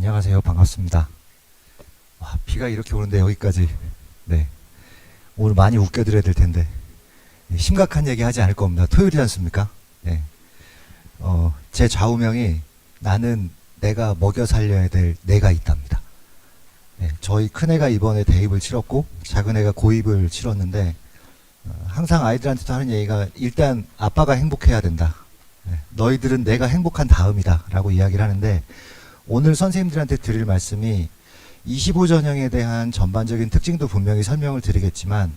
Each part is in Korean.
안녕하세요. 반갑습니다. 와, 비가 이렇게 오는데 여기까지. 네. 오늘 많이 웃겨드려야 될 텐데. 심각한 얘기 하지 않을 겁니다. 토요일이지 않습니까? 네. 제 좌우명이 나는 내가 먹여 살려야 될 내가 있답니다. 네. 저희 큰애가 이번에 대입을 치렀고 작은애가 고입을 치렀는데 항상 아이들한테도 하는 얘기가 일단 아빠가 행복해야 된다. 네. 너희들은 내가 행복한 다음이다 라고 이야기를 하는데 오늘 선생님들한테 드릴 말씀이 25전형에 대한 전반적인 특징도 분명히 설명을 드리겠지만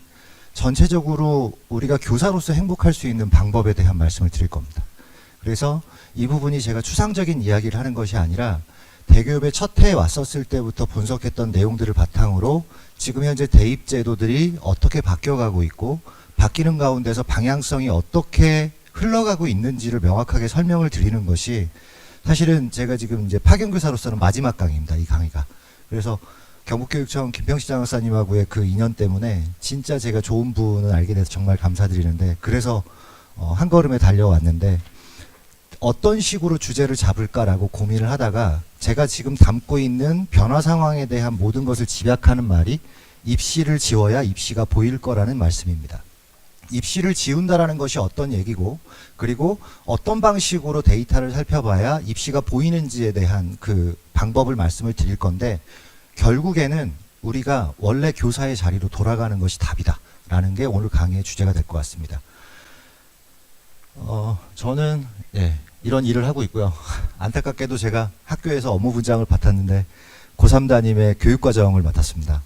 전체적으로 우리가 교사로서 행복할 수 있는 방법에 대한 말씀을 드릴 겁니다. 그래서 이 부분이 제가 추상적인 이야기를 하는 것이 아니라 대교협의 첫 해에 왔었을 때부터 분석했던 내용들을 바탕으로 지금 현재 대입 제도들이 어떻게 바뀌어가고 있고 바뀌는 가운데서 방향성이 어떻게 흘러가고 있는지를 명확하게 설명을 드리는 것이 사실은 제가 지금 이제 파견교사로서는 마지막 강의입니다. 이 강의가. 그래서 경북교육청 김평식 장학사님하고의 그 인연 때문에 진짜 제가 좋은 분을 알게 돼서 정말 감사드리는데 그래서 한 걸음에 달려왔는데 어떤 식으로 주제를 잡을까라고 고민을 하다가 제가 지금 담고 있는 변화 상황에 대한 모든 것을 집약하는 말이 입시를 지워야 입시가 보일 거라는 말씀입니다. 입시를 지운다라는 것이 어떤 얘기고 그리고 어떤 방식으로 데이터를 살펴봐야 입시가 보이는지에 대한 그 방법을 말씀을 드릴 건데 결국에는 우리가 원래 교사의 자리로 돌아가는 것이 답이다 라는 게 오늘 강의의 주제가 될 것 같습니다. 저는 이런 일을 하고 있고요. 안타깝게도 제가 학교에서 업무분장을 맡았는데 고3 담임의 교육과정을 맡았습니다.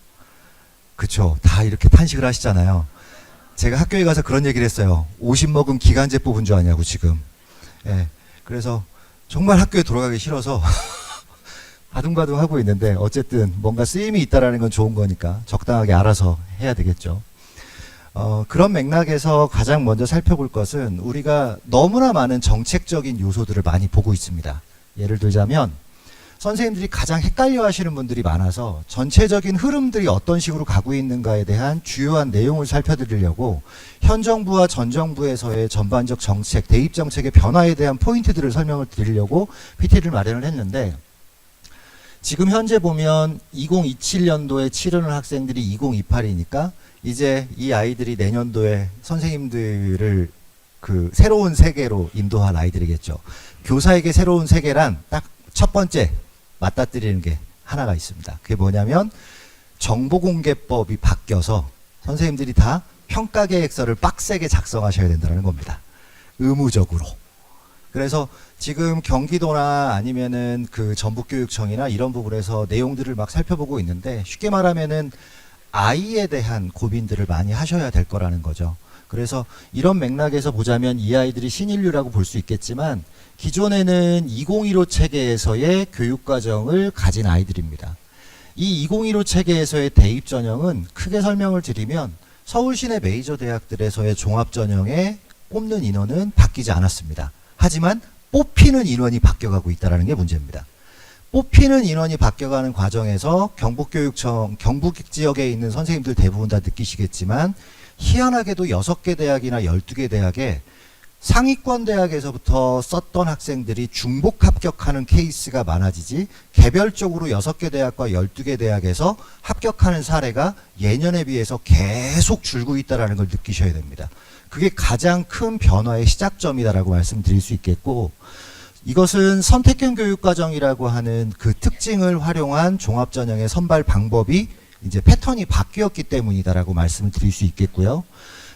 그쵸, 다 이렇게 탄식을 하시잖아요. 제가 학교에 가서 그런 얘기를 했어요. 50 먹은 기간제 뽑은 줄 아냐고 지금. 그래서 정말 학교에 돌아가기 싫어서 바둥바둥 하고 있는데 어쨌든 뭔가 쓰임이 있다라는 건 좋은 거니까 적당하게 알아서 해야 되겠죠. 그런 맥락에서 가장 먼저 살펴볼 것은 우리가 너무나 많은 정책적인 요소들을 많이 보고 있습니다. 예를 들자면 선생님들이 가장 헷갈려 하시는 분들이 많아서 전체적인 흐름들이 어떤 식으로 가고 있는가에 대한 주요한 내용을 살펴드리려고 현 정부와 전 정부에서의 전반적 정책, 대입 정책의 변화에 대한 포인트들을 설명을 드리려고 PT를 마련을 했는데 지금 현재 보면 2027년도에 치르는 학생들이 2028이니까 이제 이 아이들이 내년도에 선생님들을 그 새로운 세계로 인도할 아이들이겠죠. 교사에게 새로운 세계란 딱 첫 번째 맞닥뜨리는 게 하나가 있습니다. 그게 뭐냐면 정보공개법이 바뀌어서 선생님들이 다 평가계획서를 빡세게 작성하셔야 된다는 겁니다. 의무적으로. 그래서 지금 경기도나 아니면은 그 전북교육청이나 이런 부분에서 내용들을 막 살펴보고 있는데 쉽게 말하면은 아이에 대한 고민들을 많이 하셔야 될 거라는 거죠. 그래서 이런 맥락에서 보자면 이 아이들이 신인류라고 볼 수 있겠지만 기존에는 2015 체계에서의 교육과정을 가진 아이들입니다. 이 2015 체계에서의 대입 전형은 크게 설명을 드리면 서울시내 메이저 대학들에서의 종합전형에 뽑는 인원은 바뀌지 않았습니다. 하지만 뽑히는 인원이 바뀌어가고 있다는 게 문제입니다. 뽑히는 인원이 바뀌어가는 과정에서 경북교육청, 경북 지역에 있는 선생님들 대부분 다 느끼시겠지만 희한하게도 6개 대학이나 12개 대학에 상위권 대학에서부터 썼던 학생들이 중복 합격하는 케이스가 많아지지 개별적으로 6개 대학과 12개 대학에서 합격하는 사례가 예년에 비해서 계속 줄고 있다는 걸 느끼셔야 됩니다. 그게 가장 큰 변화의 시작점이다라고 말씀드릴 수 있겠고 이것은 선택형 교육과정이라고 하는 그 특징을 활용한 종합전형의 선발 방법이 이제 패턴이 바뀌었기 때문이다라고 말씀을 드릴 수 있겠고요.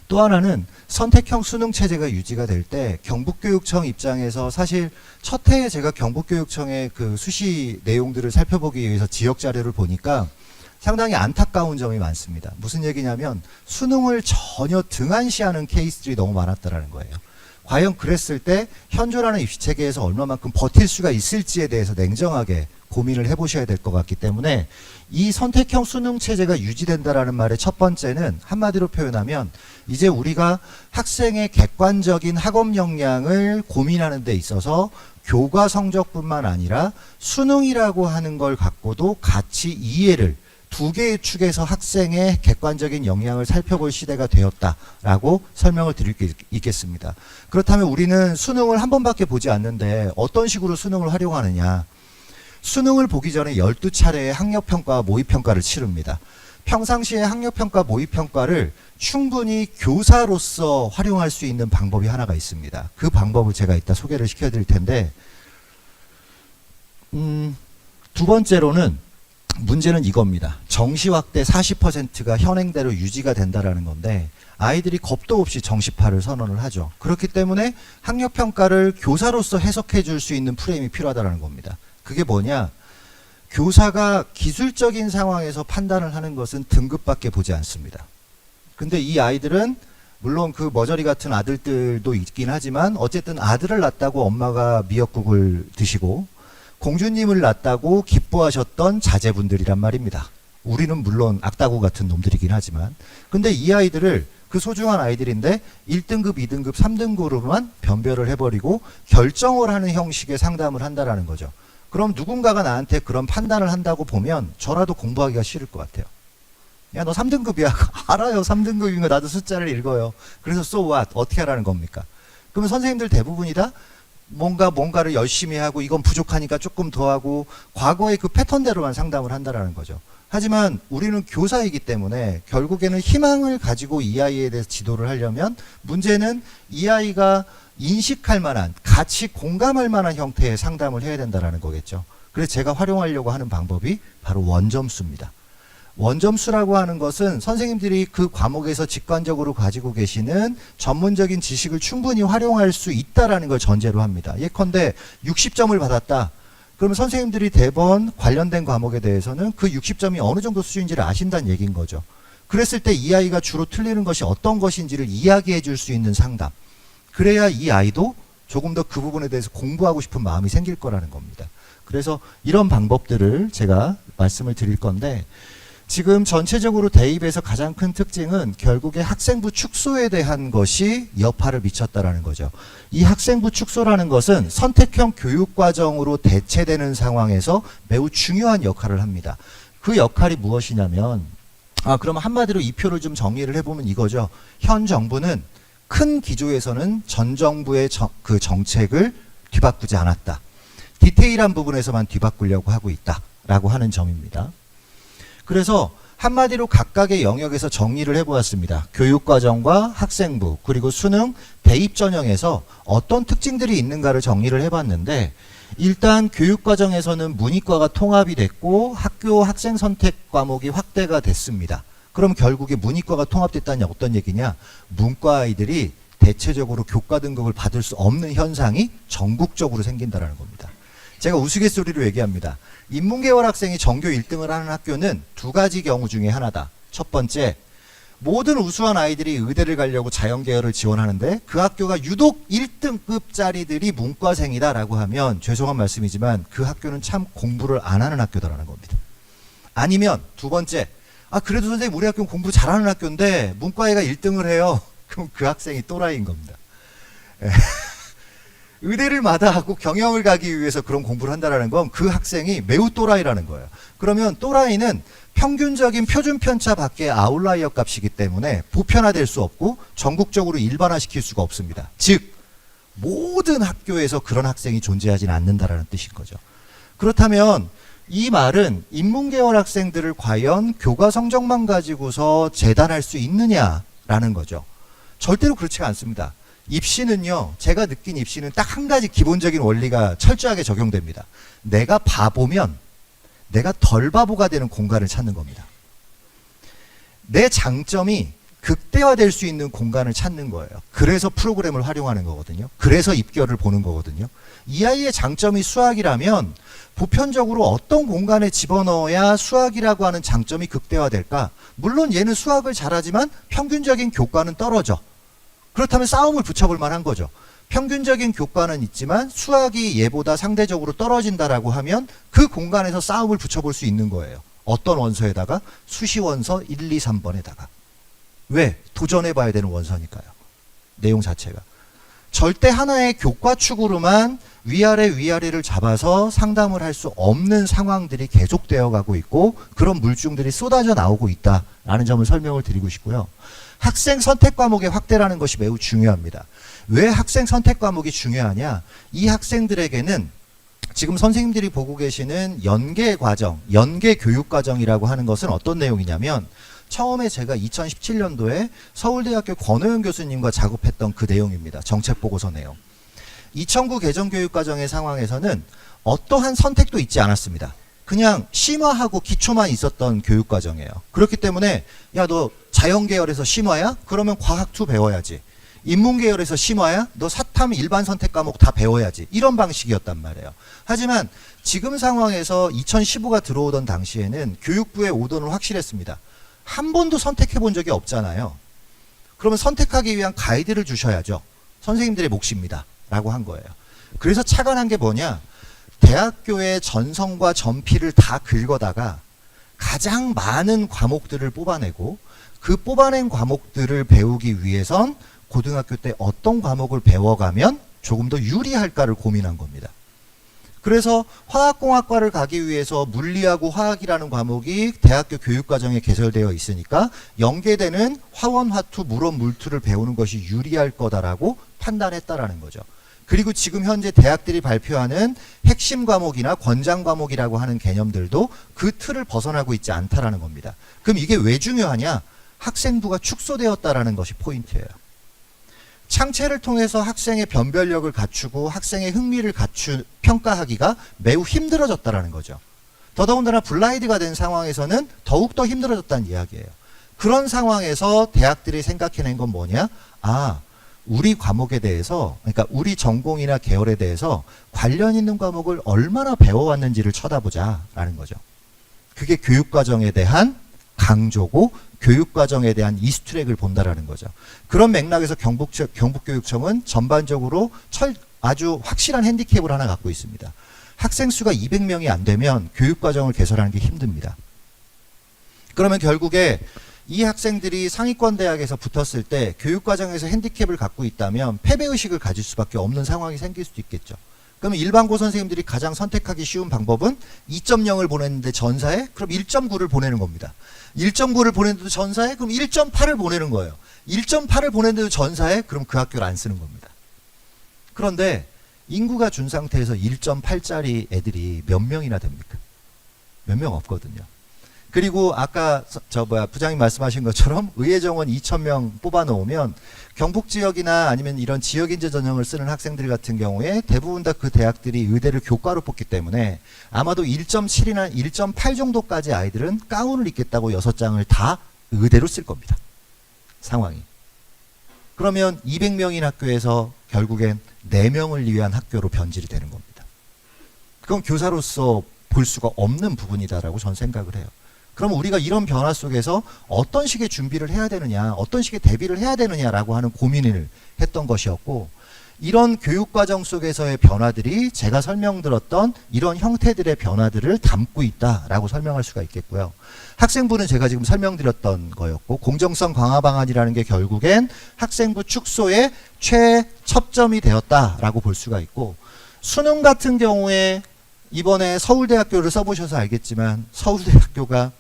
또 하나는 선택형 수능 체제가 유지가 될 때 경북교육청 입장에서 사실 첫 해에 제가 경북교육청의 그 수시 내용들을 살펴보기 위해서 지역 자료를 보니까 상당히 안타까운 점이 많습니다. 무슨 얘기냐면 수능을 전혀 등한시하는 케이스들이 너무 많았다라는 거예요. 과연 그랬을 때 현존하는 입시체계에서 얼마만큼 버틸 수가 있을지에 대해서 냉정하게 고민을 해보셔야 될 것 같기 때문에 이 선택형 수능 체제가 유지된다라는 말의 첫 번째는 한마디로 표현하면 이제 우리가 학생의 객관적인 학업 역량을 고민하는 데 있어서 교과 성적뿐만 아니라 수능이라고 하는 걸 갖고도 같이 이해를 두 개의 축에서 학생의 객관적인 역량을 살펴볼 시대가 되었다라고 설명을 드릴 수 있겠습니다. 그렇다면 우리는 수능을 한 번밖에 보지 않는데 어떤 식으로 수능을 활용하느냐. 수능을 보기 전에 12차례의 학력평가와 모의평가를 치릅니다. 평상시에 학력평가, 모의평가를 충분히 교사로서 활용할 수 있는 방법이 하나가 있습니다. 그 방법을 제가 이따 소개를 시켜드릴 텐데, 두 번째로는 문제는 이겁니다. 정시 확대 40%가 현행대로 유지가 된다라는 건데, 아이들이 겁도 없이 정시파를 선언을 하죠. 그렇기 때문에 학력평가를 교사로서 해석해 줄 수 있는 프레임이 필요하다는 겁니다. 그게 뭐냐? 교사가 기술적인 상황에서 판단을 하는 것은 등급밖에 보지 않습니다. 근데 이 아이들은 물론 그 머저리 같은 아들들도 있긴 하지만 어쨌든 아들을 낳았다고 엄마가 미역국을 드시고 공주님을 낳았다고 기뻐하셨던 자제분들이란 말입니다. 우리는 물론 악다구 같은 놈들이긴 하지만, 근데 이 아이들을, 그 소중한 아이들인데 1등급, 2등급, 3등급으로만 변별을 해버리고 결정을 하는 형식의 상담을 한다라는 거죠. 그럼 누군가가 나한테 그런 판단을 한다고 보면 저라도 공부하기가 싫을 것 같아요. 야, 너 3등급이야. 알아요. 3등급인 거 나도 숫자를 읽어요. 그래서 so what? 어떻게 하라는 겁니까? 그러면 선생님들 대부분이 다 뭔가를 열심히 하고 이건 부족하니까 조금 더 하고 과거의 그 패턴대로만 상담을 한다라는 거죠. 하지만 우리는 교사이기 때문에 결국에는 희망을 가지고 이 아이에 대해서 지도를 하려면 문제는 이 아이가 인식할 만한, 같이 공감할 만한 형태의 상담을 해야 된다는 거겠죠. 그래서 제가 활용하려고 하는 방법이 바로 원점수입니다. 원점수라고 하는 것은 선생님들이 그 과목에서 직관적으로 가지고 계시는 전문적인 지식을 충분히 활용할 수 있다라는 걸 전제로 합니다. 예컨대 60점을 받았다. 그러면 선생님들이 대번 관련된 과목에 대해서는 그 60점이 어느 정도 수준인지를 아신다는 얘기인 거죠. 그랬을 때 이 아이가 주로 틀리는 것이 어떤 것인지를 이야기해 줄 수 있는 상담. 그래야 이 아이도 조금 더 그 부분에 대해서 공부하고 싶은 마음이 생길 거라는 겁니다. 그래서 이런 방법들을 제가 말씀을 드릴 건데, 지금 전체적으로 대입에서 가장 큰 특징은 결국에 학생부 축소에 대한 것이 여파를 미쳤다라는 거죠. 이 학생부 축소라는 것은 선택형 교육과정으로 대체되는 상황에서 매우 중요한 역할을 합니다. 그 역할이 무엇이냐면, 그럼 한마디로 이 표를 좀 정리를 해보면 이거죠. 현 정부는 큰 기조에서는 전 정부의 그 정책을 뒤바꾸지 않았다. 디테일한 부분에서만 뒤바꾸려고 하고 있다라고 하는 점입니다. 그래서 한마디로 각각의 영역에서 정리를 해보았습니다. 교육과정과 학생부, 그리고 수능, 대입 전형에서 어떤 특징들이 있는가를 정리를 해봤는데, 일단 교육과정에서는 문이과가 통합이 됐고 학교 학생 선택 과목이 확대가 됐습니다. 그럼 결국에 문이과가 통합됐다는 어떤 얘기냐? 문과 아이들이 대체적으로 교과 등급을 받을 수 없는 현상이 전국적으로 생긴다는 겁니다. 제가 우스갯소리로 얘기합니다. 인문계열 학생이 전교 1등을 하는 학교는 두 가지 경우 중에 하나다. 첫 번째, 모든 우수한 아이들이 의대를 가려고 자연계열을 지원하는데 그 학교가 유독 1등급짜리들이 문과생이다라고 하면 죄송한 말씀이지만 그 학교는 참 공부를 안 하는 학교다라는 겁니다. 아니면 두 번째, 그래도 선생님 우리 학교는 공부 잘하는 학교인데 문과애가 1등을 해요. 그럼 그 학생이 또라이인 겁니다. 의대를 마다하고 경영을 가기 위해서 그런 공부를 한다는 건 그 학생이 매우 또라이라는 거예요. 그러면 또라이는 평균적인 표준 편차 밖의 아웃라이어 값이기 때문에 보편화될 수 없고 전국적으로 일반화시킬 수가 없습니다. 즉 모든 학교에서 그런 학생이 존재하지는 않는다라는 뜻인 거죠. 그렇다면 이 말은 인문계열 학생들을 과연 교과 성적만 가지고서 재단할 수 있느냐라는 거죠. 절대로 그렇지가 않습니다. 입시는요, 제가 느낀 입시는 딱 한 가지 기본적인 원리가 철저하게 적용됩니다. 내가 바보면 내가 덜 바보가 되는 공간을 찾는 겁니다. 내 장점이 극대화될 수 있는 공간을 찾는 거예요. 그래서 프로그램을 활용하는 거거든요. 그래서 입결을 보는 거거든요. 이 아이의 장점이 수학이라면 보편적으로 어떤 공간에 집어넣어야 수학이라고 하는 장점이 극대화될까? 물론 얘는 수학을 잘하지만 평균적인 교과는 떨어져. 그렇다면 싸움을 붙여볼 만한 거죠. 평균적인 교과는 있지만 수학이 얘보다 상대적으로 떨어진다라고 하면 그 공간에서 싸움을 붙여볼 수 있는 거예요. 어떤 원서에다가? 수시원서 1, 2, 3번에다가. 왜? 도전해봐야 되는 원서니까요. 내용 자체가. 절대 하나의 교과축으로만 위아래를 잡아서 상담을 할 수 없는 상황들이 계속되어 가고 있고 그런 물증들이 쏟아져 나오고 있다라는 점을 설명을 드리고 싶고요. 학생 선택 과목의 확대라는 것이 매우 중요합니다. 왜 학생 선택 과목이 중요하냐? 이 학생들에게는 지금 선생님들이 보고 계시는 연계 과정, 연계 교육 과정이라고 하는 것은 어떤 내용이냐면 처음에 제가 2017년도에 서울대학교 권호영 교수님과 작업했던 그 내용입니다. 정책보고서 내용. 2009 개정교육과정의 상황에서는 어떠한 선택도 있지 않았습니다. 그냥 심화하고 기초만 있었던 교육과정이에요. 그렇기 때문에 야, 너 자연계열에서 심화야? 그러면 과학2 배워야지. 인문계열에서 심화야? 너 사탐 일반 선택 과목 다 배워야지. 이런 방식이었단 말이에요. 하지만 지금 상황에서 2015가 들어오던 당시에는 교육부의 오더는 확실했습니다. 한 번도 선택해 본 적이 없잖아요. 그러면 선택하기 위한 가이드를 주셔야죠. 선생님들의 몫입니다. 라고 한 거예요. 그래서 착안한 게 뭐냐? 대학교의 전성과 전피를 다 긁어다가 가장 많은 과목들을 뽑아내고 그 뽑아낸 과목들을 배우기 위해선 고등학교 때 어떤 과목을 배워가면 조금 더 유리할까를 고민한 겁니다. 그래서 화학공학과를 가기 위해서 물리하고 화학이라는 과목이 대학교 교육과정에 개설되어 있으니까 연계되는 화원, 화투, 물원, 물투를 배우는 것이 유리할 거다라고 판단했다라는 거죠. 그리고 지금 현재 대학들이 발표하는 핵심 과목이나 권장 과목이라고 하는 개념들도 그 틀을 벗어나고 있지 않다라는 겁니다. 그럼 이게 왜 중요하냐? 학생부가 축소되었다라는 것이 포인트예요. 창체를 통해서 학생의 변별력을 갖추고 학생의 흥미를 평가하기가 매우 힘들어졌다라는 거죠. 더더군다나 블라인드가 된 상황에서는 더욱더 힘들어졌다는 이야기예요. 그런 상황에서 대학들이 생각해낸 건 뭐냐? 아, 우리 과목에 대해서, 그러니까 우리 전공이나 계열에 대해서 관련 있는 과목을 얼마나 배워왔는지를 쳐다보자라는 거죠. 그게 교육과정에 대한 강조고 교육과정에 대한 이스트랙을 본다라는 거죠. 그런 맥락에서 경북교육청은 전반적으로 아주 확실한 핸디캡을 하나 갖고 있습니다. 학생 수가 200명이 안 되면 교육과정을 개설하는 게 힘듭니다. 그러면 결국에 이 학생들이 상위권 대학에서 붙었을 때 교육과정에서 핸디캡을 갖고 있다면 패배의식을 가질 수밖에 없는 상황이 생길 수도 있겠죠. 그러면 일반고 선생님들이 가장 선택하기 쉬운 방법은 2.0을 보냈는데 전사에? 그럼 1.9를 보내는 겁니다. 1.9를 보냈는데 전사에? 그럼 1.8을 보내는 거예요. 1.8을 보냈는데 전사에? 그럼 그 학교를 안 쓰는 겁니다. 그런데 인구가 준 상태에서 1.8짜리 애들이 몇 명이나 됩니까? 몇 명 없거든요. 그리고 아까 부장님 말씀하신 것처럼 의예정원 2,000명 뽑아놓으면 경북 지역이나 아니면 이런 지역인재 전형을 쓰는 학생들 같은 경우에 대부분 다 그 대학들이 의대를 교과로 뽑기 때문에 아마도 1.7이나 1.8 정도까지 아이들은 가운을 입겠다고 6장을 다 의대로 쓸 겁니다. 상황이. 그러면 200명인 학교에서 결국엔 4명을 위한 학교로 변질이 되는 겁니다. 그건 교사로서 볼 수가 없는 부분이다라고 저는 생각을 해요. 그럼 우리가 이런 변화 속에서 어떤 식의 준비를 해야 되느냐, 어떤 식의 대비를 해야 되느냐라고 하는 고민을 했던 것이었고, 이런 교육과정 속에서의 변화들이 제가 설명드렸던 이런 형태들의 변화들을 담고 있다라고 설명할 수가 있겠고요. 학생부는 제가 지금 설명드렸던 거였고, 공정성 강화 방안이라는 게 결국엔 학생부 축소의 최첩점이 되었다라고 볼 수가 있고, 수능 같은 경우에 이번에 서울대학교를 써보셔서 알겠지만 서울대학교가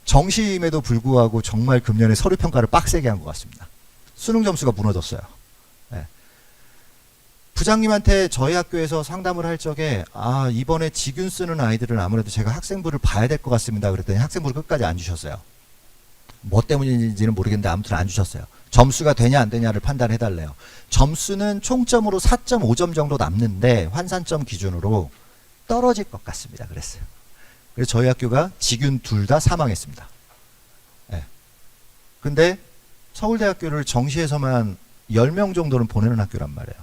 정시임에도 불구하고 정말 금년에 서류평가를 빡세게 한 것 같습니다. 수능 점수가 무너졌어요. 네. 부장님한테 저희 학교에서 상담을 할 적에 이번에 직윤 쓰는 아이들은 아무래도 제가 학생부를 봐야 될 것 같습니다. 그랬더니 학생부를 끝까지 안 주셨어요. 뭐 때문인지는 모르겠는데 아무튼 안 주셨어요. 점수가 되냐 안 되냐를 판단해달래요. 점수는 총점으로 4.5점 정도 남는데 환산점 기준으로 떨어질 것 같습니다. 그랬어요. 그래서 저희 학교가 직윤 둘 다 사망했습니다. 네. 근데 서울대학교를 정시에서만 10명 정도는 보내는 학교란 말이에요.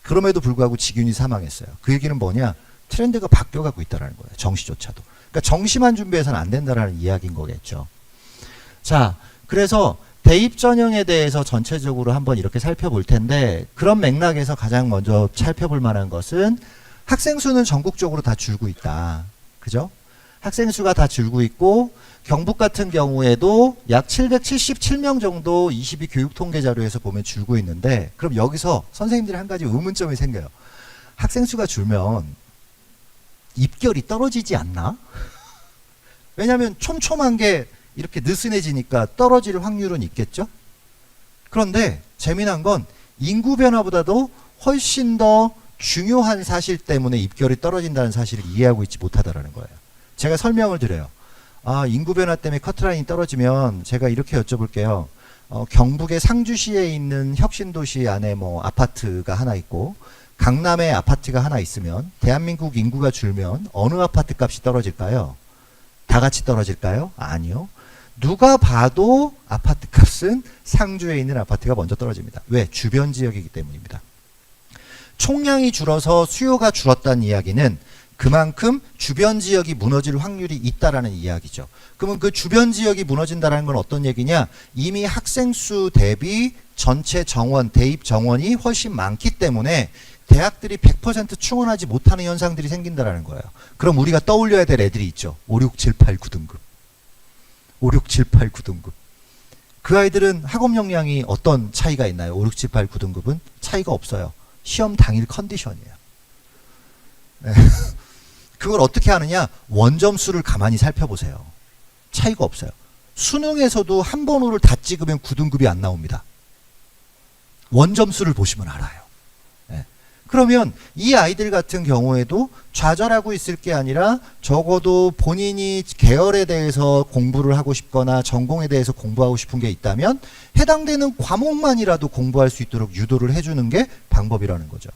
그럼에도 불구하고 직윤이 사망했어요. 그 얘기는 뭐냐? 트렌드가 바뀌어가고 있다는 거예요. 정시조차도. 그러니까 정시만 준비해서는 안 된다는 이야기인 거겠죠. 자, 그래서 대입 전형에 대해서 전체적으로 한번 이렇게 살펴볼 텐데, 그런 맥락에서 가장 먼저 살펴볼 만한 것은 학생 수는 전국적으로 다 줄고 있다. 그죠? 학생 수가 다 줄고 있고, 경북 같은 경우에도 약 777명 정도 22 교육 통계 자료에서 보면 줄고 있는데, 그럼 여기서 선생님들이 한 가지 의문점이 생겨요. 학생 수가 줄면 입결이 떨어지지 않나? 왜냐하면 촘촘한 게 이렇게 느슨해지니까 떨어질 확률은 있겠죠? 그런데 재미난 건 인구 변화보다도 훨씬 더 중요한 사실 때문에 입결이 떨어진다는 사실을 이해하고 있지 못하다라는 거예요. 제가 설명을 드려요. 인구 변화 때문에 커트라인이 떨어지면 제가 이렇게 여쭤볼게요. 경북의 상주시에 있는 혁신도시 안에 뭐 아파트가 하나 있고 강남에 아파트가 하나 있으면 대한민국 인구가 줄면 어느 아파트 값이 떨어질까요? 다 같이 떨어질까요? 아니요. 누가 봐도 아파트 값은 상주에 있는 아파트가 먼저 떨어집니다. 왜? 주변 지역이기 때문입니다. 총량이 줄어서 수요가 줄었다는 이야기는 그만큼 주변 지역이 무너질 확률이 있다라는 이야기죠. 그러면 그 주변 지역이 무너진다는 건 어떤 얘기냐? 이미 학생 수 대비 전체 정원, 대입 정원이 훨씬 많기 때문에 대학들이 100% 충원하지 못하는 현상들이 생긴다라는 거예요. 그럼 우리가 떠올려야 될 애들이 있죠. 5, 6, 7, 8, 9등급. 5, 6, 7, 8, 9등급. 그 아이들은 학업 역량이 어떤 차이가 있나요? 5, 6, 7, 8, 9등급은 차이가 없어요. 시험 당일 컨디션이에요. 네. 그걸 어떻게 하느냐? 원점수를 가만히 살펴보세요. 차이가 없어요. 수능에서도 한 번호를 다 찍으면 9등급이 안 나옵니다. 원점수를 보시면 알아요. 네. 그러면 이 아이들 같은 경우에도 좌절하고 있을 게 아니라 적어도 본인이 계열에 대해서 공부를 하고 싶거나 전공에 대해서 공부하고 싶은 게 있다면 해당되는 과목만이라도 공부할 수 있도록 유도를 해주는 게 방법이라는 거죠.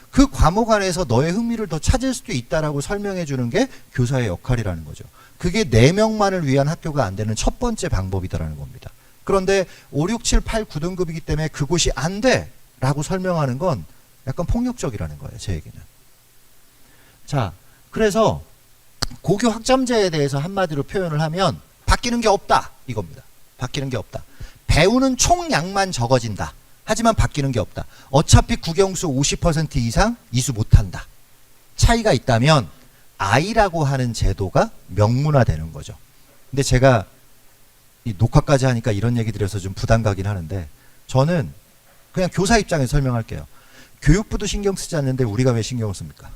그 과목 안에서 너의 흥미를 더 찾을 수도 있다라고 설명해 주는 게 교사의 역할이라는 거죠. 그게 4명만을 위한 학교가 안 되는 첫 번째 방법이다라는 겁니다. 그런데 5, 6, 7, 8, 9등급이기 때문에 그곳이 안 돼! 라고 설명하는 건 약간 폭력적이라는 거예요. 제 얘기는. 자, 그래서 고교 학점제에 대해서 한마디로 표현을 하면 바뀌는 게 없다! 이겁니다. 바뀌는 게 없다. 배우는 총량만 적어진다. 하지만 바뀌는 게 없다. 어차피 국영수 50% 이상 이수 못한다. 차이가 있다면 I라고 하는 제도가 명문화되는 거죠. 근데 제가 이 녹화까지 하니까 이런 얘기 드려서 좀 부담 가긴 하는데 저는 그냥 교사 입장에서 설명할게요. 교육부도 신경 쓰지 않는데 우리가 왜 신경을 씁니까?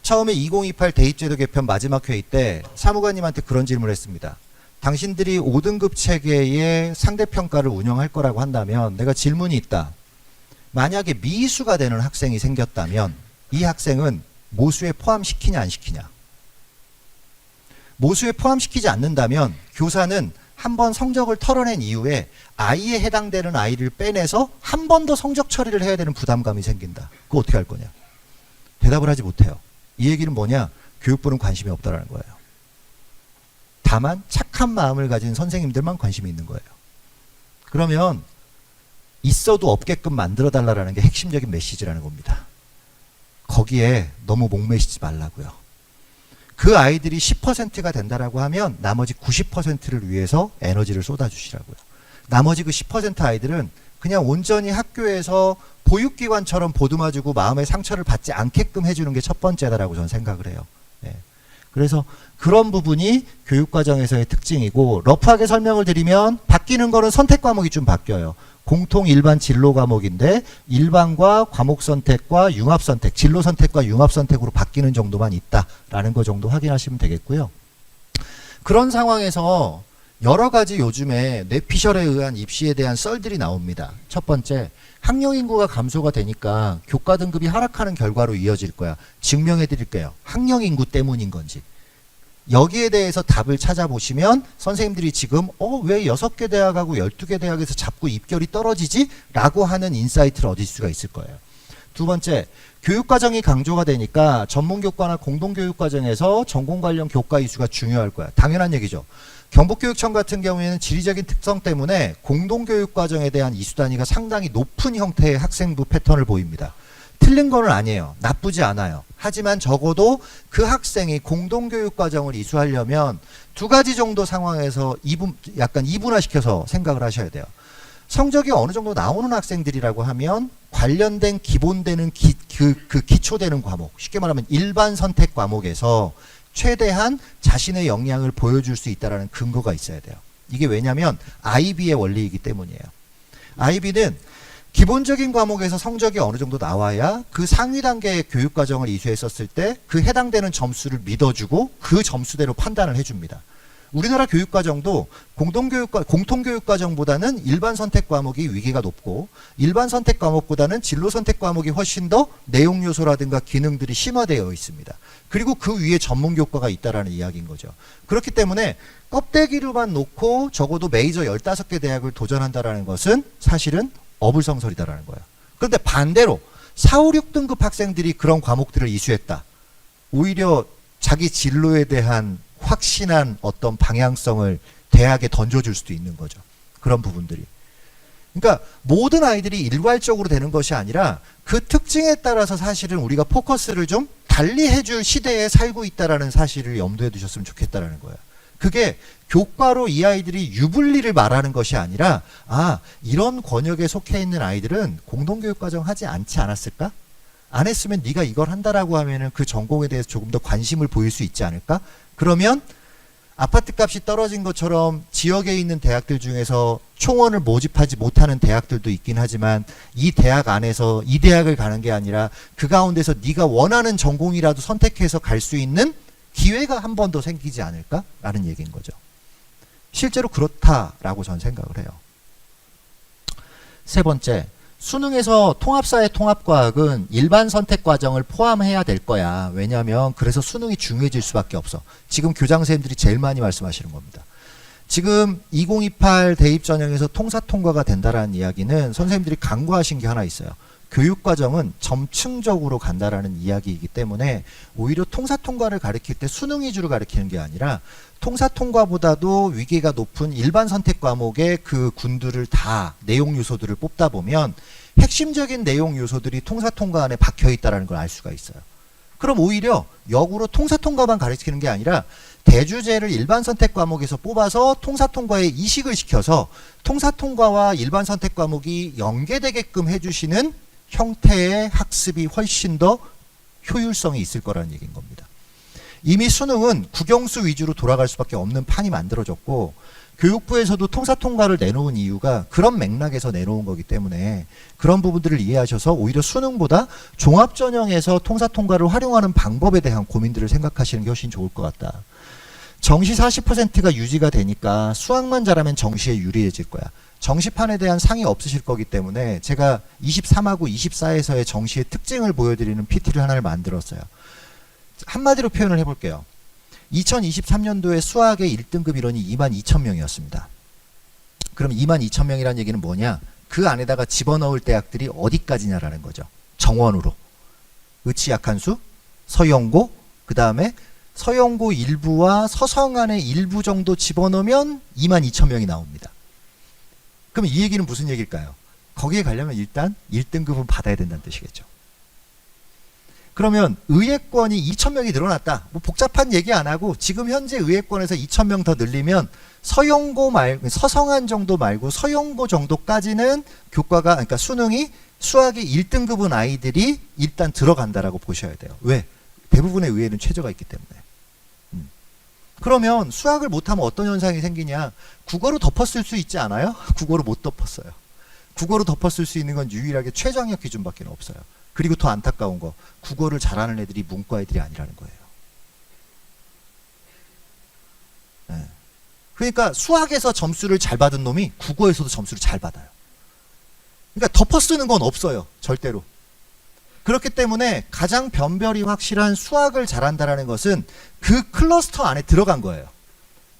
처음에 2028 대입제도 개편 마지막 회의 때 사무관님한테 그런 질문을 했습니다. 당신들이 5등급 체계의 상대평가를 운영할 거라고 한다면 내가 질문이 있다. 만약에 미수가 되는 학생이 생겼다면 이 학생은 모수에 포함시키냐 안 시키냐? 모수에 포함시키지 않는다면 교사는 한 번 성적을 털어낸 이후에 아이에 해당되는 아이를 빼내서 한 번 더 성적 처리를 해야 되는 부담감이 생긴다. 그거 어떻게 할 거냐? 대답을 하지 못해요. 이 얘기는 뭐냐? 교육부는 관심이 없다라는 거예요. 다만 착한 마음을 가진 선생님들만 관심이 있는 거예요. 그러면 있어도 없게끔 만들어달라는 게 핵심적인 메시지라는 겁니다. 거기에 너무 목매시지 말라고요. 그 아이들이 10%가 된다라고 하면 나머지 90%를 위해서 에너지를 쏟아주시라고요. 나머지 그 10% 아이들은 그냥 온전히 학교에서 보육기관처럼 보듬어주고 마음의 상처를 받지 않게끔 해주는 게 첫 번째다라고 저는 생각을 해요. 네. 그래서 그런 부분이 교육과정에서의 특징이고 러프하게 설명을 드리면 바뀌는 거는 선택 과목이 좀 바뀌어요. 공통 일반 진로 과목인데 일반과 과목 선택과 융합 선택, 진로 선택과 융합 선택으로 바뀌는 정도만 있다라는 거 정도 확인하시면 되겠고요. 그런 상황에서 여러 가지 요즘에 뇌피셜에 의한 입시에 대한 썰들이 나옵니다. 첫 번째, 학령 인구가 감소가 되니까 교과 등급이 하락하는 결과로 이어질 거야. 증명해 드릴게요. 학령 인구 때문인 건지. 여기에 대해서 답을 찾아보시면 선생님들이 지금 왜 6개 대학하고 12개 대학에서 자꾸 입결이 떨어지지? 라고 하는 인사이트를 얻을 수가 있을 거예요. 두 번째, 교육과정이 강조가 되니까 전문교과나 공동교육과정에서 전공 관련 교과 이수가 중요할 거야. 당연한 얘기죠. 경북교육청 같은 경우에는 지리적인 특성 때문에 공동교육과정에 대한 이수 단위가 상당히 높은 형태의 학생부 패턴을 보입니다. 틀린 건 아니에요. 나쁘지 않아요. 하지만 적어도 그 학생이 공동교육과정을 이수하려면 두 가지 정도 상황에서 약간 이분화시켜서 생각을 하셔야 돼요. 성적이 어느 정도 나오는 학생들이라고 하면 관련된 기본되는 그 기초되는 과목, 쉽게 말하면 일반 선택 과목에서 최대한 자신의 역량을 보여줄 수 있다는 근거가 있어야 돼요. 이게 왜냐하면 IB의 원리이기 때문이에요. IB는 기본적인 과목에서 성적이 어느 정도 나와야 그 상위 단계의 교육과정을 이수했었을 때 그 해당되는 점수를 믿어주고 그 점수대로 판단을 해줍니다. 우리나라 교육과정도 공통교육과정보다는 일반 선택 과목이 위계가 높고 일반 선택 과목보다는 진로 선택 과목이 훨씬 더 내용 요소라든가 기능들이 심화되어 있습니다. 그리고 그 위에 전문 교과가 있다라는 이야기인 거죠. 그렇기 때문에 껍데기로만 놓고 적어도 메이저 15개 대학을 도전한다라는 것은 사실은 어불성설이다라는 거예요. 그런데 반대로 4, 5, 6등급 학생들이 그런 과목들을 이수했다. 오히려 자기 진로에 대한 확신한 어떤 방향성을 대학에 던져줄 수도 있는 거죠. 그런 부분들이. 그러니까 모든 아이들이 일괄적으로 되는 것이 아니라 그 특징에 따라서 사실은 우리가 포커스를 좀 달리 해줄 시대에 살고 있다는 사실을 염두에 두셨으면 좋겠다는 거예요. 그게 교과로 이 아이들이 유불리를 말하는 것이 아니라 이런 권역에 속해 있는 아이들은 공동교육과정 하지 않지 않았을까? 안 했으면 네가 이걸 한다라고 하면은 그 전공에 대해서 조금 더 관심을 보일 수 있지 않을까? 그러면 아파트 값이 떨어진 것처럼 지역에 있는 대학들 중에서 총원을 모집하지 못하는 대학들도 있긴 하지만 이 대학 안에서 이 대학을 가는 게 아니라 그 가운데서 네가 원하는 전공이라도 선택해서 갈 수 있는 기회가 한 번 더 생기지 않을까라는 얘기인 거죠. 실제로 그렇다라고 저는 생각을 해요. 세 번째, 수능에서 통합사회 통합과학은 일반 선택 과정을 포함해야 될 거야. 왜냐하면 그래서 수능이 중요해질 수밖에 없어. 지금 교장 선생님들이 제일 많이 말씀하시는 겁니다. 지금 2028 대입 전형에서 통사 통과가 된다라는 이야기는 선생님들이 간과하신 게 하나 있어요. 교육과정은 점층적으로 간다라는 이야기이기 때문에 오히려 통사 통과를 가르칠 때 수능 위주로 가르치는 게 아니라 통사 통과보다도 위계가 높은 일반 선택 과목의 그 군들을 다 내용 요소들을 뽑다 보면 핵심적인 내용 요소들이 통사 통과 안에 박혀 있다는 걸 알 수가 있어요. 그럼 오히려 역으로 통사 통과만 가르치는 게 아니라 대주제를 일반 선택 과목에서 뽑아서 통사 통과에 이식을 시켜서 통사 통과와 일반 선택 과목이 연계되게끔 해주시는 형태의 학습이 훨씬 더 효율성이 있을 거라는 얘기인 겁니다. 이미 수능은 국영수 위주로 돌아갈 수밖에 없는 판이 만들어졌고 교육부에서도 통사 통과를 내놓은 이유가 그런 맥락에서 내놓은 거기 때문에 그런 부분들을 이해하셔서 오히려 수능보다 종합전형에서 통사 통과를 활용하는 방법에 대한 고민들을 생각하시는 게 훨씬 좋을 것 같다. 정시 40%가 유지가 되니까 수학만 잘하면 정시에 유리해질 거야. 정시판에 대한 상이 없으실 거기 때문에 제가 23하고 24에서의 정시의 특징을 보여드리는 PT를 하나를 만들었어요. 한마디로 표현을 해볼게요. 2023년도에 수학의 1등급 인원이 22,000명이었습니다. 그럼 22,000명이라는 얘기는 뭐냐? 그 안에다가 집어넣을 대학들이 어디까지냐라는 거죠. 정원으로. 의치 약한 수, 서영고, 그 다음에 서영고 일부와 서성안의 일부 정도 집어넣으면 22,000명이 나옵니다. 그럼 이 얘기는 무슨 얘기일까요? 거기에 가려면 일단 1등급은 받아야 된다는 뜻이겠죠. 그러면 의예권이 2,000명이 늘어났다. 뭐 복잡한 얘기 안 하고 지금 현재 의예권에서 2,000명 더 늘리면 서영고 말고 서성안 정도 말고 서영고 정도까지는 교과가 그러니까 수능이 수학이 1등급은 아이들이 일단 들어간다라고 보셔야 돼요. 왜? 대부분의 의예는 최저가 있기 때문에. 그러면 수학을 못하면 어떤 현상이 생기냐? 국어로 덮었을 수 있지 않아요? 국어로 못 덮었어요. 국어로 덮었을 수 있는 건 유일하게 최저학력 기준밖에 없어요. 그리고 더 안타까운 거, 국어를 잘하는 애들이 문과 애들이 아니라는 거예요. 네. 그러니까 수학에서 점수를 잘 받은 놈이 국어에서도 점수를 잘 받아요. 그러니까 덮어 쓰는 건 없어요. 절대로. 그렇기 때문에 가장 변별이 확실한 수학을 잘한다는 것은 그 클러스터 안에 들어간 거예요.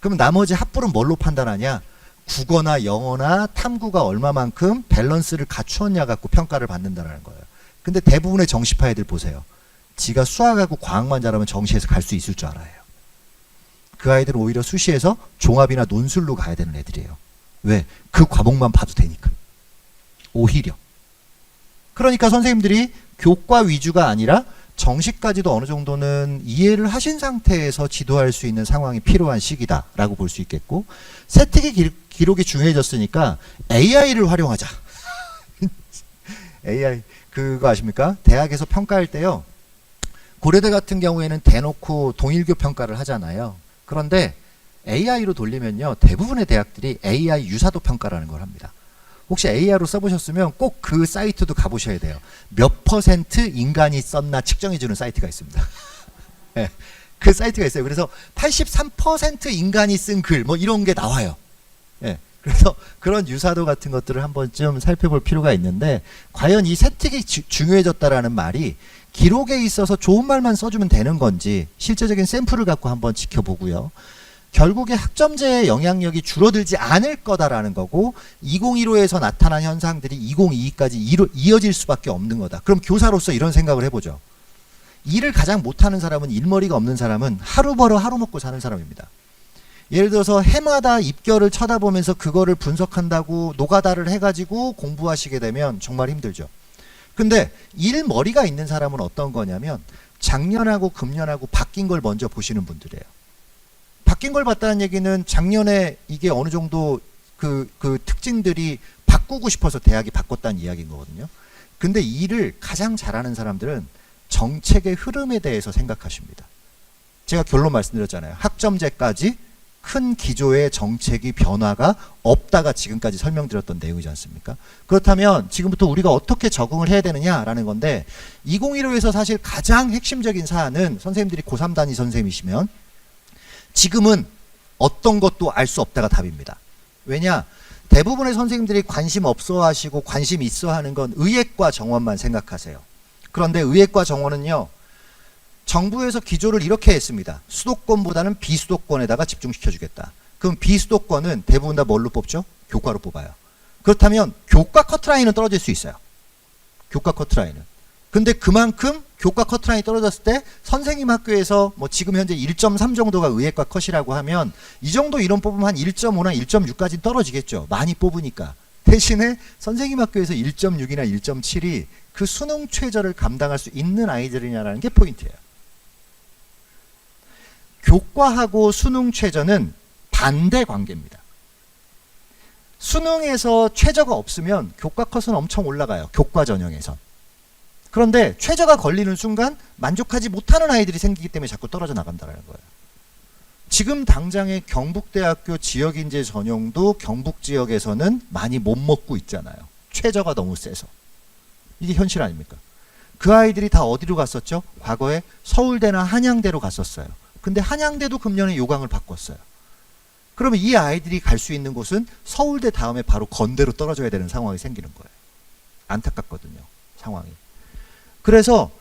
그럼 나머지 합불은 뭘로 판단하냐? 국어나 영어나 탐구가 얼마만큼 밸런스를 갖추었냐 갖고 평가를 받는다는 거예요. 근데 대부분의 정시파 애들 보세요. 지가 수학하고 과학만 잘하면 정시에서 갈 수 있을 줄 알아요. 그 아이들은 오히려 수시에서 종합이나 논술로 가야 되는 애들이에요. 왜? 그 과목만 봐도 되니까. 오히려. 그러니까 선생님들이 교과 위주가 아니라 정시까지도 어느 정도는 이해를 하신 상태에서 지도할 수 있는 상황이 필요한 시기다라고 볼 수 있겠고, 세특기 기록이 중요해졌으니까 AI를 활용하자. AI 그거 아십니까? 대학에서 평가할 때요. 고려대 같은 경우에는 대놓고 동일교 평가를 하잖아요. 그런데 AI로 돌리면요. 대부분의 대학들이 AI 유사도 평가라는 걸 합니다. 혹시 AI로 써보셨으면 꼭 그 사이트도 가보셔야 돼요. 몇 % 인간이 썼나 측정해주는 사이트가 있습니다. 네. 그 사이트가 있어요. 그래서 83% 인간이 쓴 글 뭐 이런 게 나와요. 예. 그래서 그런 유사도 같은 것들을 한번 좀 살펴볼 필요가 있는데, 과연 이 세특이 중요해졌다라는 말이 기록에 있어서 좋은 말만 써주면 되는 건지 실제적인 샘플을 갖고 한번 지켜보고요. 결국에 학점제의 영향력이 줄어들지 않을 거다라는 거고, 2015에서 나타난 현상들이 2022까지 이어질 수밖에 없는 거다. 그럼 교사로서 이런 생각을 해보죠. 일을 가장 못하는 사람은, 일머리가 없는 사람은 하루 벌어 하루 먹고 사는 사람입니다. 예를 들어서 해마다 입결을 쳐다보면서 그거를 분석한다고 노가다를 해가지고 공부하시게 되면 정말 힘들죠. 근데 일머리가 있는 사람은 어떤 거냐면, 작년하고 금년하고 바뀐 걸 먼저 보시는 분들이에요. 바뀐 걸 봤다는 얘기는 작년에 이게 어느 정도 그 특징들이 바꾸고 싶어서 대학이 바꿨다는 이야기인 거거든요. 근데 일을 가장 잘하는 사람들은 정책의 흐름에 대해서 생각하십니다. 제가 결론 말씀드렸잖아요. 학점제까지 큰 기조의 정책이 변화가 없다가 지금까지 설명드렸던 내용이지 않습니까? 그렇다면 지금부터 우리가 어떻게 적응을 해야 되느냐라는 건데, 2015에서 사실 가장 핵심적인 사안은, 선생님들이 고3 단위 선생님이시면 지금은 어떤 것도 알 수 없다가 답입니다. 왜냐? 대부분의 선생님들이 관심 없어 하시고 관심 있어 하는 건 의예과 정원만 생각하세요. 그런데 의예과 정원은요, 정부에서 기조를 이렇게 했습니다. 수도권보다는 비수도권에다가 집중시켜 주겠다. 그럼 비수도권은 대부분 다 뭘로 뽑죠? 교과로 뽑아요. 그렇다면 교과 커트라인은 떨어질 수 있어요. 교과 커트라인은. 근데 그만큼 교과 커트라인이 떨어졌을 때 선생님 학교에서 뭐 지금 현재 1.3 정도가 의예과 컷이라고 하면, 이 정도 이론 뽑으면 한 1.5나 1.6까지 떨어지겠죠. 많이 뽑으니까. 대신에 선생님 학교에서 1.6이나 1.7이 그 수능 최저를 감당할 수 있는 아이들이냐라는 게 포인트예요. 교과하고 수능 최저는 반대 관계입니다. 수능에서 최저가 없으면 교과 컷은 엄청 올라가요. 교과 전형에선. 그런데 최저가 걸리는 순간 만족하지 못하는 아이들이 생기기 때문에 자꾸 떨어져 나간다는 거예요. 지금 당장의 경북대학교 지역인재 전형도 경북 지역에서는 많이 못 먹고 있잖아요. 최저가 너무 세서. 이게 현실 아닙니까? 그 아이들이 다 어디로 갔었죠? 과거에 서울대나 한양대로 갔었어요. 근데 한양대도 금년에 요강을 바꿨어요. 그러면 이 아이들이 갈 수 있는 곳은 서울대 다음에 바로 건대로 떨어져야 되는 상황이 생기는 거예요. 안타깝거든요, 상황이. 그래서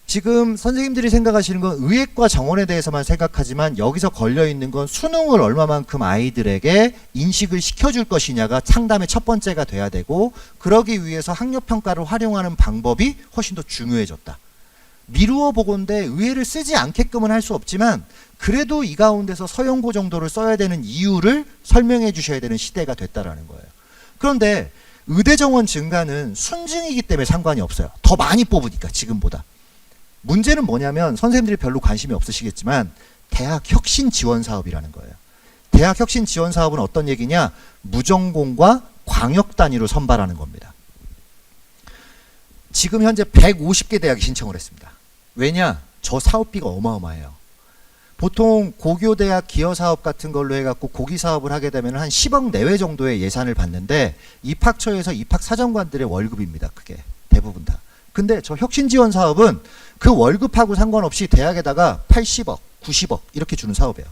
지금 선생님들이 생각하시는 건 의예과 정원에 대해서만 생각하지만, 여기서 걸려있는 건 수능을 얼마만큼 아이들에게 인식을 시켜줄 것이냐가 상담의 첫 번째가 돼야 되고, 그러기 위해서 학력평가를 활용하는 방법이 훨씬 더 중요해졌다. 미루어 보건대 의예를 쓰지 않게끔은 할 수 없지만, 그래도 이 가운데서 서영고 정도를 써야 되는 이유를 설명해 주셔야 되는 시대가 됐다라는 거예요. 그런데 의대 정원 증가는 순증이기 때문에 상관이 없어요. 더 많이 뽑으니까, 지금보다. 문제는 뭐냐면, 선생님들이 별로 관심이 없으시겠지만 대학 혁신 지원 사업이라는 거예요. 대학 혁신 지원 사업은 어떤 얘기냐? 무전공과 광역 단위로 선발하는 겁니다. 지금 현재 150개 대학이 신청을 했습니다. 왜냐? 저 사업비가 어마어마해요. 보통 고교대학 기여사업 같은 걸로 해갖고 고기사업을 하게 되면 한 10억 내외 정도의 예산을 받는데, 입학처에서 입학사정관들의 월급입니다. 그게 대부분 다. 근데 저 혁신지원 사업은 그 월급하고 상관없이 대학에다가 80억, 90억 이렇게 주는 사업이에요.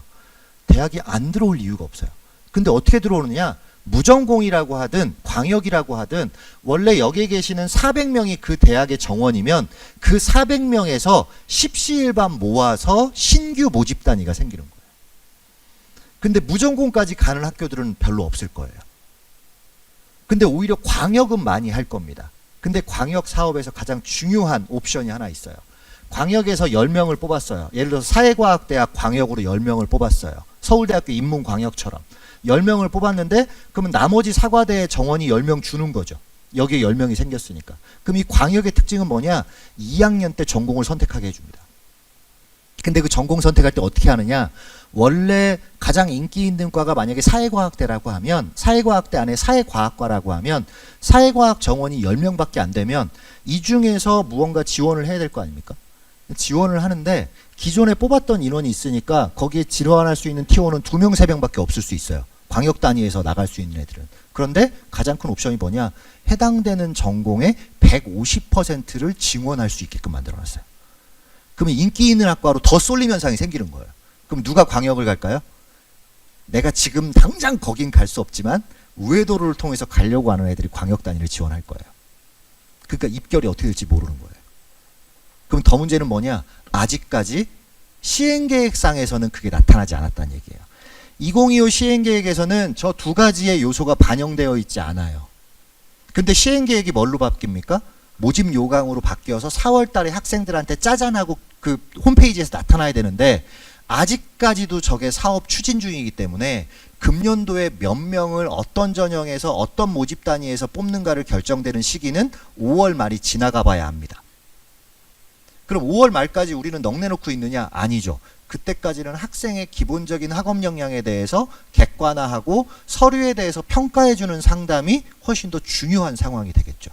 대학이 안 들어올 이유가 없어요. 근데 어떻게 들어오느냐? 무전공이라고 하든 광역이라고 하든, 원래 여기에 계시는 400명이 그 대학의 정원이면 그 400명에서 십시일반 모아서 신규 모집 단위가 생기는 거예요. 근데 무전공까지 가는 학교들은 별로 없을 거예요. 근데 오히려 광역은 많이 할 겁니다. 근데 광역 사업에서 가장 중요한 옵션이 하나 있어요. 광역에서 10명을 뽑았어요. 예를 들어서 사회과학대학 광역으로 10명을 뽑았어요. 서울대학교 인문광역처럼 10명을 뽑았는데, 그러면 나머지 사과대 정원이 10명 주는 거죠. 여기에 10명이 생겼으니까. 그럼 이 광역의 특징은 뭐냐? 2학년 때 전공을 선택하게 해줍니다. 근데 그 전공 선택할 때 어떻게 하느냐? 원래 가장 인기 있는 과가 만약에 사회과학대라고 하면, 사회과학대 안에 사회과학과라고 하면 사회과학 정원이 10명밖에 안 되면 이 중에서 무언가 지원을 해야 될 거 아닙니까? 지원을 하는데 기존에 뽑았던 인원이 있으니까 거기에 지원할 수 있는 T1은 2명, 3명밖에 없을 수 있어요. 광역 단위에서 나갈 수 있는 애들은. 그런데 가장 큰 옵션이 뭐냐? 해당되는 전공의 150%를 증원할 수 있게끔 만들어놨어요. 그러면 인기 있는 학과로 더 쏠림 현상이 생기는 거예요. 그럼 누가 광역을 갈까요? 내가 지금 당장 거긴 갈 수 없지만 우회도로를 통해서 가려고 하는 애들이 광역단위를 지원할 거예요. 그러니까 입결이 어떻게 될지 모르는 거예요. 그럼 더 문제는 뭐냐? 아직까지 시행계획상에서는 그게 나타나지 않았다는 얘기예요. 2025 시행계획에서는 저 두 가지의 요소가 반영되어 있지 않아요. 근데 시행계획이 뭘로 바뀝니까? 모집 요강으로 바뀌어서 4월 달에 학생들한테 짜잔하고 그 홈페이지에서 나타나야 되는데 아직까지도 저게 사업 추진 중이기 때문에 금년도에 몇 명을 어떤 전형에서 어떤 모집 단위에서 뽑는가를 결정되는 시기는 5월 말이 지나가 봐야 합니다. 그럼 5월 말까지 우리는 넋내놓고 있느냐? 아니죠. 그때까지는 학생의 기본적인 학업 역량에 대해서 객관화하고 서류에 대해서 평가해주는 상담이 훨씬 더 중요한 상황이 되겠죠.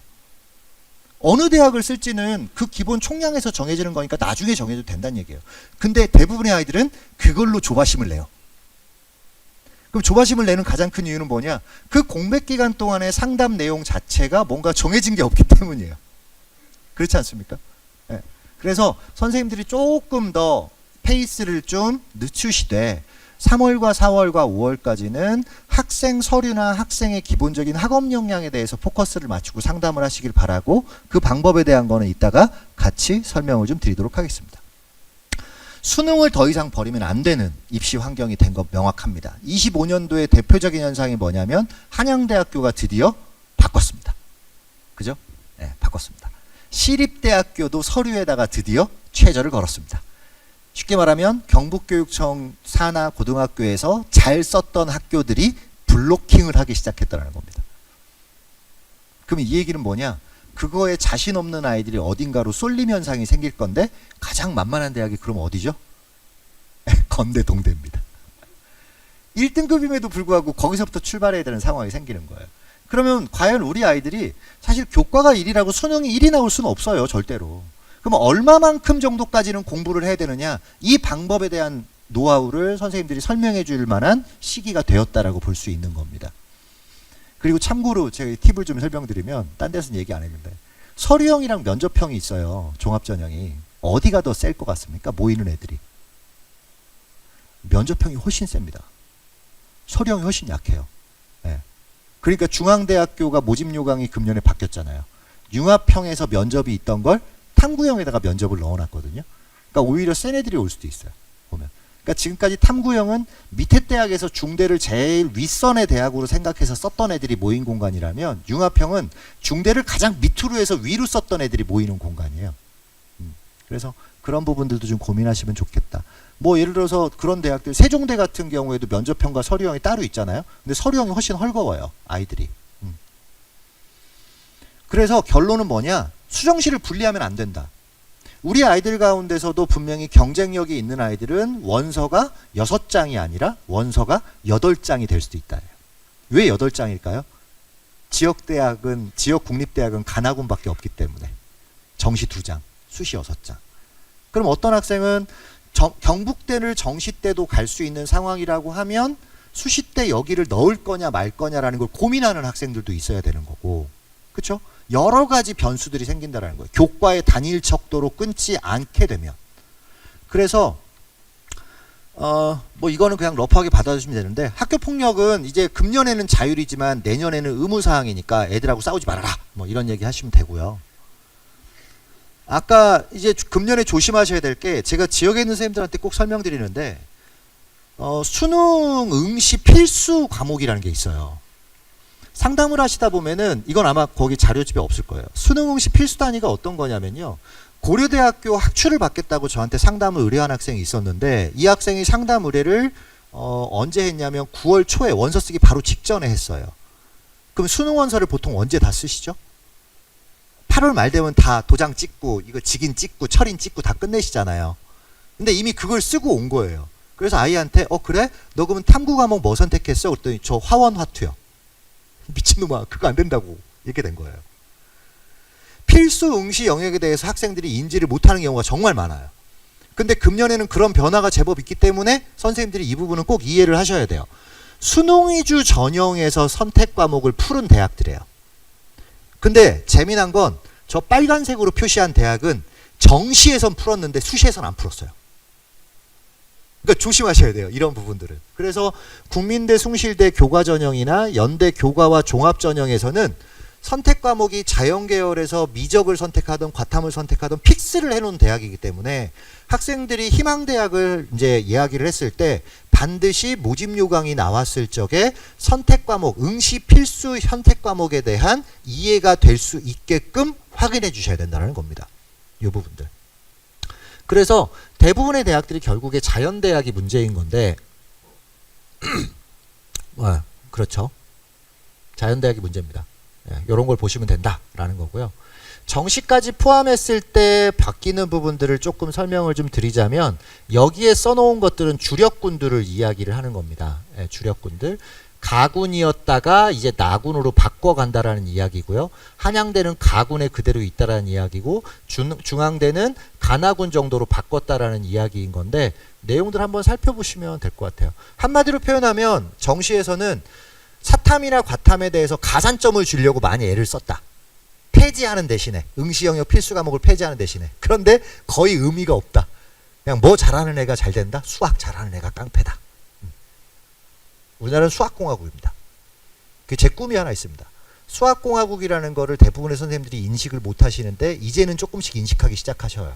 어느 대학을 쓸지는 그 기본 총량에서 정해지는 거니까 나중에 정해도 된다는 얘기예요. 근데 대부분의 아이들은 그걸로 조바심을 내요. 그럼 조바심을 내는 가장 큰 이유는 뭐냐? 그 공백 기간 동안의 상담 내용 자체가 뭔가 정해진 게 없기 때문이에요. 그렇지 않습니까? 네. 그래서 선생님들이 조금 더 페이스를 좀 늦추시되 3월과 4월과 5월까지는 학생 서류나 학생의 기본적인 학업 역량에 대해서 포커스를 맞추고 상담을 하시길 바라고 그 방법에 대한 거는 이따가 같이 설명을 좀 드리도록 하겠습니다. 수능을 더 이상 버리면 안 되는 입시 환경이 된 것 명확합니다. 25년도의 대표적인 현상이 뭐냐면 한양대학교가 드디어 바꿨습니다. 그죠? 네, 바꿨습니다. 시립대학교도 서류에다가 드디어 최저를 걸었습니다. 쉽게 말하면 경북교육청 산하 고등학교에서 잘 썼던 학교들이 블로킹을 하기 시작했다는 겁니다. 그럼 이 얘기는 뭐냐? 그거에 자신 없는 아이들이 어딘가로 쏠림 현상이 생길 건데 가장 만만한 대학이 그럼 어디죠? 건대 동대입니다. 1등급임에도 불구하고 거기서부터 출발해야 되는 상황이 생기는 거예요. 그러면 과연 우리 아이들이 사실 교과가 1이라고 수능이 1이 나올 수는 없어요. 절대로. 그럼 얼마만큼 정도까지는 공부를 해야 되느냐? 이 방법에 대한 노하우를 선생님들이 설명해 줄 만한 시기가 되었다라고 볼 수 있는 겁니다. 그리고 참고로 제가 팁을 좀 설명드리면 딴 데서는 얘기 안 했는데 서류형이랑 면접형이 있어요. 종합전형이. 어디가 더 셀 것 같습니까? 모이는 애들이. 면접형이 훨씬 셉니다. 서류형이 훨씬 약해요. 네. 그러니까 중앙대학교가 모집 요강이 금년에 바뀌었잖아요. 융합형에서 면접이 있던 걸 탐구형에다가 면접을 넣어놨거든요. 그러니까 오히려 센 애들이 올 수도 있어요. 보면. 그러니까 지금까지 탐구형은 밑에 대학에서 중대를 제일 윗선의 대학으로 생각해서 썼던 애들이 모인 공간이라면 융합형은 중대를 가장 밑으로 해서 위로 썼던 애들이 모이는 공간이에요. 그래서 그런 부분들도 좀 고민하시면 좋겠다. 뭐 예를 들어서 그런 대학들 세종대 같은 경우에도 면접형과 서류형이 따로 있잖아요. 근데 서류형이 훨씬 헐거워요. 아이들이. 그래서 결론은 뭐냐? 수정시를 분리하면 안 된다. 우리 아이들 가운데서도 분명히 경쟁력이 있는 아이들은 원서가 6장이 아니라 원서가 8장이 될 수도 있다. 왜 8장일까요? 지역대학은, 지역국립대학은 간화군밖에 없기 때문에 정시 2장, 수시 6장. 그럼 어떤 학생은 경북대를 정시대도 갈 수 있는 상황이라고 하면 수시대 여기를 넣을 거냐 말 거냐라는 걸 고민하는 학생들도 있어야 되는 거고, 그렇죠? 여러 가지 변수들이 생긴다라는 거예요. 교과의 단일 척도로 끊지 않게 되면. 그래서 뭐 이거는 그냥 러프하게 받아주시면 되는데, 학교 폭력은 이제 금년에는 자율이지만 내년에는 의무 사항이니까 애들하고 싸우지 말아라. 뭐 이런 얘기 하시면 되고요. 아까 이제 금년에 조심하셔야 될 게, 제가 지역에 있는 선생님들한테 꼭 설명드리는데 수능 응시 필수 과목이라는 게 있어요. 상담을 하시다 보면은 이건 아마 거기 자료집에 없을 거예요. 수능 응시 필수 단위가 어떤 거냐면요. 고려대학교 학추를 받겠다고 저한테 상담을 의뢰한 학생이 있었는데, 이 학생이 상담 의뢰를 언제 했냐면 9월 초에 원서 쓰기 바로 직전에 했어요. 그럼 수능 원서를 보통 언제 다 쓰시죠? 8월 말 되면 다 도장 찍고 이거 직인 찍고 철인 찍고 다 끝내시잖아요. 근데 이미 그걸 쓰고 온 거예요. 그래서 아이한테 그래? 너 그러면 탐구 과목 뭐 선택했어? 그랬더니 저 화원 화투요. 미친놈아, 그거 안 된다고. 이렇게 된 거예요. 필수 응시 영역에 대해서 학생들이 인지를 못하는 경우가 정말 많아요. 근데 금년에는 그런 변화가 제법 있기 때문에 선생님들이 이 부분은 꼭 이해를 하셔야 돼요. 수능 위주 전형에서 선택 과목을 푸른 대학들이에요. 근데 재미난 건 저 빨간색으로 표시한 대학은 정시에선 풀었는데 수시에선 안 풀었어요. 그러니까 조심하셔야 돼요. 이런 부분들은. 그래서 국민대, 숭실대 교과전형이나 연대 교과와 종합전형에서는 선택 과목이 자연계열에서 미적을 선택하든 과탐을 선택하든 픽스를 해놓은 대학이기 때문에 학생들이 희망대학을 이제 이야기를 했을 때 반드시 모집 요강이 나왔을 적에 선택 과목, 응시 필수 선택 과목에 대한 이해가 될 수 있게끔 확인해 주셔야 된다는 겁니다. 이 부분들. 그래서 대부분의 대학들이 결국에 자연대학이 문제인 건데 그렇죠. 자연대학이 문제입니다. 이런 걸 보시면 된다라는 거고요. 정시까지 포함했을 때 바뀌는 부분들을 조금 설명을 좀 드리자면 여기에 써놓은 것들은 주력군들을 이야기를 하는 겁니다. 주력군들. 가군이었다가 이제 나군으로 바꿔간다라는 이야기고요. 한양대는 가군에 그대로 있다라는 이야기고 중앙대는 간하군 정도로 바꿨다라는 이야기인 건데 내용들 한번 살펴보시면 될 것 같아요. 한마디로 표현하면 정시에서는 사탐이나 과탐에 대해서 가산점을 주려고 많이 애를 썼다. 폐지하는 대신에 응시 영역 필수 과목을 폐지하는 대신에. 그런데 거의 의미가 없다. 그냥 뭐 잘하는 애가 잘 된다. 수학 잘하는 애가 깡패다. 우리나라는 수학공화국입니다. 그게 제 꿈이 하나 있습니다. 수학공화국이라는 거를 대부분의 선생님들이 인식을 못 하시는데 이제는 조금씩 인식하기 시작하셔요.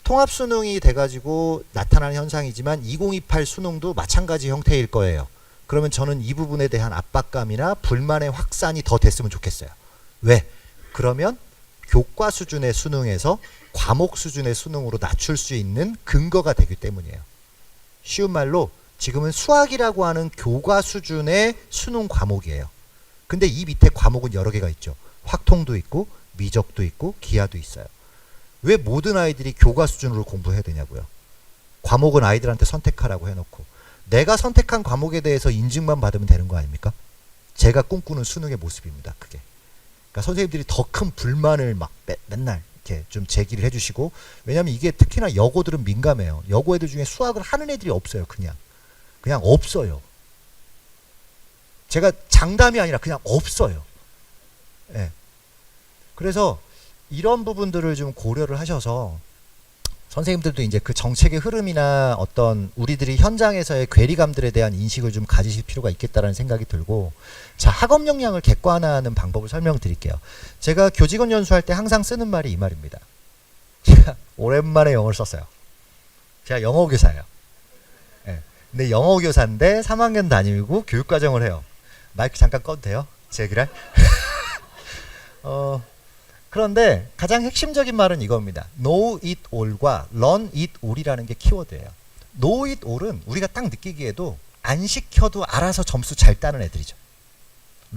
통합수능이 돼가지고 나타나는 현상이지만 2028 수능도 마찬가지 형태일 거예요. 그러면 저는 이 부분에 대한 압박감이나 불만의 확산이 더 됐으면 좋겠어요. 왜? 그러면 교과 수준의 수능에서 과목 수준의 수능으로 낮출 수 있는 근거가 되기 때문이에요. 쉬운 말로 지금은 수학이라고 하는 교과 수준의 수능 과목이에요. 근데 이 밑에 과목은 여러 개가 있죠. 확통도 있고 미적도 있고 기하도 있어요. 왜 모든 아이들이 교과 수준으로 공부해야 되냐고요. 과목은 아이들한테 선택하라고 해놓고 내가 선택한 과목에 대해서 인증만 받으면 되는 거 아닙니까? 제가 꿈꾸는 수능의 모습입니다. 그게. 그러니까 선생님들이 더 큰 불만을 막 맨날 이렇게 좀 제기를 해주시고, 왜냐하면 이게 특히나 여고들은 민감해요. 여고 애들 중에 수학을 하는 애들이 없어요. 그냥 없어요. 제가 장담이 아니라 그냥 없어요. 예. 그래서 이런 부분들을 좀 고려를 하셔서 선생님들도 이제 그 정책의 흐름이나 어떤 우리들이 현장에서의 괴리감들에 대한 인식을 좀 가지실 필요가 있겠다라는 생각이 들고, 자, 학업 역량을 객관화하는 방법을 설명드릴게요. 제가 교직원 연수할 때 항상 쓰는 말이 이 말입니다. 제가 오랜만에 영어를 썼어요. 제가 영어 교사예요. 예. 근데 영어 교사인데 3학년 다니고 교육과정을 해요. 마이크 잠깐 꺼도 돼요? 제 얘기를? 그런데 가장 핵심적인 말은 이겁니다. Know it all과 Learn it all이라는 게 키워드예요. Know it all은 우리가 딱 느끼기에도 안 시켜도 알아서 점수 잘 따는 애들이죠.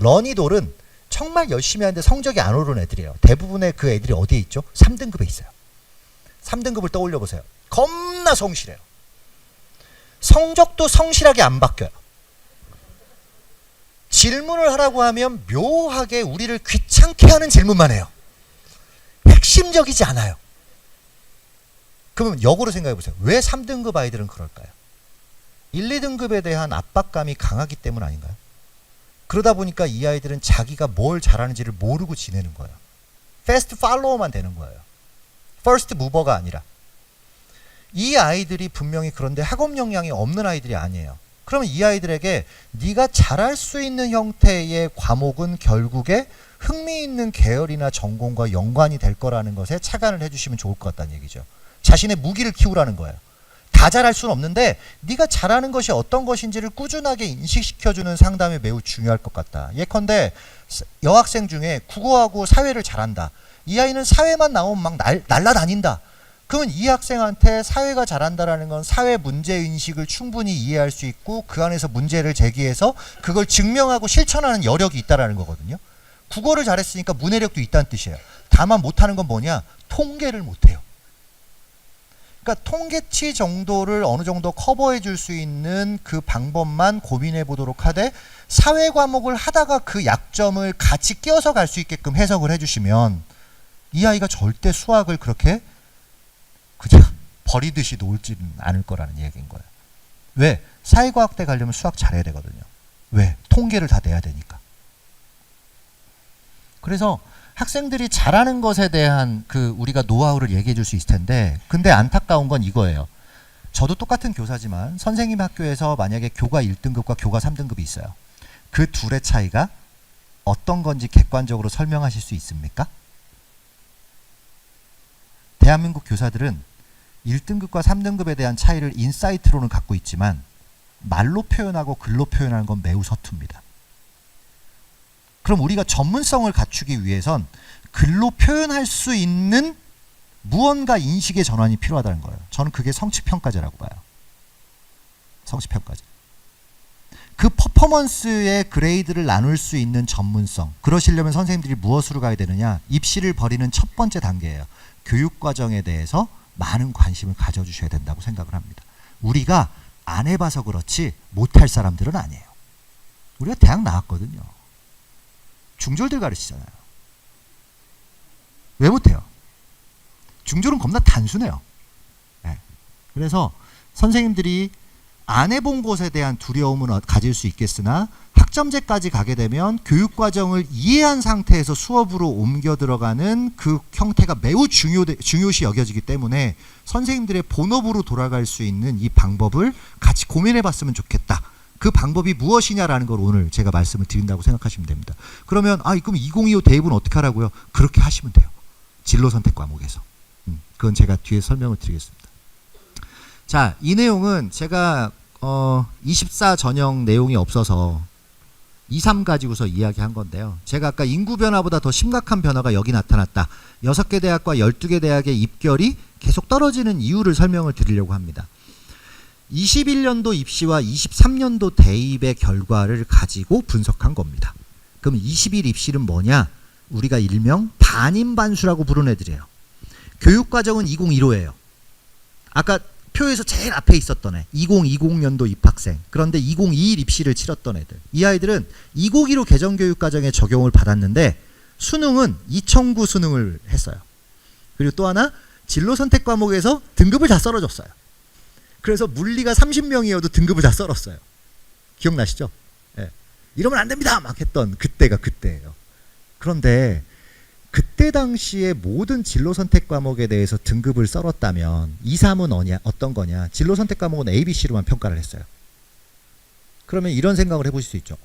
Learn it all은 정말 열심히 하는데 성적이 안 오르는 애들이에요. 대부분의 그 애들이 어디에 있죠? 3등급에 있어요. 3등급을 떠올려 보세요. 겁나 성실해요. 성적도 성실하게 안 바뀌어요. 질문을 하라고 하면 묘하게 우리를 귀찮게 하는 질문만 해요. 핵심적이지 않아요. 그러면 역으로 생각해 보세요. 왜 3등급 아이들은 그럴까요? 1, 2등급에 대한 압박감이 강하기 때문 아닌가요? 그러다 보니까 이 아이들은 자기가 뭘 잘하는지를 모르고 지내는 거예요. 패스트 팔로워만 되는 거예요. 퍼스트 무버가 아니라. 이 아이들이 분명히 그런데 학업 역량이 없는 아이들이 아니에요. 그러면 이 아이들에게 네가 잘할 수 있는 형태의 과목은 결국에 흥미있는 계열이나 전공과 연관이 될 거라는 것에 착안을 해주시면 좋을 것 같다는 얘기죠. 자신의 무기를 키우라는 거예요. 다 잘할 수는 없는데 네가 잘하는 것이 어떤 것인지를 꾸준하게 인식시켜주는 상담이 매우 중요할 것 같다. 예컨대 여학생 중에 국어하고 사회를 잘한다. 이 아이는 사회만 나오면 막 날라다닌다. 그러면 이 학생한테 사회가 잘한다라는 건 사회 문제인식을 충분히 이해할 수 있고 그 안에서 문제를 제기해서 그걸 증명하고 실천하는 여력이 있다라는 거거든요. 국어를 잘했으니까 문해력도 있다는 뜻이에요. 다만 못하는 건 뭐냐? 통계를 못해요. 그러니까 통계치 정도를 어느 정도 커버해 줄 수 있는 그 방법만 고민해 보도록 하되 사회 과목을 하다가 그 약점을 같이 끼워서 갈 수 있게끔 해석을 해주시면 이 아이가 절대 수학을 그렇게 그냥 버리듯이 놀지는 않을 거라는 얘기인 거예요. 왜? 사회과학대 가려면 수학 잘해야 되거든요. 왜? 통계를 다 내야 되니까. 그래서 학생들이 잘하는 것에 대한 우리가 노하우를 얘기해 줄 수 있을 텐데, 근데 안타까운 건 이거예요. 저도 똑같은 교사지만 선생님 학교에서 만약에 교과 1등급과 교과 3등급이 있어요. 그 둘의 차이가 어떤 건지 객관적으로 설명하실 수 있습니까? 대한민국 교사들은 1등급과 3등급에 대한 차이를 인사이트로는 갖고 있지만 말로 표현하고 글로 표현하는 건 매우 서툽니다. 그럼 우리가 전문성을 갖추기 위해선 글로 표현할 수 있는 무언가 인식의 전환이 필요하다는 거예요. 저는 그게 성취평가제라고 봐요. 성취평가제. 그 퍼포먼스의 그레이드를 나눌 수 있는 전문성. 그러시려면 선생님들이 무엇으로 가야 되느냐? 입시를 벌이는 첫 번째 단계예요. 교육과정에 대해서 많은 관심을 가져주셔야 된다고 생각을 합니다. 우리가 안 해봐서 그렇지 못할 사람들은 아니에요. 우리가 대학 나왔거든요. 중졸들 가르치잖아요. 왜 못해요? 중졸은 겁나 단순해요. 네. 그래서 선생님들이 안 해본 것에 대한 두려움은 가질 수 있겠으나 학점제까지 가게 되면 교육과정을 이해한 상태에서 수업으로 옮겨 들어가는 그 형태가 매우 중요시 여겨지기 때문에 선생님들의 본업으로 돌아갈 수 있는 이 방법을 같이 고민해 봤으면 좋겠다. 그 방법이 무엇이냐라는 걸 오늘 제가 말씀을 드린다고 생각하시면 됩니다. 그러면 그럼 2025 대입은 어떻게 하라고요? 그렇게 하시면 돼요. 진로 선택 과목에서. 그건 제가 뒤에 설명을 드리겠습니다. 자, 이 내용은 제가 24 전형 내용이 없어서 23 가지고서 이야기한 건데요. 제가 아까 인구 변화보다 더 심각한 변화가 여기 나타났다. 6개 대학과 12개 대학의 입결이 계속 떨어지는 이유를 설명을 드리려고 합니다. 21년도 입시와 23년도 대입의 결과를 가지고 분석한 겁니다. 그럼 21 입시는 뭐냐? 우리가 일명 반인반수라고 부르는 애들이에요. 교육과정은 2015예요. 아까 표에서 제일 앞에 있었던 애 2020년도 입학생. 그런데 2021 입시를 치렀던 애들. 이 아이들은 2015 개정교육과정에 적용을 받았는데 수능은 2009 수능을 했어요. 그리고 또 하나 진로선택 과목에서 등급을 다 썰어줬어요. 그래서 물리가 30명이어도 등급을 다 썰었어요. 기억나시죠? 예. 이러면 안 됩니다 막 했던 그때가 그때예요. 그런데 그때 당시에 모든 진로선택 과목에 대해서 등급을 썰었다면 2, 3은 어떤 거냐? 진로선택 과목은 A, B, C로만 평가를 했어요. 그러면 이런 생각을 해보실 수 있죠.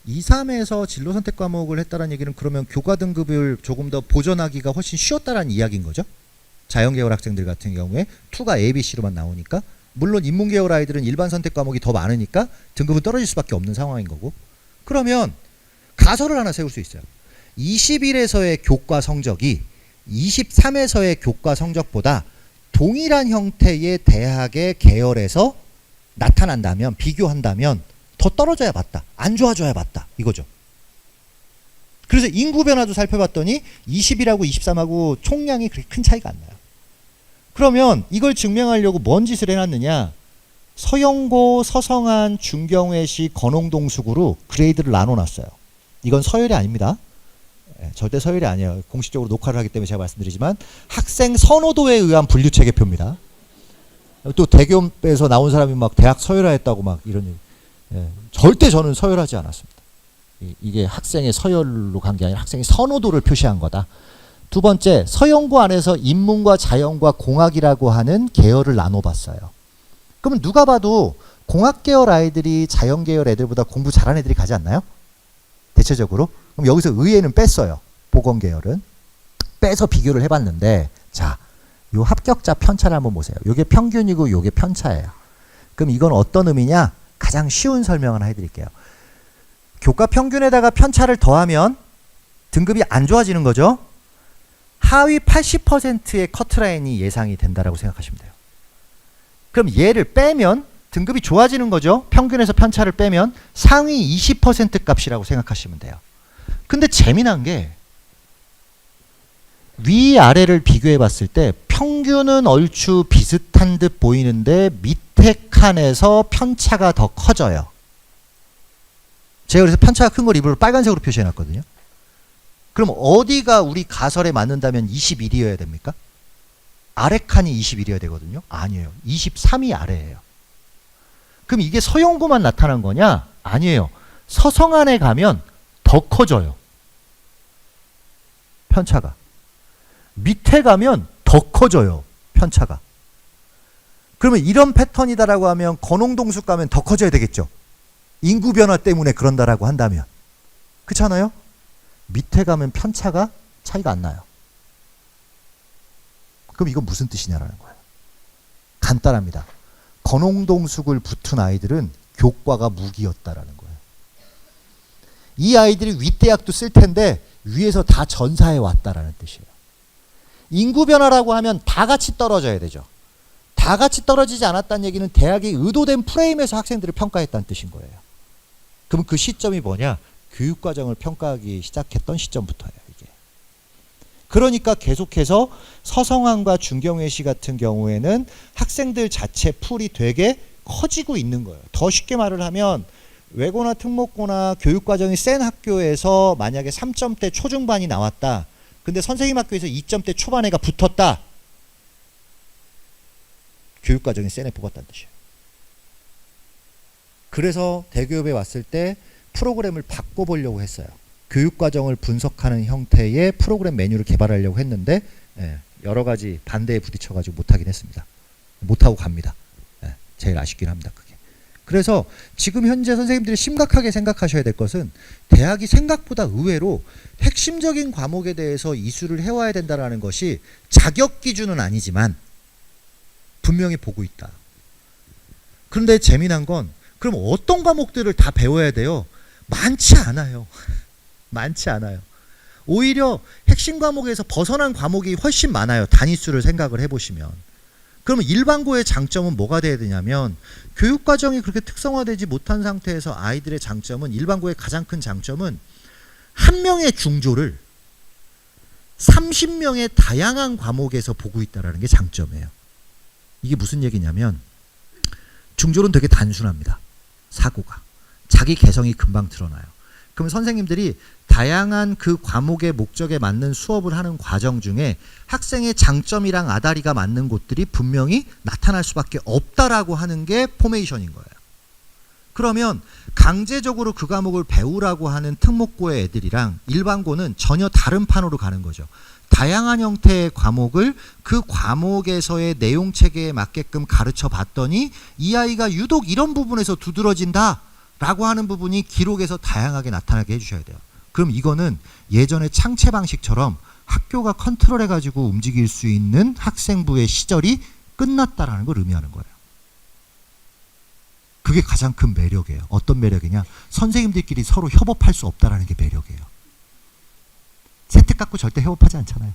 2, 3에서 진로선택 과목을 했다는 얘기는 그러면 교과 등급을 조금 더 보전하기가 훨씬 쉬웠다는 이야기인 거죠. 자연계열 학생들 같은 경우에 2가 A, B, C로만 나오니까 물론 인문계열 아이들은 일반 선택 과목이 더 많으니까 등급은 떨어질 수밖에 없는 상황인 거고 그러면 가설을 하나 세울 수 있어요. 21에서의 교과 성적이 23에서의 교과 성적보다 동일한 형태의 대학의 계열에서 나타난다면 비교한다면 더 떨어져야 맞다. 안 좋아져야 맞다. 이거죠. 그래서 인구 변화도 살펴봤더니 20이라고 23하고 총량이 그렇게 큰 차이가 안 나요. 그러면 이걸 증명하려고 뭔 짓을 해놨느냐. 서영고, 서성한, 중경외시, 건홍동숙으로 그레이드를 나눠놨어요. 이건 서열이 아닙니다. 절대 서열이 아니에요. 공식적으로 녹화를 하기 때문에 제가 말씀드리지만 학생 선호도에 의한 분류 체계표입니다. 또 대교에서 나온 사람이 막 대학 서열화했다고 막 이런 얘기. 절대 저는 서열하지 않았습니다. 이게 학생의 서열로 간 게 아니라 학생의 선호도를 표시한 거다. 두 번째, 서영고 안에서 인문과 자연과 공학이라고 하는 계열을 나눠봤어요. 그러면 누가 봐도 공학 계열 아이들이 자연 계열 애들보다 공부 잘하는 애들이 가지 않나요? 대체적으로. 그럼 여기서 의예는 뺐어요. 보건 계열은. 빼서 비교를 해봤는데 자, 요 합격자 편차를 한번 보세요. 요게 평균이고 요게 편차예요. 그럼 이건 어떤 의미냐? 가장 쉬운 설명 하나 해드릴게요. 교과 평균에다가 편차를 더하면 등급이 안 좋아지는 거죠. 하위 80%의 커트라인이 예상이 된다라고 생각하시면 돼요. 그럼 얘를 빼면 등급이 좋아지는 거죠. 평균에서 편차를 빼면 상위 20% 값이라고 생각하시면 돼요. 근데 재미난 게 위아래를 비교해 봤을 때 평균은 얼추 비슷한 듯 보이는데 밑에 칸에서 편차가 더 커져요. 제가 그래서 편차가 큰 걸 일부러 빨간색으로 표시해 놨거든요. 그럼 어디가 우리 가설에 맞는다면 21이어야 됩니까? 아래 칸이 21이어야 되거든요. 아니에요. 23이 아래예요. 그럼 이게 서영고만 나타난 거냐? 아니에요. 서성안에 가면 더 커져요. 편차가. 밑에 가면 더 커져요. 편차가. 그러면 이런 패턴이다라고 하면 건홍동숲 가면 더 커져야 되겠죠. 인구 변화 때문에 그런다라고 한다면. 그렇잖아요? 밑에 가면 편차가 차이가 안 나요. 그럼 이건 무슨 뜻이냐라는 거예요. 간단합니다. 건홍동숲을 붙은 아이들은 교과가 무기였다라는 거예요. 이 아이들이 윗대학도 쓸 텐데 위에서 다 전사해 왔다라는 뜻이에요. 인구 변화라고 하면 다 같이 떨어져야 되죠. 다 같이 떨어지지 않았다는 얘기는 대학이 의도된 프레임에서 학생들을 평가했다는 뜻인 거예요. 그럼 그 시점이 뭐냐? 교육과정을 평가하기 시작했던 시점부터예요. 이게. 그러니까 계속해서 서성환과 준경회 씨 같은 경우에는 학생들 자체 풀이 되게 커지고 있는 거예요. 더 쉽게 말을 하면 외고나 특목고나 교육과정이 센 학교에서 만약에 3점대 초중반이 나왔다. 근데 선생님 학교에서 2점대 초반 애가 붙었다. 교육과정이 센 애 뽑았다는 뜻이에요. 그래서 대교협에 왔을 때 프로그램을 바꿔보려고 했어요. 교육과정을 분석하는 형태의 프로그램 메뉴를 개발하려고 했는데 여러 가지 반대에 부딪혀가지고 못하긴 했습니다. 못하고 갑니다. 제일 아쉽긴 합니다. 그게. 그래서 지금 현재 선생님들이 심각하게 생각하셔야 될 것은 대학이 생각보다 의외로 핵심적인 과목에 대해서 이수를 해와야 된다는 것이 자격 기준은 아니지만 분명히 보고 있다. 그런데 재미난 건 그럼 어떤 과목들을 다 배워야 돼요? 많지 않아요. 많지 않아요. 오히려 핵심 과목에서 벗어난 과목이 훨씬 많아요. 단위수를 생각을 해보시면. 그러면 일반고의 장점은 뭐가 돼야 되냐면 교육과정이 그렇게 특성화되지 못한 상태에서 아이들의 장점은 일반고의 가장 큰 장점은 한 명의 중조를 30명의 다양한 과목에서 보고 있다는 게 장점이에요. 이게 무슨 얘기냐면 중졸은 되게 단순합니다. 사고가. 자기 개성이 금방 드러나요. 그럼 선생님들이 다양한 그 과목의 목적에 맞는 수업을 하는 과정 중에 학생의 장점이랑 아다리가 맞는 곳들이 분명히 나타날 수밖에 없다라고 하는 게 포메이션인 거예요. 그러면 강제적으로 그 과목을 배우라고 하는 특목고의 애들이랑 일반고는 전혀 다른 판으로 가는 거죠. 다양한 형태의 과목을 그 과목에서의 내용 체계에 맞게끔 가르쳐 봤더니 이 아이가 유독 이런 부분에서 두드러진다 라고 하는 부분이 기록에서 다양하게 나타나게 해주셔야 돼요. 그럼 이거는 예전의 창체 방식처럼 학교가 컨트롤해 가지고 움직일 수 있는 학생부의 시절이 끝났다라는 걸 의미하는 거예요. 그게 가장 큰 매력이에요. 어떤 매력이냐? 선생님들끼리 서로 협업할 수 없다라는 게 매력이에요. 세특 갖고 절대 협업하지 않잖아요.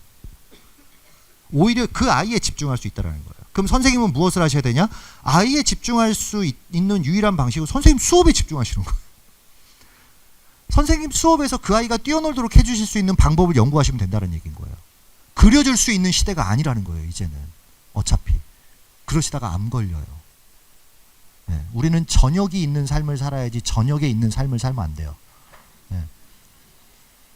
오히려 그 아이에 집중할 수 있다는 거예요. 그럼 선생님은 무엇을 하셔야 되냐? 아이에 집중할 수 있는 유일한 방식은 선생님 수업에 집중하시는 거예요. 선생님 수업에서 그 아이가 뛰어놀도록 해주실 수 있는 방법을 연구하시면 된다는 얘기인 거예요. 그려줄 수 있는 시대가 아니라는 거예요. 이제는. 어차피. 그러시다가 암 걸려요. 네. 우리는 저녁이 있는 삶을 살아야지 저녁에 있는 삶을 살면 안 돼요. 네.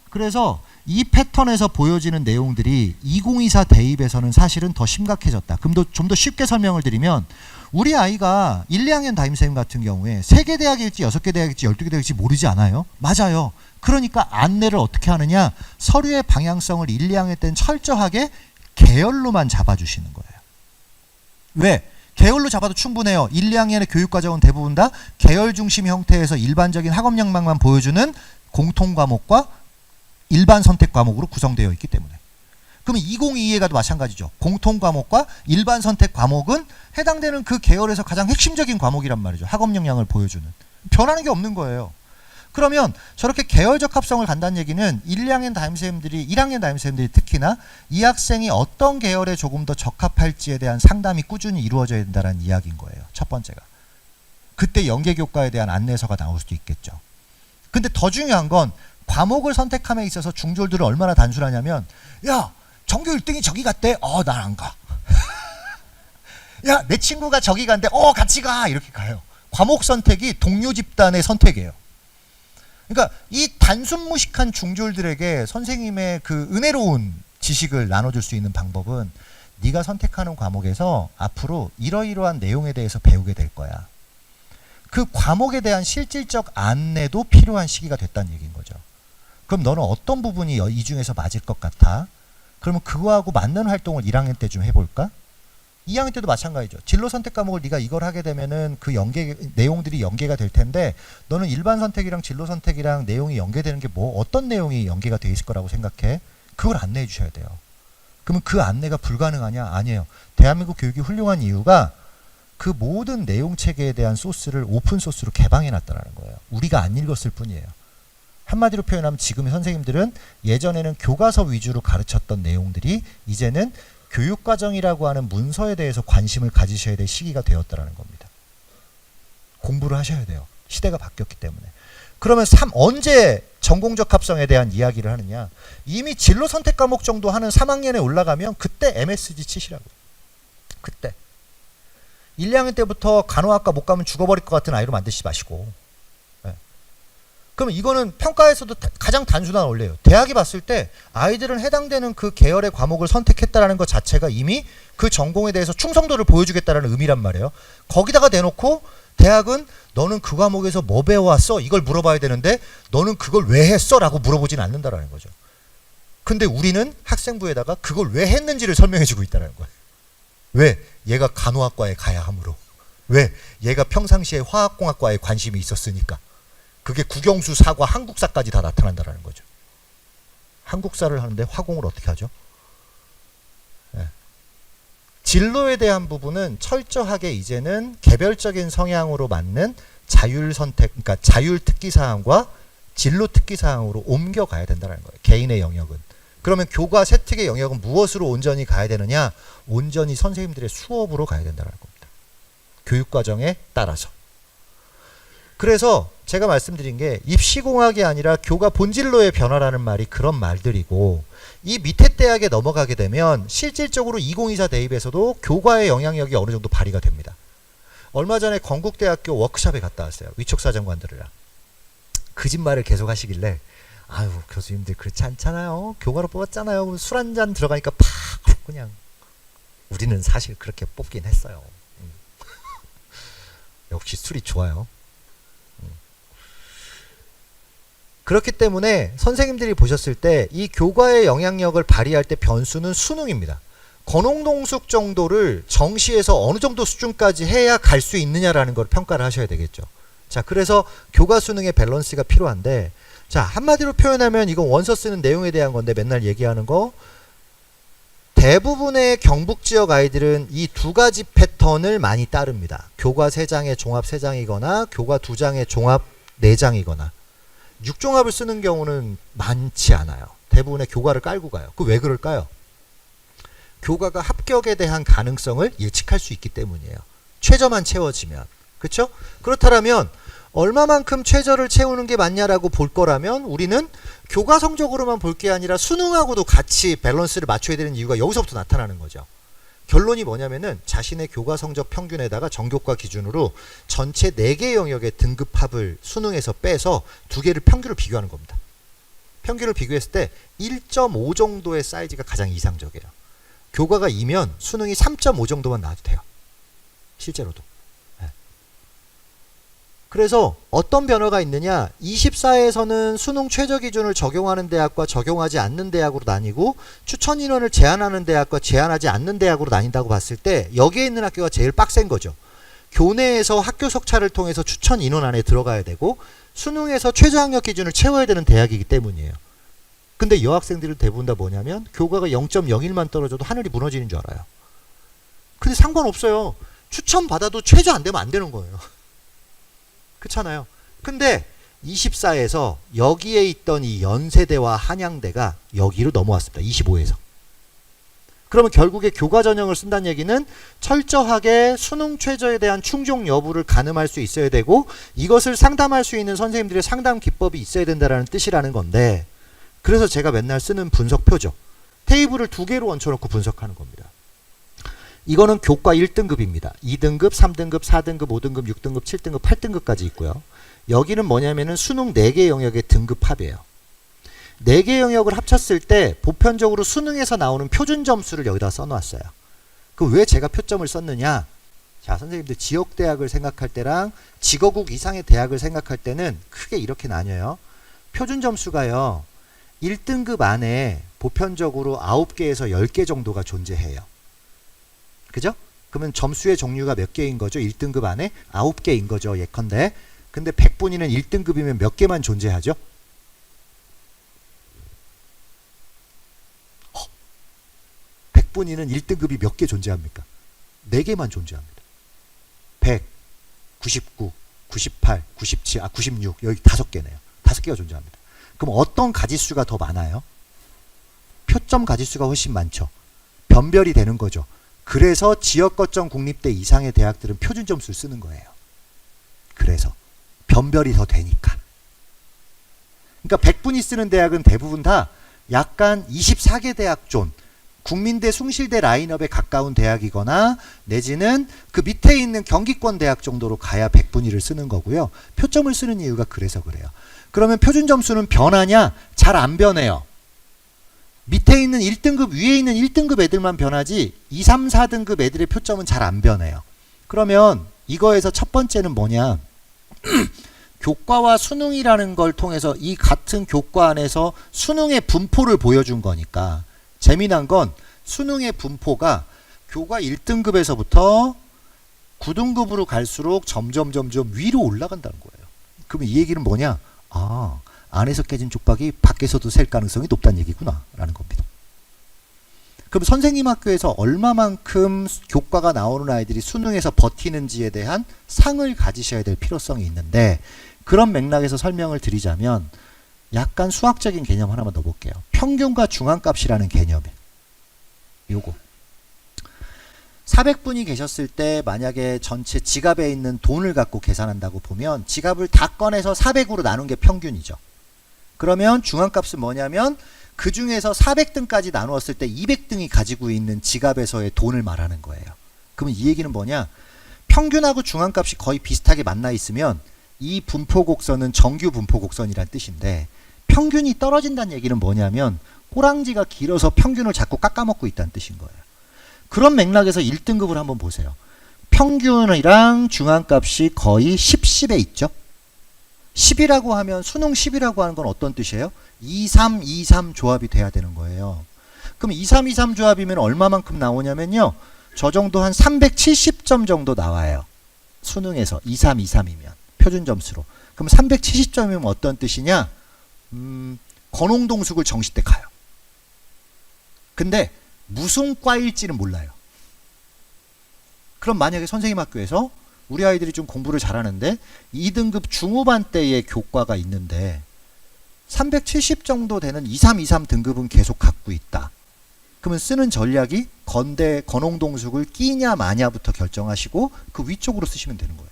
그래서 이 패턴에서 보여지는 내용들이 2024 대입에서는 사실은 더 심각해졌다. 그럼 좀 더 쉽게 설명을 드리면 우리 아이가 1, 2학년 담임선생님 같은 경우에 3개 대학일지 6개 대학일지 12개 대학일지 모르지 않아요? 맞아요. 그러니까 안내를 어떻게 하느냐? 서류의 방향성을 1, 2학년 때는 철저하게 계열로만 잡아주시는 거예요. 왜? 계열로 잡아도 충분해요. 1, 2학년의 교육과정은 대부분 다 계열 중심 형태에서 일반적인 학업 역량만 보여주는 공통과목과 일반 선택 과목으로 구성되어 있기 때문에. 그러면 2022에가도 마찬가지죠. 공통 과목과 일반 선택 과목은 해당되는 그 계열에서 가장 핵심적인 과목이란 말이죠. 학업 역량을 보여주는. 변하는 게 없는 거예요. 그러면 저렇게 계열적 합성을 간다는 얘기는 1, 2학년 담임선생님들이 1학년 담임선생님들이 특히나 이 학생이 어떤 계열에 조금 더 적합할지에 대한 상담이 꾸준히 이루어져야 된다는 이야기인 거예요. 첫 번째가. 그때 연계교과에 대한 안내서가 나올 수도 있겠죠. 근데 더 중요한 건 과목을 선택함에 있어서 중졸들은 얼마나 단순하냐면 야 전교 1등이 저기 갔대. 난 안 가. 야 내 친구가 저기 간대. 같이 가. 이렇게 가요. 과목 선택이 동료 집단의 선택이에요. 그러니까 이 단순무식한 중졸들에게 선생님의 그 은혜로운 지식을 나눠줄 수 있는 방법은 네가 선택하는 과목에서 앞으로 이러이러한 내용에 대해서 배우게 될 거야. 그 과목에 대한 실질적 안내도 필요한 시기가 됐다는 얘기인 거죠. 그럼 너는 어떤 부분이 이 중에서 맞을 것 같아? 그러면 그거하고 맞는 활동을 1학년 때 좀 해볼까? 2학년 때도 마찬가지죠. 진로 선택 과목을 네가 이걸 하게 되면은 그 내용들이 연계가 될 텐데 너는 일반 선택이랑 진로 선택이랑 내용이 연계되는 게 뭐 어떤 내용이 연계가 돼 있을 거라고 생각해? 그걸 안내해 주셔야 돼요. 그러면 그 안내가 불가능하냐? 아니에요. 대한민국 교육이 훌륭한 이유가 그 모든 내용 체계에 대한 소스를 오픈 소스로 개방해 놨다는 거예요. 우리가 안 읽었을 뿐이에요. 한마디로 표현하면 지금의 선생님들은 예전에는 교과서 위주로 가르쳤던 내용들이 이제는 교육과정이라고 하는 문서에 대해서 관심을 가지셔야 될 시기가 되었다는 겁니다. 공부를 하셔야 돼요. 시대가 바뀌었기 때문에. 그러면 언제 전공적 합성에 대한 이야기를 하느냐? 이미 진로 선택 과목 정도 하는 3학년에 올라가면 그때 MSG 치시라고. 그때. 1, 2학년 때부터 간호학과 못 가면 죽어버릴 것 같은 아이로 만드시지 마시고. 그러면 이거는 평가에서도 가장 단순한 원리예요. 대학이 봤을 때 아이들은 해당되는 그 계열의 과목을 선택했다라는 것 자체가 이미 그 전공에 대해서 충성도를 보여주겠다라는 의미란 말이에요. 거기다가 대놓고 대학은 너는 그 과목에서 뭐 배워왔어? 이걸 물어봐야 되는데 너는 그걸 왜 했어? 라고 물어보진 않는다라는 거죠. 근데 우리는 학생부에다가 그걸 왜 했는지를 설명해주고 있다는 거예요. 왜? 얘가 간호학과에 가야 하므로. 왜? 얘가 평상시에 화학공학과에 관심이 있었으니까. 그게 국영수, 사과, 한국사까지 다 나타난다는 거죠. 한국사를 하는데 화공을 어떻게 하죠? 네. 진로에 대한 부분은 철저하게 이제는 개별적인 성향으로 맞는 자율 선택, 그러니까 자율 특기 사항과 진로 특기 사항으로 옮겨가야 된다는 거예요. 개인의 영역은. 그러면 교과 세특의 영역은 무엇으로 온전히 가야 되느냐? 온전히 선생님들의 수업으로 가야 된다는 겁니다. 교육과정에 따라서. 그래서 제가 말씀드린 게 입시공학이 아니라 교과 본진로의 변화라는 말이 그런 말들이고 이 밑에 대학에 넘어가게 되면 실질적으로 2024 대입에서도 교과의 영향력이 어느 정도 발휘가 됩니다. 얼마 전에 건국대학교 워크숍에 갔다 왔어요. 위촉사정관들이랑. 거짓말을 계속 하시길래 아유 교수님들 그렇지 않잖아요. 교과로 뽑았잖아요. 술 한잔 들어가니까 팍 그냥 우리는 사실 그렇게 뽑긴 했어요. 역시 술이 좋아요. 그렇기 때문에 선생님들이 보셨을 때 이 교과의 영향력을 발휘할 때 변수는 수능입니다. 건홍동숙 정도를 정시에서 어느 정도 수준까지 해야 갈 수 있느냐라는 걸 평가를 하셔야 되겠죠. 자, 그래서 교과 수능의 밸런스가 필요한데 자, 한마디로 표현하면 이건 원서 쓰는 내용에 대한 건데 맨날 얘기하는 거 대부분의 경북 지역 아이들은 이 두 가지 패턴을 많이 따릅니다. 교과 3장의 종합 3장이거나 교과 2장의 종합 4장이거나 6종합을 쓰는 경우는 많지 않아요. 대부분의 교과를 깔고 가요. 그 왜 그럴까요? 교과가 합격에 대한 가능성을 예측할 수 있기 때문이에요. 최저만 채워지면. 그렇죠? 그렇다면 얼마만큼 최저를 채우는 게 맞냐라고 볼 거라면 우리는 교과 성적으로만 볼 게 아니라 수능하고도 같이 밸런스를 맞춰야 되는 이유가 여기서부터 나타나는 거죠. 결론이 뭐냐면은 자신의 교과 성적 평균에다가 전교과 기준으로 전체 4개 영역의 등급합을 수능에서 빼서 2개를 평균을 비교하는 겁니다. 평균을 비교했을 때 1.5 정도의 사이즈가 가장 이상적이에요. 교과가 2면 수능이 3.5 정도만 나와도 돼요. 실제로도. 그래서 어떤 변화가 있느냐 24에서는 수능 최저 기준을 적용하는 대학과 적용하지 않는 대학으로 나뉘고 추천 인원을 제한하는 대학과 제한하지 않는 대학으로 나뉜다고 봤을 때 여기에 있는 학교가 제일 빡센 거죠. 교내에서 학교 석차를 통해서 추천 인원 안에 들어가야 되고 수능에서 최저 학력 기준을 채워야 되는 대학이기 때문이에요. 근데 여학생들은 대부분 다 뭐냐면 교과가 0.01만 떨어져도 하늘이 무너지는 줄 알아요. 근데 상관없어요. 추천 받아도 최저 안 되면 안 되는 거예요. 그렇잖아요. 근데 24에서 여기에 있던 이 연세대와 한양대가 여기로 넘어왔습니다. 25에서. 그러면 결국에 교과 전형을 쓴다는 얘기는 철저하게 수능 최저에 대한 충족 여부를 가늠할 수 있어야 되고 이것을 상담할 수 있는 선생님들의 상담 기법이 있어야 된다는 뜻이라는 건데 그래서 제가 맨날 쓰는 분석표죠. 테이블을 2개로 얹혀놓고 분석하는 겁니다. 이거는 교과 1등급입니다. 2등급, 3등급, 4등급, 5등급, 6등급, 7등급, 8등급까지 있고요. 여기는 뭐냐면은 수능 4개 영역의 등급합이에요. 4개 영역을 합쳤을 때 보편적으로 수능에서 나오는 표준 점수를 여기다 써놨어요. 그 왜 제가 표점을 썼느냐? 자, 선생님들 지역대학을 생각할 때랑 직어국 이상의 대학을 생각할 때는 크게 이렇게 나뉘어요. 표준 점수가요. 1등급 안에 보편적으로 9개에서 10개 정도가 존재해요. 그죠? 그러면 점수의 종류가 몇 개인 거죠? 1등급 안에 9개인 거죠. 예컨대. 근데 100분위는 1등급이면 몇 개만 존재하죠? 100분위는 1등급이 몇 개 존재합니까? 4개만 존재합니다. 100, 99, 98, 97, 96 여기 5개네요. 5개가 존재합니다. 그럼 어떤 가지수가 더 많아요? 표점 가지수가 훨씬 많죠. 변별이 되는 거죠. 그래서 지역거점 국립대 이상의 대학들은 표준 점수를 쓰는 거예요. 그래서 변별이 더 되니까. 그러니까 100분이 쓰는 대학은 대부분 다 약간 24개 대학 존, 국민대, 숭실대 라인업에 가까운 대학이거나 내지는 그 밑에 있는 경기권 대학 정도로 가야 100분위를 쓰는 거고요. 표점을 쓰는 이유가 그래서 그래요. 그러면 표준 점수는 변하냐? 잘 안 변해요. 밑에 있는 1등급, 위에 있는 1등급 애들만 변하지 2, 3, 4등급 애들의 표점은 잘 안 변해요. 그러면 이거에서 첫 번째는 뭐냐? 교과와 수능이라는 걸 통해서 이 같은 교과 안에서 수능의 분포를 보여준 거니까 재미난 건 수능의 분포가 교과 1등급에서부터 9등급으로 갈수록 점점 위로 올라간다는 거예요. 그러면 이 얘기는 뭐냐? 아, 안에서 깨진 족박이 밖에서도 셀 가능성이 높다는 얘기구나 라는 겁니다. 그럼 선생님 학교에서 얼마만큼 교과가 나오는 아이들이 수능에서 버티는지에 대한 상을 가지셔야 될 필요성이 있는데, 그런 맥락에서 설명을 드리자면 약간 수학적인 개념 하나만 넣어볼게요. 평균과 중앙값이라는 개념이에요. 요거 400분이 계셨을 때 만약에 전체 지갑에 있는 돈을 갖고 계산한다고 보면 지갑을 다 꺼내서 400으로 나눈 게 평균이죠. 그러면 중앙값은 뭐냐면 그 중에서 400등까지 나누었을 때 200등이 가지고 있는 지갑에서의 돈을 말하는 거예요. 그러면 이 얘기는 뭐냐? 평균하고 중앙값이 거의 비슷하게 만나 있으면 이 분포곡선은 정규 분포곡선이란 뜻인데, 평균이 떨어진다는 얘기는 뭐냐면 꼬랑지가 길어서 평균을 자꾸 깎아먹고 있다는 뜻인 거예요. 그런 맥락에서 1등급을 한번 보세요. 평균이랑 중앙값이 거의 10, 10에 있죠. 10이라고 하면 수능 10이라고 하는 건 어떤 뜻이에요? 2, 3, 2, 3 조합이 돼야 되는 거예요. 그럼 2, 3, 2, 3 조합이면 얼마만큼 나오냐면요. 저 정도 한 370점 정도 나와요. 수능에서 2, 3, 2, 3이면 표준 점수로. 그럼 370점이면 어떤 뜻이냐? 권홍동숙을 정시대 가요. 근데 무슨 과일지는 몰라요. 그럼 만약에 선생님 학교에서 우리 아이들이 좀 공부를 잘하는데 2등급 중후반 때의 교과가 있는데 370 정도 되는 2, 3, 2, 3 등급은 계속 갖고 있다. 그러면 쓰는 전략이 건대 권홍동숙을 끼냐 마냐부터 결정하시고 그 위쪽으로 쓰시면 되는 거예요.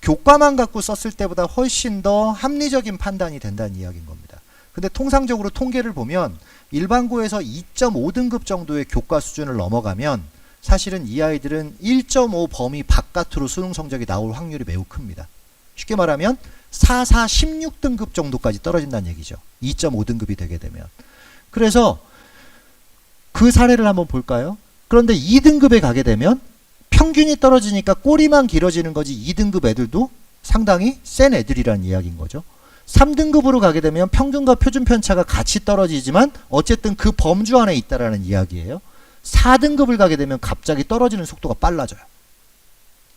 교과만 갖고 썼을 때보다 훨씬 더 합리적인 판단이 된다는 이야기인 겁니다. 근데 통상적으로 통계를 보면 일반고에서 2.5등급 정도의 교과 수준을 넘어가면 사실은 이 아이들은 1.5 범위 바깥으로 수능 성적이 나올 확률이 매우 큽니다. 쉽게 말하면 4, 4, 16등급 정도까지 떨어진다는 얘기죠. 2.5등급이 되게 되면. 그래서 그 사례를 한번 볼까요? 그런데 2등급에 가게 되면 평균이 떨어지니까 꼬리만 길어지는 거지 2등급 애들도 상당히 센 애들이라는 이야기인 거죠. 3등급으로 가게 되면 평균과 표준 편차가 같이 떨어지지만 어쨌든 그 범주 안에 있다라는 이야기예요. 4등급을 가게 되면 갑자기 떨어지는 속도가 빨라져요.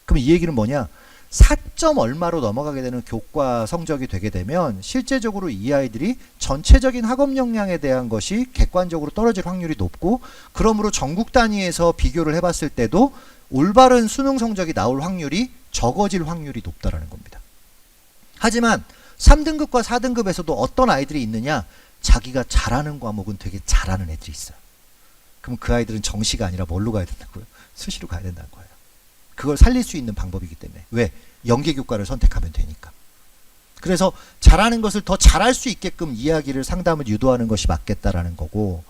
그럼 이 얘기는 뭐냐? 4점 얼마로 넘어가게 되는 교과 성적이 되게 되면 실제적으로 이 아이들이 전체적인 학업 역량에 대한 것이 객관적으로 떨어질 확률이 높고, 그러므로 전국 단위에서 비교를 해봤을 때도 올바른 수능 성적이 나올 확률이 적어질 확률이 높다라는 겁니다. 하지만 3등급과 4등급에서도 어떤 아이들이 있느냐? 자기가 잘하는 과목은 되게 잘하는 애들이 있어요. 그럼 그 아이들은 정시가 아니라 뭘로 가야 된다고요? 수시로 가야 된다는 거예요. 그걸 살릴 수 있는 방법이기 때문에. 왜? 연계교과를 선택하면 되니까. 그래서 잘하는 것을 더 잘할 수 있게끔 이야기를 상담을 유도하는 것이 맞겠다라는 거고.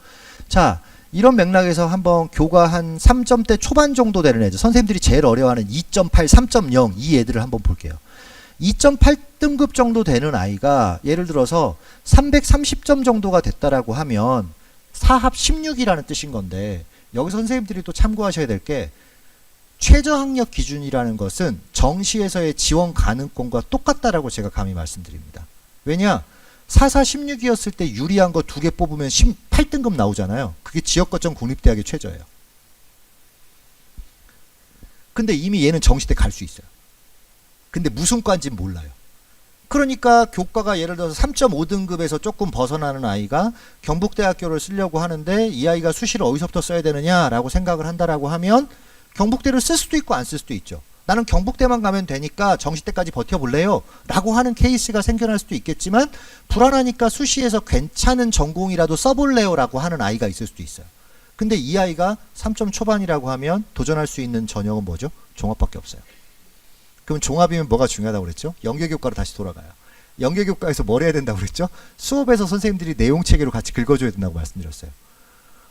자, 이런 맥락에서 한번 교과 한 3점대 초반 정도 되는 애들, 선생님들이 제일 어려워하는 2.8, 3.0 이 애들을 한번 볼게요. 2.8등급 정도 되는 아이가 예를 들어서 330점 정도가 됐다라고 하면 사합 16이라는 뜻인 건데, 여기서 선생님들이 또 참고하셔야 될 게 최저학력 기준이라는 것은 정시에서의 지원 가능권과 똑같다라고 제가 감히 말씀드립니다. 왜냐? 4, 16이었을 때 유리한 거 2개 뽑으면 18등급 나오잖아요. 그게 지역거점 국립대학의 최저예요. 근데 이미 얘는 정시대 갈 수 있어요. 근데 무슨 과인지는 몰라요. 그러니까 교과가 예를 들어서 3.5등급에서 조금 벗어나는 아이가 경북대학교를 쓰려고 하는데 이 아이가 수시를 어디서부터 써야 되느냐라고 생각을 한다라고 하면 경북대를 쓸 수도 있고 안 쓸 수도 있죠. 나는 경북대만 가면 되니까 정시대까지 버텨볼래요 라고 하는 케이스가 생겨날 수도 있겠지만 불안하니까 수시에서 괜찮은 전공이라도 써볼래요 라고 하는 아이가 있을 수도 있어요. 근데 이 아이가 3점 초반이라고 하면 도전할 수 있는 전형은 뭐죠? 종합밖에 없어요. 그럼 종합이면 뭐가 중요하다고 그랬죠? 연계교과로 다시 돌아가요. 연계교과에서 뭘 해야 된다고 그랬죠? 수업에서 선생님들이 내용체계로 같이 긁어줘야 된다고 말씀드렸어요.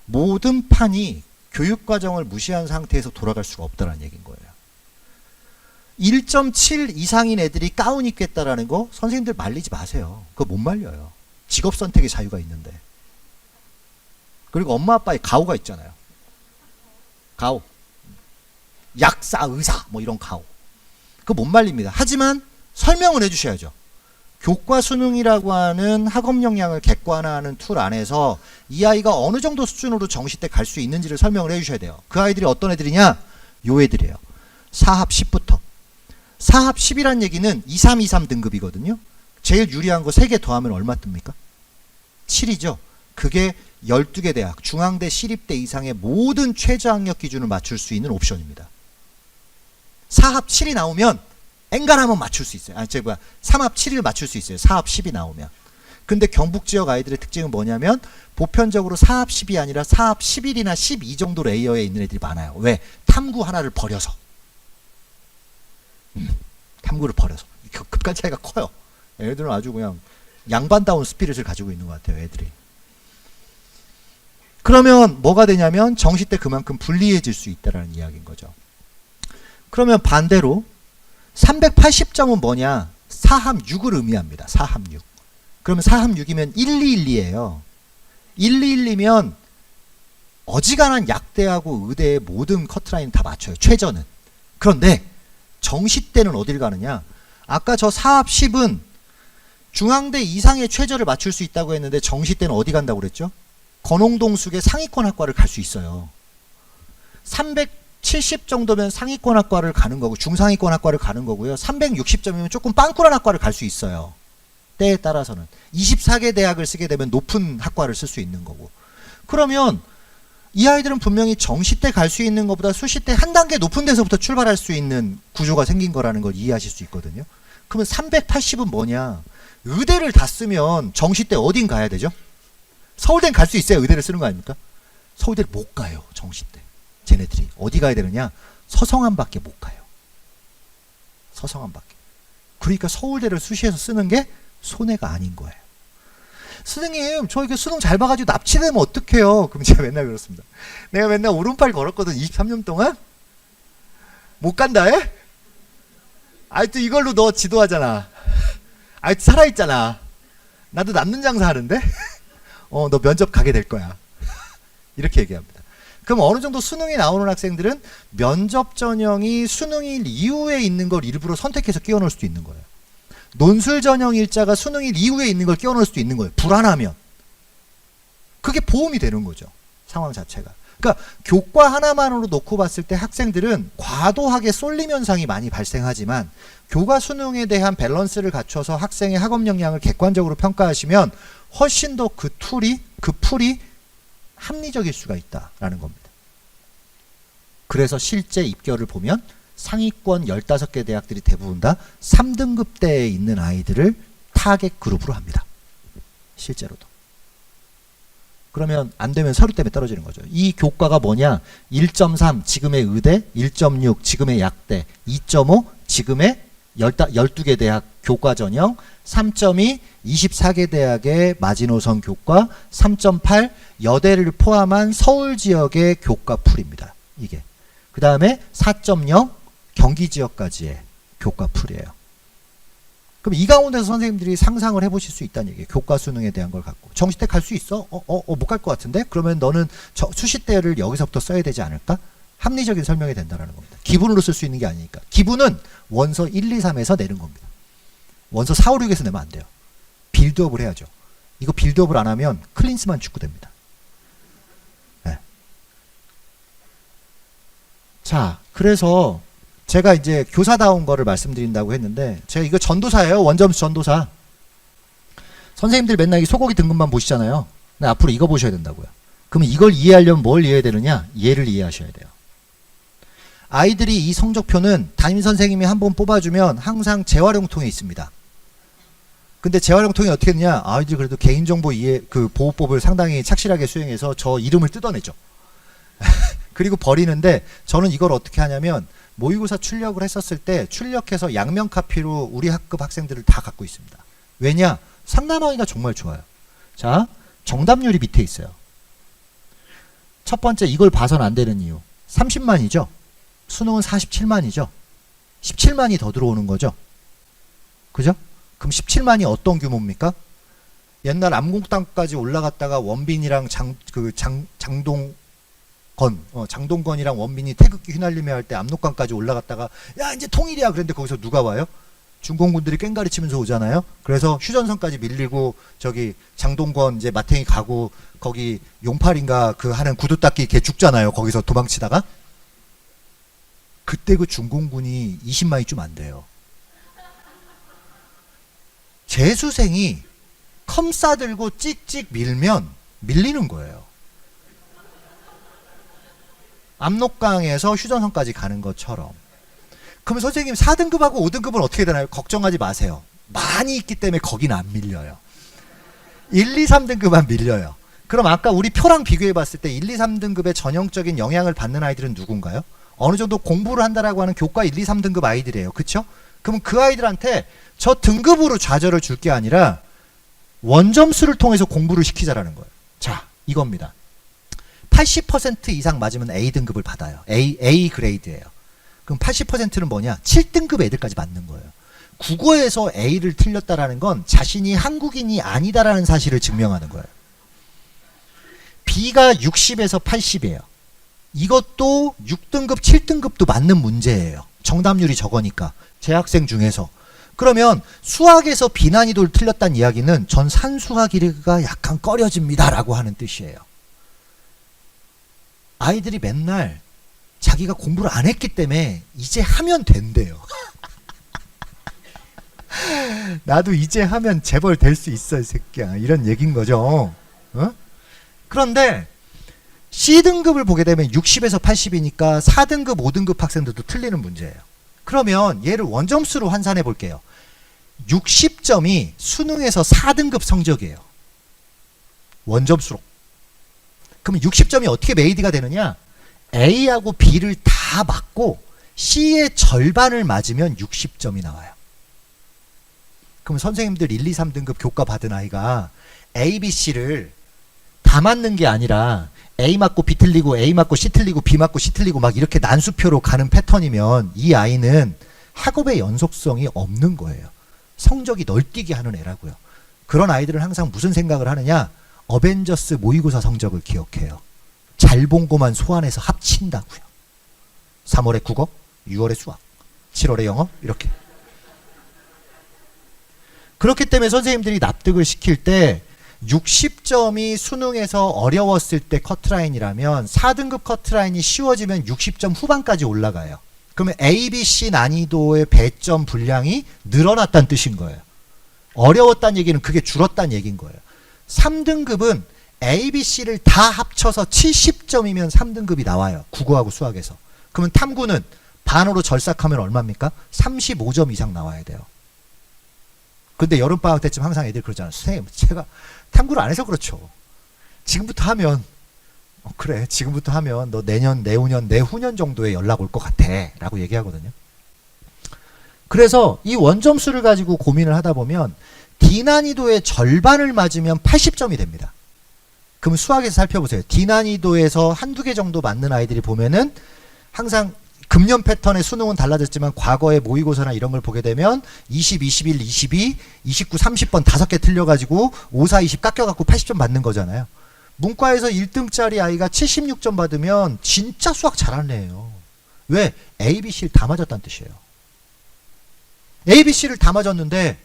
모든 판이 교육과정을 무시한 상태에서 돌아갈 수가 없다는 얘기인 거예요. 1.7 이상인 애들이 가운 입겠다라는 거 선생님들 말리지 마세요. 그거 못 말려요. 직업 선택의 자유가 있는데. 그리고 엄마 아빠의 가오가 있잖아요. 가오. 약사, 의사 뭐 이런 가오. 그거 못 말립니다. 하지만 설명을 해주셔야죠. 교과 수능이라고 하는 학업 역량을 객관화하는 툴 안에서 이 아이가 어느 정도 수준으로 정시대 갈 수 있는지를 설명을 해주셔야 돼요. 그 아이들이 어떤 애들이냐? 요 애들이에요. 4합 10부터. 4합 10이란 얘기는 2323 등급이거든요. 제일 유리한 거 3개 더하면 얼마 뜹니까? 7이죠. 그게 12개 대학, 중앙대, 시립대 이상의 모든 최저학력 기준을 맞출 수 있는 옵션입니다. 4합 7이 나오면 엔간하면 맞출 수 있어요. 3합 7을 맞출 수 있어요. 4합 10이 나오면. 근데 경북 지역 아이들의 특징은 뭐냐면 보편적으로 4합 10이 아니라 4합 11이나 12 정도 레이어에 있는 애들이 많아요. 왜? 탐구 하나를 버려서. 탐구를 버려서. 급간 차이가 커요. 애들은 아주 그냥 양반다운 스피릿을 가지고 있는 것 같아요. 애들이. 그러면 뭐가 되냐면 정시 때 그만큼 불리해질 수 있다는 이야기인 거죠. 그러면 반대로 380점은 뭐냐? 4합 6을 의미합니다. 4합 6. 그러면 4합 6이면 1212예요. 1212면 어지간한 약대하고 의대의 모든 커트라인 다 맞춰요. 최저는. 그런데 정시 때는 어딜 가느냐? 아까 저 4합 10은 중앙대 이상의 최저를 맞출 수 있다고 했는데 정시 때는 어디 간다고 그랬죠? 건홍동숙의 상위권 학과를 갈 수 있어요. 370 정도면 상위권 학과를 가는 거고 중상위권 학과를 가는 거고요. 360점이면 조금 빵꾸란 학과를 갈 수 있어요. 때에 따라서는 24개 대학을 쓰게 되면 높은 학과를 쓸 수 있는 거고. 그러면 이 아이들은 분명히 정시 때 갈 수 있는 것보다 수시 때 한 단계 높은 데서부터 출발할 수 있는 구조가 생긴 거라는 걸 이해하실 수 있거든요. 그러면 380은 뭐냐? 의대를 다 쓰면 정시 때 어딘 가야 되죠? 서울대는 갈 수 있어야 의대를 쓰는 거 아닙니까? 서울대를 못 가요. 정시 때. 쟤네들이 어디 가야 되느냐? 서성한밖에 못 가요. 서성한밖에. 그러니까 서울대를 수시에서 쓰는 게 손해가 아닌 거예요. 선생님 저 이렇게 수능 잘 봐가지고 납치되면 어떡해요? 그럼 제가 맨날 그렇습니다. 내가 맨날 오른팔 걸었거든. 23년 동안. 못 간다 해? 아이또 이걸로 너 지도하잖아. 아이또 살아있잖아. 나도 남는 장사 하는데? 너 면접 가게 될 거야. 이렇게 얘기합니다. 그럼 어느 정도 수능에 나오는 학생들은 면접 전형이 수능일 이후에 있는 걸 일부러 선택해서 끼워 넣을 수도 있는 거예요. 논술 전형 일자가 수능일 이후에 있는 걸 끼워 넣을 수도 있는 거예요. 불안하면. 그게 보험이 되는 거죠. 상황 자체가. 그러니까 교과 하나만으로 놓고 봤을 때 학생들은 과도하게 쏠림 현상이 많이 발생하지만 교과 수능에 대한 밸런스를 갖춰서 학생의 학업 역량을 객관적으로 평가하시면 훨씬 더 그 풀이 합리적일 수가 있다라는 겁니다. 그래서 실제 입결을 보면 상위권 15개 대학들이 대부분 다 3등급대에 있는 아이들을 타겟 그룹으로 합니다. 실제로도. 그러면 안 되면 서류 때문에 떨어지는 거죠. 이 교과가 뭐냐? 1.3 지금의 의대, 1.6 지금의 약대, 2.5 지금의 12개 대학 교과 전형, 3.2 24개 대학의 마지노선 교과, 3.8 여대를 포함한 서울 지역의 교과 풀입니다. 이게. 그 다음에 4.0 경기 지역까지의 교과 풀이에요. 그럼 이 가운데서 선생님들이 상상을 해보실 수 있다는 얘기예요. 교과 수능에 대한 걸 갖고. 정시 때 갈 수 있어? 못 갈 것 같은데? 그러면 너는 수시 때를 여기서부터 써야 되지 않을까? 합리적인 설명이 된다는 겁니다. 기분으로 쓸 수 있는 게 아니니까. 기분은 원서 1, 2, 3에서 내는 겁니다. 원서 4, 5, 6에서 내면 안 돼요. 빌드업을 해야죠. 이거 빌드업을 안 하면 클린스만 축구됩니다. 네. 자, 그래서 제가 이제 교사다운 거를 말씀드린다고 했는데 제가 이거 전도사예요. 원점수 전도사. 선생님들 맨날 이 소고기 등급만 보시잖아요. 근데 앞으로 이거 보셔야 된다고요. 그러면 이걸 이해하려면 뭘 이해해야 되느냐? 얘를 이해하셔야 돼요. 아이들이 이 성적표는 담임선생님이 한 번 뽑아주면 항상 재활용통에 있습니다. 근데 재활용통이 어떻게 했느냐? 아이들이 그래도 개인정보 보호법을 상당히 착실하게 수행해서 저 이름을 뜯어내죠. 그리고 버리는데 저는 이걸 어떻게 하냐면 모의고사 출력을 했었을 때 출력해서 양면 카피로 우리 학급 학생들을 다 갖고 있습니다. 왜냐? 상담하기가 정말 좋아요. 자, 정답률이 밑에 있어요. 첫 번째, 이걸 봐선 안 되는 이유. 30만이죠? 수능은 47만이죠? 17만이 더 들어오는 거죠? 그죠? 그럼 17만이 어떤 규모입니까? 옛날 암공땅까지 올라갔다가 원빈이랑 장동건이랑 원빈이 태극기 휘날리며 할 때 압록강까지 올라갔다가 야 이제 통일이야 그랬는데 거기서 누가 와요? 중공군들이 깽가리 치면서 오잖아요. 그래서 휴전선까지 밀리고 저기 장동건 이제 마탱이 가고 거기 용팔인가 그 하는 구두 닦기 개 죽잖아요. 거기서 도망치다가 그때 그 중공군이 20만이 좀 안 돼요. 재수생이 컴 싸들고 찍찍 밀면 밀리는 거예요. 압록강에서 휴전선까지 가는 것처럼. 그럼 선생님 4등급하고 5등급은 어떻게 되나요? 걱정하지 마세요. 많이 있기 때문에 거긴 안 밀려요. 1, 2, 3등급만 밀려요. 그럼 아까 우리 표랑 비교해 봤을 때 1, 2, 3등급의 전형적인 영향을 받는 아이들은 누군가요? 어느 정도 공부를 한다라고 하는 교과 1, 2, 3등급 아이들이에요. 그쵸? 그럼 그 아이들한테 저 등급으로 좌절을 줄 게 아니라 원점수를 통해서 공부를 시키자라는 거예요. 자, 이겁니다. 80% 이상 맞으면 A등급을 받아요. A 그레이드예요. 그럼 80%는 뭐냐? 7등급 애들까지 맞는 거예요. 국어에서 A를 틀렸다라는 건 자신이 한국인이 아니다라는 사실을 증명하는 거예요. B가 60에서 80이에요. 이것도 6등급, 7등급도 맞는 문제예요. 정답률이 적으니까. 재학생 중에서. 그러면 수학에서 비난이도를 틀렸다는 이야기는 전 산수학이가 약간 꺼려집니다 라고 하는 뜻이에요. 아이들이 맨날 자기가 공부를 안 했기 때문에 이제 하면 된대요. 나도 이제 하면 재벌 될 수 있어 이 새끼야. 이런 얘기인 거죠. 어? 그런데 C등급을 보게 되면 60에서 80이니까 4등급, 5등급 학생들도 틀리는 문제예요. 그러면 얘를 원점수로 환산해 볼게요. 60점이 수능에서 4등급 성적이에요. 원점수로. 그럼 60점이 어떻게 메이드가 되느냐? A하고 B를 다 맞고 C의 절반을 맞으면 60점이 나와요. 그럼 선생님들 1, 2, 3등급 교과 받은 아이가 A, B, C를 다 맞는 게 아니라 A 맞고 B 틀리고 A 맞고 C 틀리고 B 맞고 C 틀리고 막 이렇게 난수표로 가는 패턴이면 이 아이는 학업의 연속성이 없는 거예요. 성적이 널뛰게 하는 애라고요. 그런 아이들은 항상 무슨 생각을 하느냐? 어벤져스 모의고사 성적을 기억해요. 잘 본 것만 소환해서 합친다고요. 3월에 국어, 6월에 수학, 7월에 영어 이렇게. 그렇기 때문에 선생님들이 납득을 시킬 때 60점이 수능에서 어려웠을 때 커트라인이라면 4등급 커트라인이 쉬워지면 60점 후반까지 올라가요. 그러면 A, B, C 난이도의 배점 분량이 늘어났다는 뜻인 거예요. 어려웠다는 얘기는 그게 줄었다는 얘기인 거예요. 3등급은 A, B, C를 다 합쳐서 70점이면 3등급이 나와요. 국어하고 수학에서. 그러면 탐구는 반으로 절삭하면 얼마입니까? 35점 이상 나와야 돼요. 근데 여름방학 때쯤 항상 애들 그러잖아요. 선생님, 제가 탐구를 안 해서 그렇죠. 지금부터 하면 그래, 지금부터 하면 너 내년, 내후년, 내후년 정도에 연락 올 것 같아 라고 얘기하거든요. 그래서 이 원점수를 가지고 고민을 하다 보면 D난이도의 절반을 맞으면 80점이 됩니다. 그럼 수학에서 살펴보세요. D난이도에서 한두 개 정도 맞는 아이들이 보면은 항상 금년 패턴의 수능은 달라졌지만 과거의 모의고사나 이런 걸 보게 되면 20, 21, 22, 29, 30번 5개 틀려가지고 5, 4, 20 깎여갖고 80점 받는 거잖아요. 문과에서 1등짜리 아이가 76점 받으면 진짜 수학 잘하는 애예요. 왜? A, B, C를 다 맞았다는 뜻이에요. A, B, C를 다 맞았는데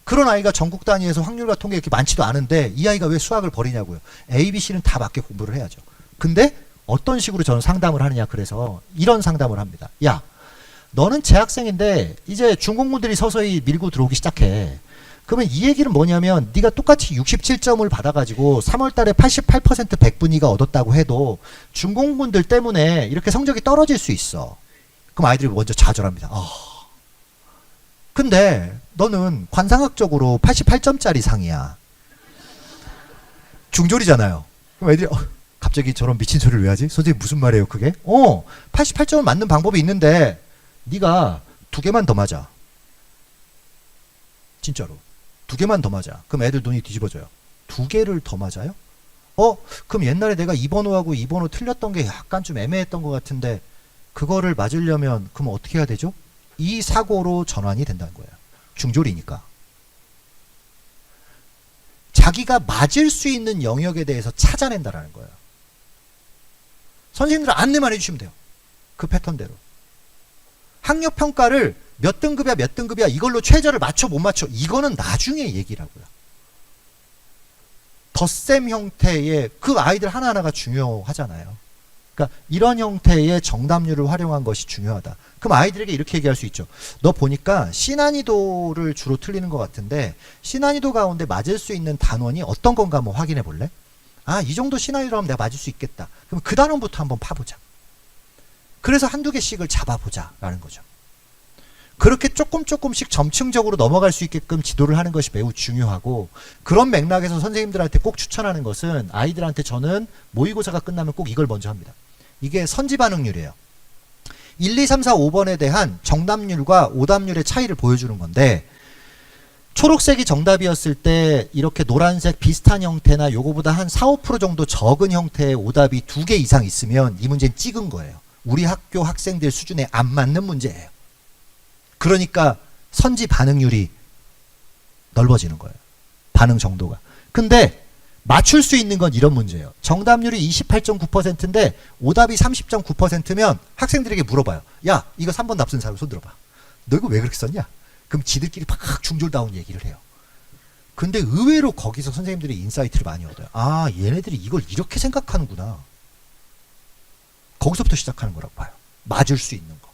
그런 아이가 전국 단위에서 확률과 통계 이렇게 많지도 않은데 이 아이가 왜 수학을 버리냐고요. A, B, C는 다 맞게 공부를 해야죠. 근데 어떤 식으로 저는 상담을 하느냐. 그래서 이런 상담을 합니다. 야, 너는 재학생인데 이제 중공군들이 서서히 밀고 들어오기 시작해. 그러면 이 얘기는 뭐냐면 네가 똑같이 67점을 받아가지고 3월달에 88% 백분위가 얻었다고 해도 중공군들 때문에 이렇게 성적이 떨어질 수 있어. 그럼 아이들이 먼저 좌절합니다. 근데 너는 관상학적으로 88점짜리 상이야. 중졸이잖아요. 그럼 애들이 갑자기 저런 미친 소리를 왜 하지? 선생님 무슨 말이에요 그게? 88점을 맞는 방법이 있는데 네가 2개만 더 맞아. 진짜로. 2개만 더 맞아. 그럼 애들 눈이 뒤집어져요. 2개를 더 맞아요? 그럼 옛날에 내가 2번호하고 2번호 틀렸던 게 약간 좀 애매했던 것 같은데 그거를 맞으려면 그럼 어떻게 해야 되죠? 이 사고로 전환이 된다는 거예요. 중졸이니까. 자기가 맞을 수 있는 영역에 대해서 찾아낸다라는 거예요. 선생님들 안내만 해주시면 돼요. 그 패턴대로. 학력평가를 몇 등급이야 몇 등급이야 이걸로 최저를 맞춰 못 맞춰 이거는 나중에 얘기라고요. 덧셈 형태의 그 아이들 하나하나가 중요하잖아요. 그러니까 이런 형태의 정답률을 활용한 것이 중요하다. 그럼 아이들에게 이렇게 얘기할 수 있죠. 너 보니까 C난이도를 주로 틀리는 것 같은데 C난이도 가운데 맞을 수 있는 단원이 어떤 건가 한번 확인해 볼래? 이 정도 C난이도 하면 내가 맞을 수 있겠다. 그럼 그 단원부터 한번 파보자. 그래서 한두 개씩을 잡아보자 라는 거죠. 그렇게 조금씩 점층적으로 넘어갈 수 있게끔 지도를 하는 것이 매우 중요하고 그런 맥락에서 선생님들한테 꼭 추천하는 것은 아이들한테 저는 모의고사가 끝나면 꼭 이걸 먼저 합니다. 이게 선지 반응률이에요. 1, 2, 3, 4, 5번에 대한 정답률과 오답률의 차이를 보여주는 건데 초록색이 정답이었을 때 이렇게 노란색 비슷한 형태나 요거보다 한 4, 5% 정도 적은 형태의 오답이 2개 이상 있으면 이 문제는 찍은 거예요. 우리 학교 학생들 수준에 안 맞는 문제예요. 그러니까 선지 반응률이 넓어지는 거예요. 반응 정도가. 근데 맞출 수 있는 건 이런 문제예요. 정답률이 28.9%인데 오답이 30.9%면 학생들에게 물어봐요. 야, 이거 3번 답 쓴 사람 손 들어봐. 너 이거 왜 그렇게 썼냐? 그럼 지들끼리 팍 중졸다운 얘기를 해요. 근데 의외로 거기서 선생님들이 인사이트를 많이 얻어요. 얘네들이 이걸 이렇게 생각하는구나. 거기서부터 시작하는 거라고 봐요. 맞을 수 있는 거.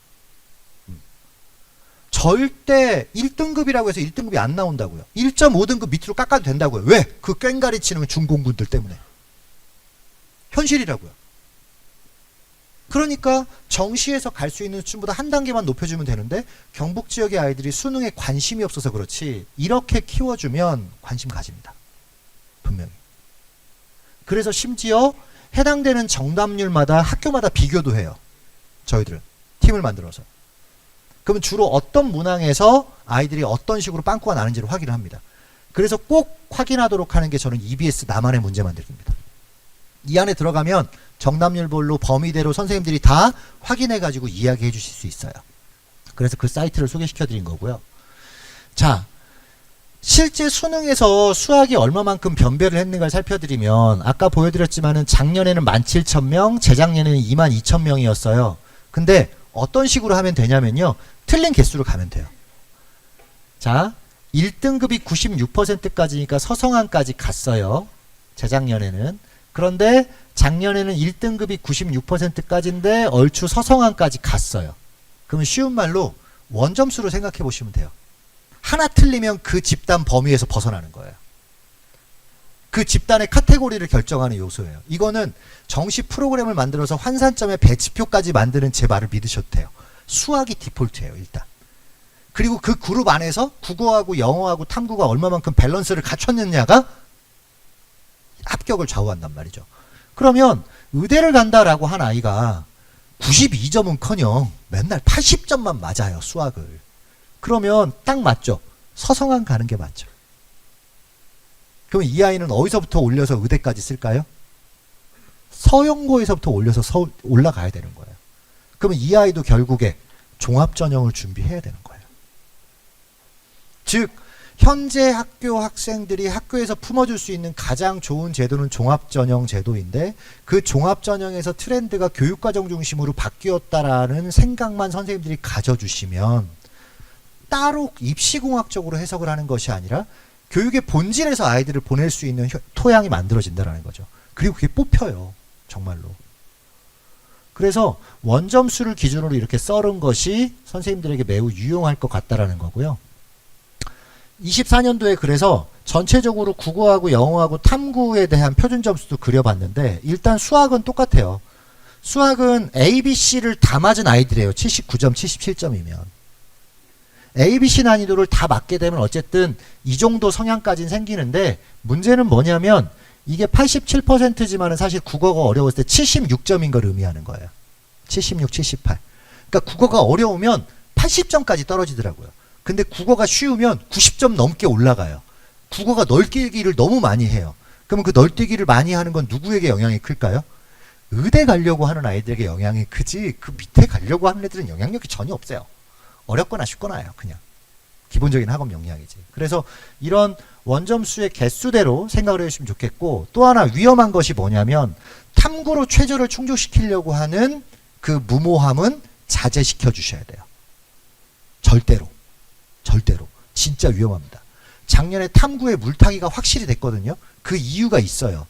절대 1등급이라고 해서 1등급이 안 나온다고요. 1.5등급 밑으로 깎아도 된다고요. 왜? 그 꽹가리 치는 중공군들 때문에. 현실이라고요. 그러니까 정시에서 갈 수 있는 수준보다 한 단계만 높여주면 되는데 경북 지역의 아이들이 수능에 관심이 없어서 그렇지 이렇게 키워주면 관심 가집니다. 분명히. 그래서 심지어 해당되는 정답률마다 학교마다 비교도 해요. 저희들은 팀을 만들어서. 그러면 주로 어떤 문항에서 아이들이 어떤 식으로 빵꾸가 나는지를 확인을 합니다. 그래서 꼭 확인하도록 하는 게 저는 EBS 나만의 문제 만들기입니다. 이 안에 들어가면 정답률별로 범위대로 선생님들이 다 확인해가지고 이야기해 주실 수 있어요. 그래서 그 사이트를 소개시켜 드린 거고요. 자, 실제 수능에서 수학이 얼마만큼 변별을 했는가를 살펴드리면 아까 보여드렸지만은 작년에는 17,000명, 재작년에는 22,000명이었어요. 근데 어떤 식으로 하면 되냐면요. 틀린 개수로 가면 돼요. 자, 1등급이 96%까지니까 서성한까지 갔어요. 재작년에는. 그런데 작년에는 1등급이 96%까지인데 얼추 서성한까지 갔어요. 그러면 쉬운 말로 원점수로 생각해 보시면 돼요. 하나 틀리면 그 집단 범위에서 벗어나는 거예요. 그 집단의 카테고리를 결정하는 요소예요. 이거는 정시 프로그램을 만들어서 환산점의 배치표까지 만드는 제 말을 믿으셔도 돼요. 수학이 디폴트예요, 일단. 그리고 그 그룹 안에서 국어하고 영어하고 탐구가 얼마만큼 밸런스를 갖췄느냐가 합격을 좌우한단 말이죠. 그러면 의대를 간다라고 한 아이가 92점은커녕 맨날 80점만 맞아요, 수학을. 그러면 딱 맞죠. 서성한 가는 게 맞죠. 그럼 이 아이는 어디서부터 올려서 의대까지 쓸까요? 서영고에서부터 올려서 올라가야 되는 거예요. 그러면 이 아이도 결국에 종합전형을 준비해야 되는 거예요. 즉 현재 학교 학생들이 학교에서 품어줄 수 있는 가장 좋은 제도는 종합전형 제도인데 그 종합전형에서 트렌드가 교육과정 중심으로 바뀌었다라는 생각만 선생님들이 가져주시면 따로 입시공학적으로 해석을 하는 것이 아니라 교육의 본질에서 아이들을 보낼 수 있는 토양이 만들어진다는 거죠. 그리고 그게 뽑혀요. 정말로. 그래서 원점수를 기준으로 이렇게 썰은 것이 선생님들에게 매우 유용할 것 같다라는 거고요. 24년도에 그래서 전체적으로 국어하고 영어하고 탐구에 대한 표준 점수도 그려봤는데 일단 수학은 똑같아요. 수학은 A, B, C를 다 맞은 아이들이에요. 79점, 77점이면. A, B, C 난이도를 다 맞게 되면 어쨌든 이 정도 성향까지는 생기는데 문제는 뭐냐면 이게 87%지만은 사실 국어가 어려웠을 때 76점인 걸 의미하는 거예요. 76, 78. 그러니까 국어가 어려우면 80점까지 떨어지더라고요. 근데 국어가 쉬우면 90점 넘게 올라가요. 국어가 널뛰기를 너무 많이 해요. 그러면 그 널뛰기를 많이 하는 건 누구에게 영향이 클까요? 의대 가려고 하는 아이들에게 영향이 크지 그 밑에 가려고 하는 애들은 영향력이 전혀 없어요. 어렵거나 쉽거나요. 그냥. 기본적인 학업 역량이지. 그래서 이런 원점수의 개수대로 생각을 해주시면 좋겠고 또 하나 위험한 것이 뭐냐면 탐구로 최저를 충족시키려고 하는 그 무모함은 자제시켜 주셔야 돼요. 절대로. 절대로. 진짜 위험합니다. 작년에 탐구에 물타기가 확실히 됐거든요. 그 이유가 있어요.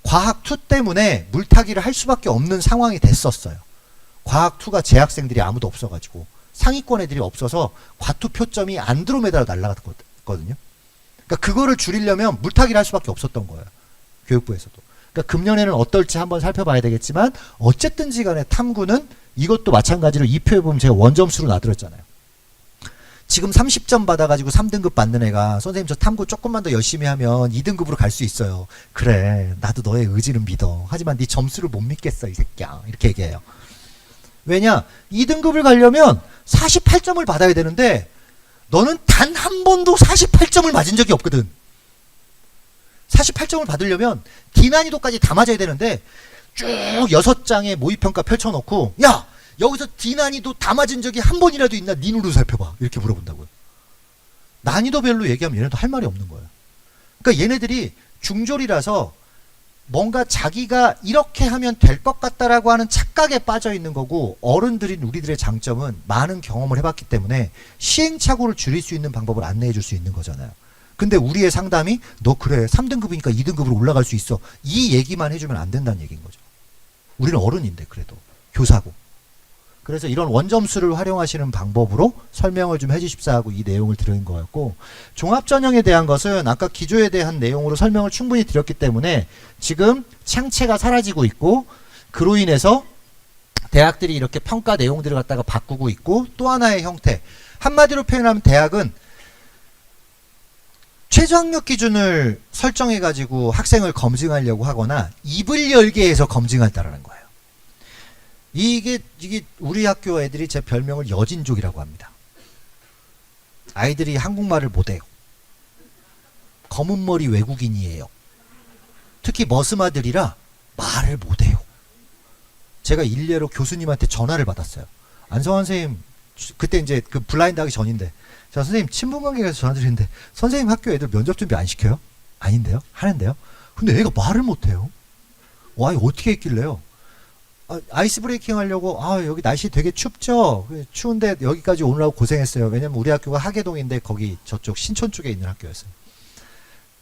과학2 때문에 물타기를 할 수밖에 없는 상황이 됐었어요. 과학2가 재학생들이 아무도 없어가지고 상위권 애들이 없어서 과투 표점이 안드로메다로 날아갔거든요. 그러니까 그거를 줄이려면 물타기를 할 수밖에 없었던 거예요. 교육부에서도. 그러니까 금년에는 어떨지 한번 살펴봐야 되겠지만 어쨌든지 간에 탐구는 이것도 마찬가지로 이 표에 보면 제가 원점수로 놔드렸잖아요. 지금 30점 받아가지고 3등급 받는 애가 선생님 저 탐구 조금만 더 열심히 하면 2등급으로 갈 수 있어요. 그래 나도 너의 의지는 믿어. 하지만 네 점수를 못 믿겠어 이 새끼야. 이렇게 얘기해요. 왜냐 2등급을 가려면 48점을 받아야 되는데 너는 단 한 번도 48점을 맞은 적이 없거든. 48점을 받으려면 D난이도까지 다 맞아야 되는데 쭉 6장의 모의평가 펼쳐놓고 야 여기서 D난이도 다 맞은 적이 한 번이라도 있나 네 눈으로 살펴봐. 이렇게 물어본다고요. 난이도별로 얘기하면 얘네도 할 말이 없는 거예요. 그러니까 얘네들이 중졸이라서 뭔가 자기가 이렇게 하면 될 것 같다라고 하는 착각에 빠져 있는 거고 어른들인 우리들의 장점은 많은 경험을 해봤기 때문에 시행착오를 줄일 수 있는 방법을 안내해 줄 수 있는 거잖아요. 근데 우리의 상담이 너 그래 3등급이니까 2등급으로 올라갈 수 있어 이 얘기만 해주면 안 된다는 얘기인 거죠. 우리는 어른인데 그래도 교사고. 그래서 이런 원점수를 활용하시는 방법으로 설명을 좀 해주십사 하고 이 내용을 드린 거였고 종합전형에 대한 것은 아까 기조에 대한 내용으로 설명을 충분히 드렸기 때문에 지금 창체가 사라지고 있고 그로 인해서 대학들이 이렇게 평가 내용들을 갖다가 바꾸고 있고 또 하나의 형태 한마디로 표현하면 대학은 최저학력 기준을 설정해 가지고 학생을 검증하려고 하거나 입을 열게 해서 검증한다라는 거예요. 이게 우리 학교 애들이 제 별명을 여진족이라고 합니다. 아이들이 한국말을 못해요. 검은 머리 외국인이에요. 특히 머스마들이라 말을 못해요. 제가 일례로 교수님한테 전화를 받았어요. 안성환 선생님 그때 이제 그 블라인드 하기 전인데 자 선생님 친분관계에서 전화 드리는데 선생님 학교 애들 면접 준비 안 시켜요? 아닌데요? 하는데요? 근데 애가 말을 못해요. 와 이거 어떻게 했길래요? 아이스 브레이킹 하려고 여기 날씨 되게 춥죠? 추운데 여기까지 오느라고 고생했어요. 왜냐면 우리 학교가 하계동인데 거기 저쪽 신촌 쪽에 있는 학교였어요.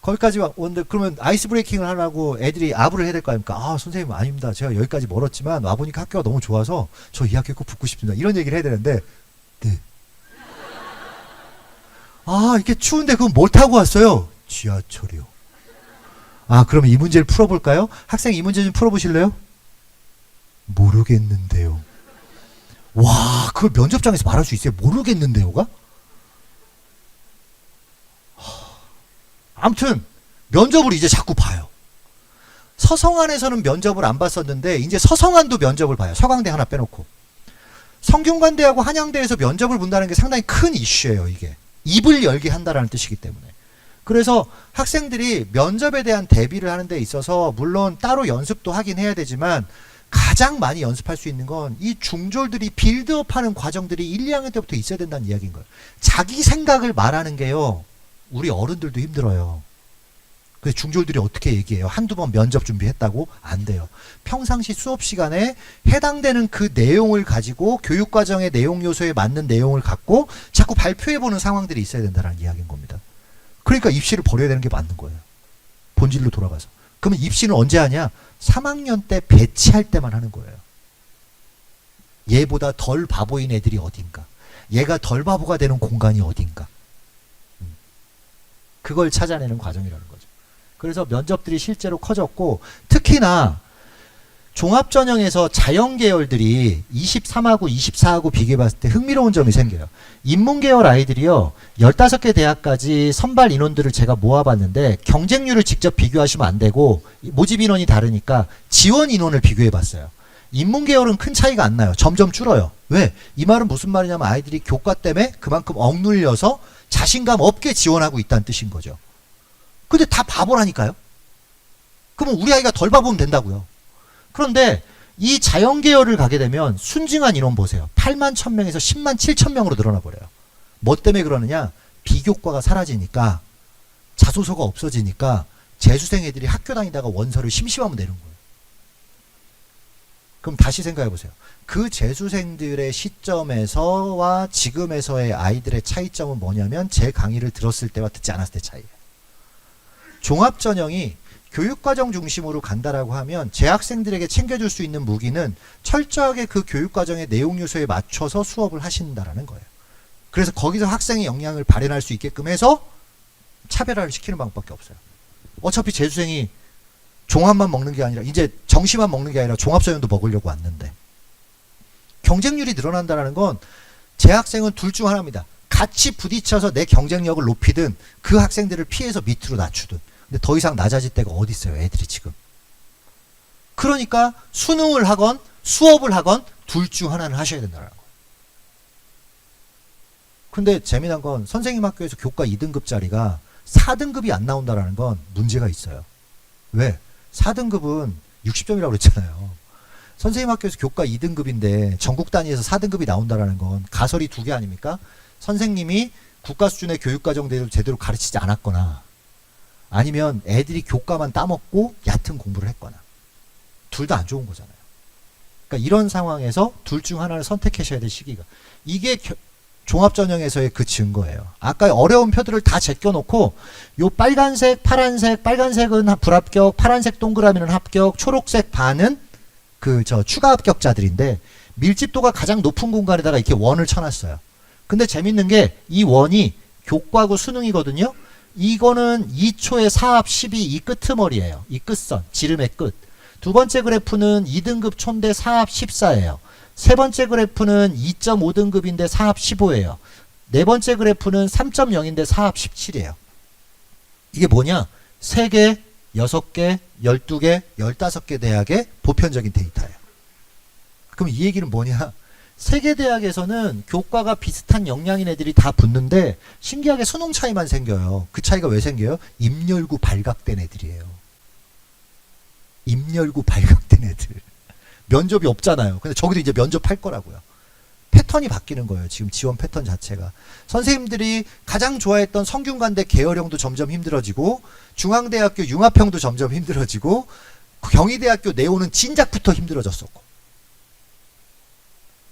거기까지 오는데 그러면 아이스 브레이킹을 하라고 애들이 아부를 해야 될 거 아닙니까? 선생님 아닙니다. 제가 여기까지 멀었지만 와보니까 학교가 너무 좋아서 저 이 학교에 꼭 붙고 싶습니다. 이런 얘기를 해야 되는데 네. 이게 추운데 그럼 뭘 타고 왔어요? 지하철이요. 그러면 이 문제를 풀어볼까요? 학생 이 문제 좀 풀어보실래요? 모르겠는데요. 와, 그걸 면접장에서 말할 수 있어요? 모르겠는데요가? 아무튼 면접을 이제 자꾸 봐요. 서성안에서는 면접을 안 봤었는데 이제 서성안도 면접을 봐요. 서강대 하나 빼놓고. 성균관대하고 한양대에서 면접을 본다는 게 상당히 큰 이슈예요. 이게. 입을 열게 한다라는 뜻이기 때문에. 그래서 학생들이 면접에 대한 대비를 하는 데 있어서 물론 따로 연습도 하긴 해야 되지만 가장 많이 연습할 수 있는 건 이 중졸들이 빌드업하는 과정들이 1, 2학년 때부터 있어야 된다는 이야기인 거예요. 자기 생각을 말하는 게요. 우리 어른들도 힘들어요. 근데 중졸들이 어떻게 얘기해요? 한두 번 면접 준비했다고? 안 돼요. 평상시 수업 시간에 해당되는 그 내용을 가지고 교육과정의 내용 요소에 맞는 내용을 갖고 자꾸 발표해보는 상황들이 있어야 된다는 이야기인 겁니다. 그러니까 입시를 버려야 되는 게 맞는 거예요. 본질로 돌아가서. 그러면 입시는 언제 하냐? 3학년 때 배치할 때만 하는 거예요. 얘보다 덜 바보인 애들이 어딘가. 얘가 덜 바보가 되는 공간이 어딘가. 그걸 찾아내는 과정이라는 거죠. 그래서 면접들이 실제로 커졌고, 특히나 종합전형에서 자연계열들이 23하고 24하고 비교해봤을 때 흥미로운 점이 생겨요. 인문계열 아이들이요, 15개 대학까지 선발 인원들을 제가 모아봤는데 경쟁률을 직접 비교하시면 안 되고 모집 인원이 다르니까 지원 인원을 비교해봤어요. 인문계열은 큰 차이가 안 나요. 점점 줄어요. 왜? 이 말은 무슨 말이냐면 아이들이 교과 때문에 그만큼 억눌려서 자신감 없게 지원하고 있다는 뜻인 거죠. 근데 다 바보라니까요. 그러면 우리 아이가 덜 바보면 된다고요. 그런데 이 자연계열을 가게 되면 순증한 인원 보세요. 8만 1000명에서 10만 7000명으로 늘어나 버려요. 뭐 때문에 그러느냐? 비교과가 사라지니까, 자소서가 없어지니까 재수생 애들이 학교 다니다가 원서를 심심하면 내는 거예요. 그럼 다시 생각해 보세요. 그 재수생들의 시점에서와 지금에서의 아이들의 차이점은 뭐냐면 제 강의를 들었을 때와 듣지 않았을 때 차이예요. 종합전형이 교육과정 중심으로 간다라고 하면 재학생들에게 챙겨줄 수 있는 무기는 철저하게 그 교육과정의 내용 요소에 맞춰서 수업을 하신다라는 거예요. 그래서 거기서 학생의 역량을 발현할 수 있게끔 해서 차별화를 시키는 방법밖에 없어요. 어차피 재수생이 종합만 먹는 게 아니라 이제 정시만 먹는 게 아니라 종합전형도 먹으려고 왔는데, 경쟁률이 늘어난다는 건 재학생은 둘 중 하나입니다. 같이 부딪혀서 내 경쟁력을 높이든 그 학생들을 피해서 밑으로 낮추든. 근데 더 이상 낮아질 데가 어디 있어요, 애들이 지금. 그러니까 수능을 하건 수업을 하건 둘 중 하나는 하셔야 된다는 거예요. 근데 재미난 건 선생님 학교에서 교과 2등급짜리가 4등급이 안 나온다는 건 문제가 있어요. 왜? 4등급은 60점이라고 그랬잖아요. 선생님 학교에서 교과 2등급인데 전국 단위에서 4등급이 나온다는 건 가설이 두 개 아닙니까? 선생님이 국가 수준의 교육과정대로 제대로 가르치지 않았거나, 아니면 애들이 교과만 따먹고 얕은 공부를 했거나. 둘 다 안 좋은 거잖아요. 그러니까 이런 상황에서 둘 중 하나를 선택하셔야 될 시기가. 이게 종합전형에서의 그 증거예요. 아까 어려운 표들을 다 제껴놓고 요 빨간색, 파란색, 빨간색은 불합격, 파란색 동그라미는 합격, 초록색 반은 추가 합격자들인데 밀집도가 가장 높은 공간에다가 이렇게 원을 쳐놨어요. 근데 재밌는 게 이 원이 교과고 수능이거든요. 이거는 2초의 사합 12 이 끄트머리예요. 이 끝선, 지름의 끝. 두 번째 그래프는 2등급 촌대 사합 14예요. 세 번째 그래프는 2.5등급인데 사합 15예요. 네 번째 그래프는 3.0인데 사합 17이에요. 이게 뭐냐? 3개, 6개, 12개, 15개 대학의 보편적인 데이터예요. 그럼 이 얘기는 뭐냐? 3개 대학에서는 교과가 비슷한 역량인 애들이 다 붙는데 신기하게 수능 차이만 생겨요. 그 차이가 왜 생겨요? 입 열고 발각된 애들이에요. 입 열고 발각된 애들. 면접이 없잖아요. 근데 저기도 이제 면접할 거라고요. 패턴이 바뀌는 거예요. 지금 지원 패턴 자체가. 선생님들이 가장 좋아했던 성균관대 계열형도 점점 힘들어지고, 중앙대학교 융합형도 점점 힘들어지고, 경희대학교 네오는 진작부터 힘들어졌었고.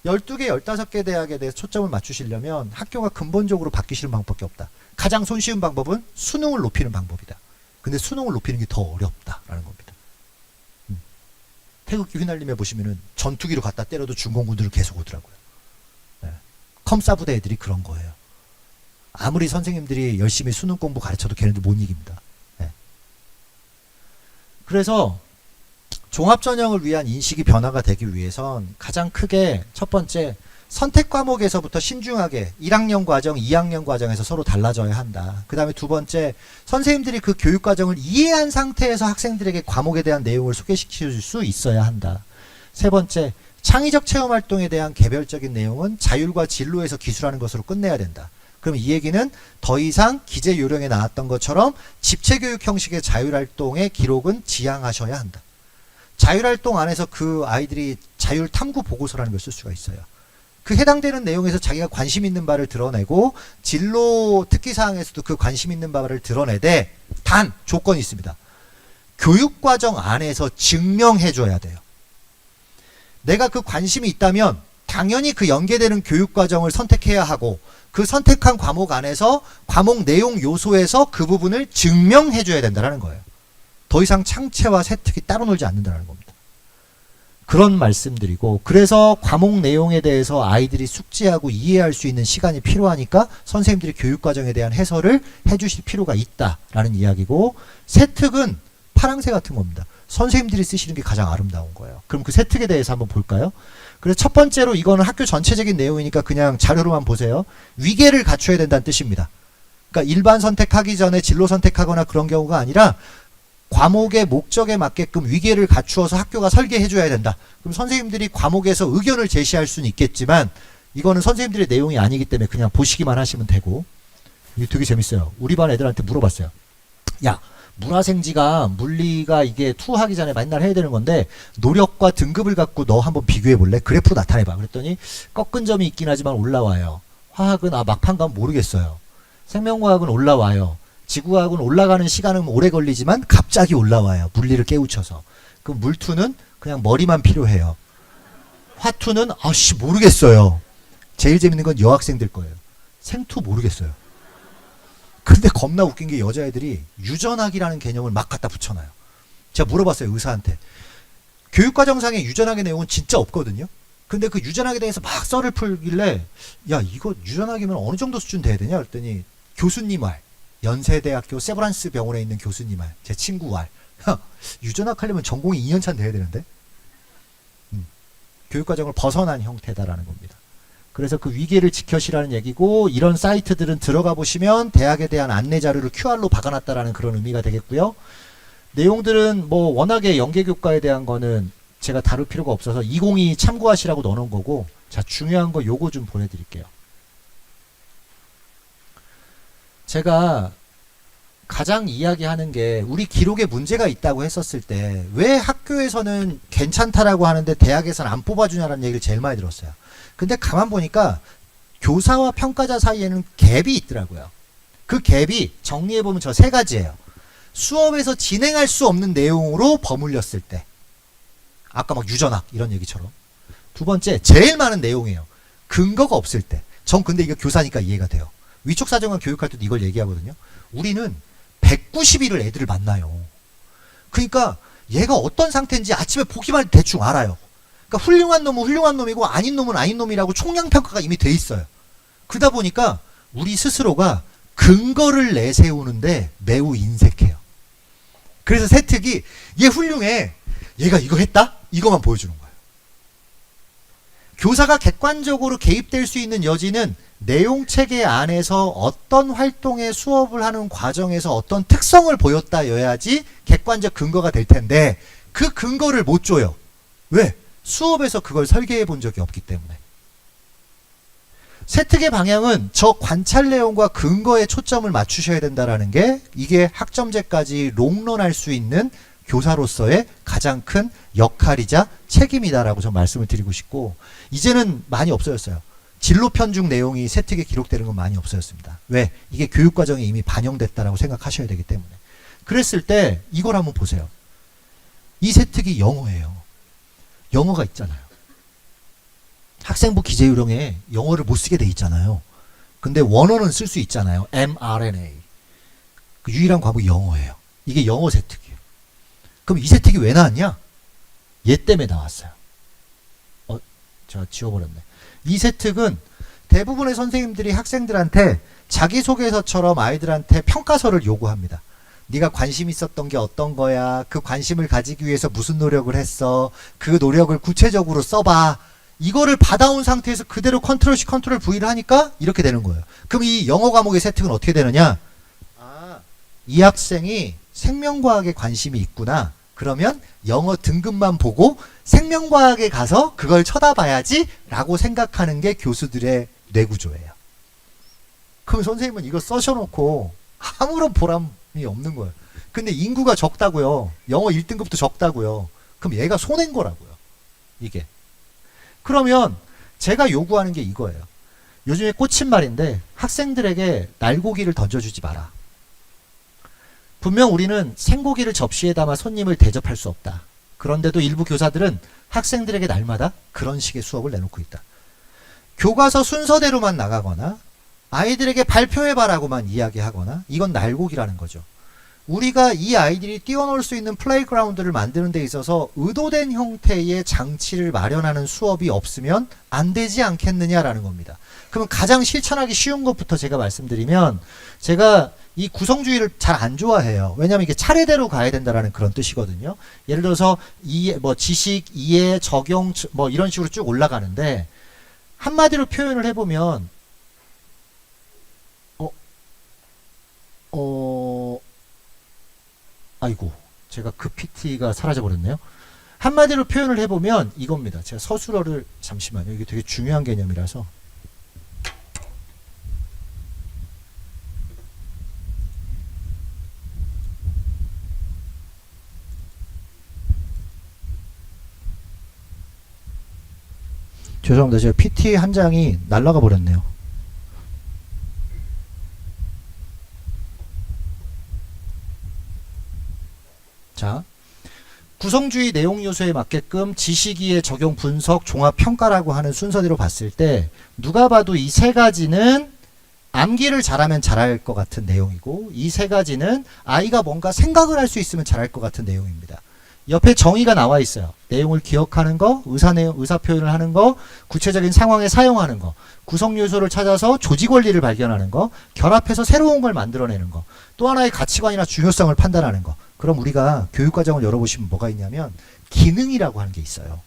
12개, 15개 대학에 대해서 초점을 맞추시려면 학교가 근본적으로 바뀌시는 방법밖에 없다. 가장 손쉬운 방법은 수능을 높이는 방법이다. 근데 수능을 높이는 게 더 어렵다라는 겁니다. 태극기 휘날림에 보시면은 전투기로 갖다 때려도 중공군들은 계속 오더라고요. 네. 컴싸 부대 애들이 그런 거예요. 아무리 선생님들이 열심히 수능 공부 가르쳐도 걔네들 못 이깁니다. 네. 그래서 종합전형을 위한 인식이 변화가 되기 위해선 가장 크게 첫 번째, 선택 과목에서부터 신중하게 1학년 과정, 2학년 과정에서 서로 달라져야 한다. 그 다음에 두 번째, 선생님들이 그 교육과정을 이해한 상태에서 학생들에게 과목에 대한 내용을 소개시킬 수 있어야 한다. 세 번째, 창의적 체험활동에 대한 개별적인 내용은 자율과 진로에서 기술하는 것으로 끝내야 된다. 그럼 이 얘기는 더 이상 기재 요령에 나왔던 것처럼 집체교육 형식의 자율활동의 기록은 지양하셔야 한다. 자율활동 안에서 그 아이들이 자율탐구 보고서라는 걸 쓸 수가 있어요. 그 해당되는 내용에서 자기가 관심 있는 바를 드러내고 진로 특기사항에서도 그 관심 있는 바를 드러내되 단 조건이 있습니다. 교육과정 안에서 증명해줘야 돼요. 내가 그 관심이 있다면 당연히 그 연계되는 교육과정을 선택해야 하고 그 선택한 과목 안에서 과목 내용 요소에서 그 부분을 증명해줘야 된다는 거예요. 더 이상 창체와 세특이 따로 놀지 않는다는 겁니다. 그런 말씀드리고 그래서 과목 내용에 대해서 아이들이 숙지하고 이해할 수 있는 시간이 필요하니까 선생님들이 교육과정에 대한 해설을 해주실 필요가 있다라는 이야기고 세특은 파랑새 같은 겁니다. 선생님들이 쓰시는 게 가장 아름다운 거예요. 그럼 그 세특에 대해서 한번 볼까요? 그래서 첫 번째로 이거는 학교 전체적인 내용이니까 그냥 자료로만 보세요. 위계를 갖춰야 된다는 뜻입니다. 그러니까 일반 선택하기 전에 진로 선택하거나 그런 경우가 아니라 과목의 목적에 맞게끔 위계를 갖추어서 학교가 설계해줘야 된다. 그럼 선생님들이 과목에서 의견을 제시할 수는 있겠지만 이거는 선생님들의 내용이 아니기 때문에 그냥 보시기만 하시면 되고 이게 되게 재밌어요. 우리 반 애들한테 물어봤어요. 야, 문화생지가 물리가 이게 투하기 전에 맨날 해야 되는 건데 노력과 등급을 갖고 너 한번 비교해 볼래? 그래프로 나타내봐. 그랬더니 꺾은 점이 있긴 하지만 올라와요. 화학은 막판 가면 모르겠어요. 생명과학은 올라와요. 지구과학은 올라가는 시간은 오래 걸리지만 갑자기 올라와요. 물리를 깨우쳐서. 그럼 물투는 그냥 머리만 필요해요. 화투는 아씨 모르겠어요. 제일 재밌는 건 여학생들 거예요. 생투 모르겠어요. 근데 겁나 웃긴 게 여자애들이 유전학이라는 개념을 막 갖다 붙여놔요. 제가 물어봤어요. 의사한테. 교육과정상의 유전학의 내용은 진짜 없거든요. 근데 그 유전학에 대해서 막 썰을 풀길래 야 이거 유전학이면 어느 정도 수준 돼야 되냐 그랬더니 교수님 말 연세대학교 세브란스 병원에 있는 교수님 말 제 친구 말 유전학 하려면 전공이 2년차 돼야 되는데 교육과정을 벗어난 형태다라는 겁니다. 그래서 그 위계를 지켜시라는 얘기고 이런 사이트들은 들어가 보시면 대학에 대한 안내 자료를 QR로 박아놨다라는 그런 의미가 되겠고요. 내용들은 뭐 워낙에 연계교과에 대한 거는 제가 다룰 필요가 없어서 2022 참고하시라고 넣어놓은 거고 자 중요한 거 요거 좀 보내드릴게요. 제가 가장 이야기하는 게 우리 기록에 문제가 있다고 했었을 때 왜 학교에서는 괜찮다라고 하는데 대학에서는 안 뽑아주냐라는 얘기를 제일 많이 들었어요. 근데 가만 보니까 교사와 평가자 사이에는 갭이 있더라고요. 그 갭이 정리해보면 저 세 가지예요. 수업에서 진행할 수 없는 내용으로 버물렸을 때 아까 막 유전학 이런 얘기처럼 두 번째 제일 많은 내용이에요. 근거가 없을 때 전 근데 이거 교사니까 이해가 돼요. 위촉 사정관 교육할 때도 이걸 얘기하거든요. 우리는 190일을 애들을 만나요. 그러니까 얘가 어떤 상태인지 아침에 보기만 해도 대충 알아요. 그러니까 훌륭한 놈은 훌륭한 놈이고 아닌 놈은 아닌 놈이라고 총량평가가 이미 돼 있어요. 그러다 보니까 우리 스스로가 근거를 내세우는데 매우 인색해요. 그래서 세특이 얘 훌륭해. 얘가 이거 했다? 이거만 보여주는 거예요. 교사가 객관적으로 개입될 수 있는 여지는 내용 체계 안에서 어떤 활동의 수업을 하는 과정에서 어떤 특성을 보였다여야지 객관적 근거가 될 텐데 그 근거를 못 줘요. 왜? 수업에서 그걸 설계해 본 적이 없기 때문에. 세특의 방향은 저 관찰 내용과 근거에 초점을 맞추셔야 된다라는 게 이게 학점제까지 롱런할 수 있는 교사로서의 가장 큰 역할이자 책임이다라고 좀 말씀을 드리고 싶고 이제는 많이 없어졌어요. 진로 편중 내용이 세특에 기록되는 건 많이 없어졌습니다. 왜? 이게 교육과정에 이미 반영됐다라고 생각하셔야 되기 때문에. 그랬을 때 이걸 한번 보세요. 이 세특이 영어예요. 영어가 있잖아요. 학생부 기재요령에 영어를 못 쓰게 돼 있잖아요. 근데 원어는 쓸 수 있잖아요. mRNA. 그 유일한 과목이 영어예요. 이게 영어 세특이에요. 그럼 이 세특이 왜 나왔냐? 얘 때문에 나왔어요. 제가 지워버렸네. 이 세특은 대부분의 선생님들이 학생들한테 자기소개서처럼 아이들한테 평가서를 요구합니다. 네가 관심 있었던 게 어떤 거야? 그 관심을 가지기 위해서 무슨 노력을 했어? 그 노력을 구체적으로 써봐. 이거를 받아온 상태에서 그대로 컨트롤 C, 컨트롤 V를 하니까 이렇게 되는 거예요. 그럼 이 영어 과목의 세특은 어떻게 되느냐? 이 학생이 생명과학에 관심이 있구나. 그러면 영어 등급만 보고 생명과학에 가서 그걸 쳐다봐야지 라고 생각하는 게 교수들의 뇌구조예요. 그럼 선생님은 이거 써셔놓고 아무런 보람이 없는 거예요. 근데 인구가 적다고요. 영어 1등급도 적다고요. 그럼 얘가 손해인 거라고요. 이게. 그러면 제가 요구하는 게 이거예요. 요즘에 꽂힌 말인데 학생들에게 날고기를 던져주지 마라. 분명 우리는 생고기를 접시에 담아 손님을 대접할 수 없다. 그런데도 일부 교사들은 학생들에게 날마다 그런 식의 수업을 내놓고 있다. 교과서 순서대로만 나가거나 아이들에게 발표해봐라고만 이야기하거나 이건 날고기라는 거죠. 우리가 이 아이들이 뛰어놀 수 있는 플레이그라운드를 만드는 데 있어서 의도된 형태의 장치를 마련하는 수업이 없으면 안 되지 않겠느냐라는 겁니다. 그러면 가장 실천하기 쉬운 것부터 제가 말씀드리면, 제가 이 구성주의를 잘 안 좋아해요. 왜냐하면 이게 차례대로 가야 된다라는 그런 뜻이거든요. 예를 들어서 지식, 이해, 적용 뭐 이런 식으로 쭉 올라가는데, 한마디로 표현을 해보면 아이고, 제가 그 PT가 사라져버렸네요. 한마디로 표현을 해보면 이겁니다. 제가 서술어를, 잠시만요. 이게 되게 중요한 개념이라서. 죄송합니다. 제가 PT 한 장이 날아가 버렸네요. 자, 구성주의 내용 요소에 맞게끔 지식이의 적용, 분석, 종합, 평가라고 하는 순서대로 봤을 때 누가 봐도 이 세 가지는 암기를 잘하면 잘할 것 같은 내용이고, 이 세 가지는 아이가 뭔가 생각을 할 수 있으면 잘할 것 같은 내용입니다. 옆에 정의가 나와 있어요. 내용을 기억하는 거, 의사 표현을 하는 거, 구체적인 상황에 사용하는 거, 구성 요소를 찾아서 조직 원리를 발견하는 거, 결합해서 새로운 걸 만들어내는 거, 또 하나의 가치관이나 중요성을 판단하는 거. 그럼 우리가 교육과정을 열어보시면 뭐가 있냐면 기능이라고 하는 게 있어요.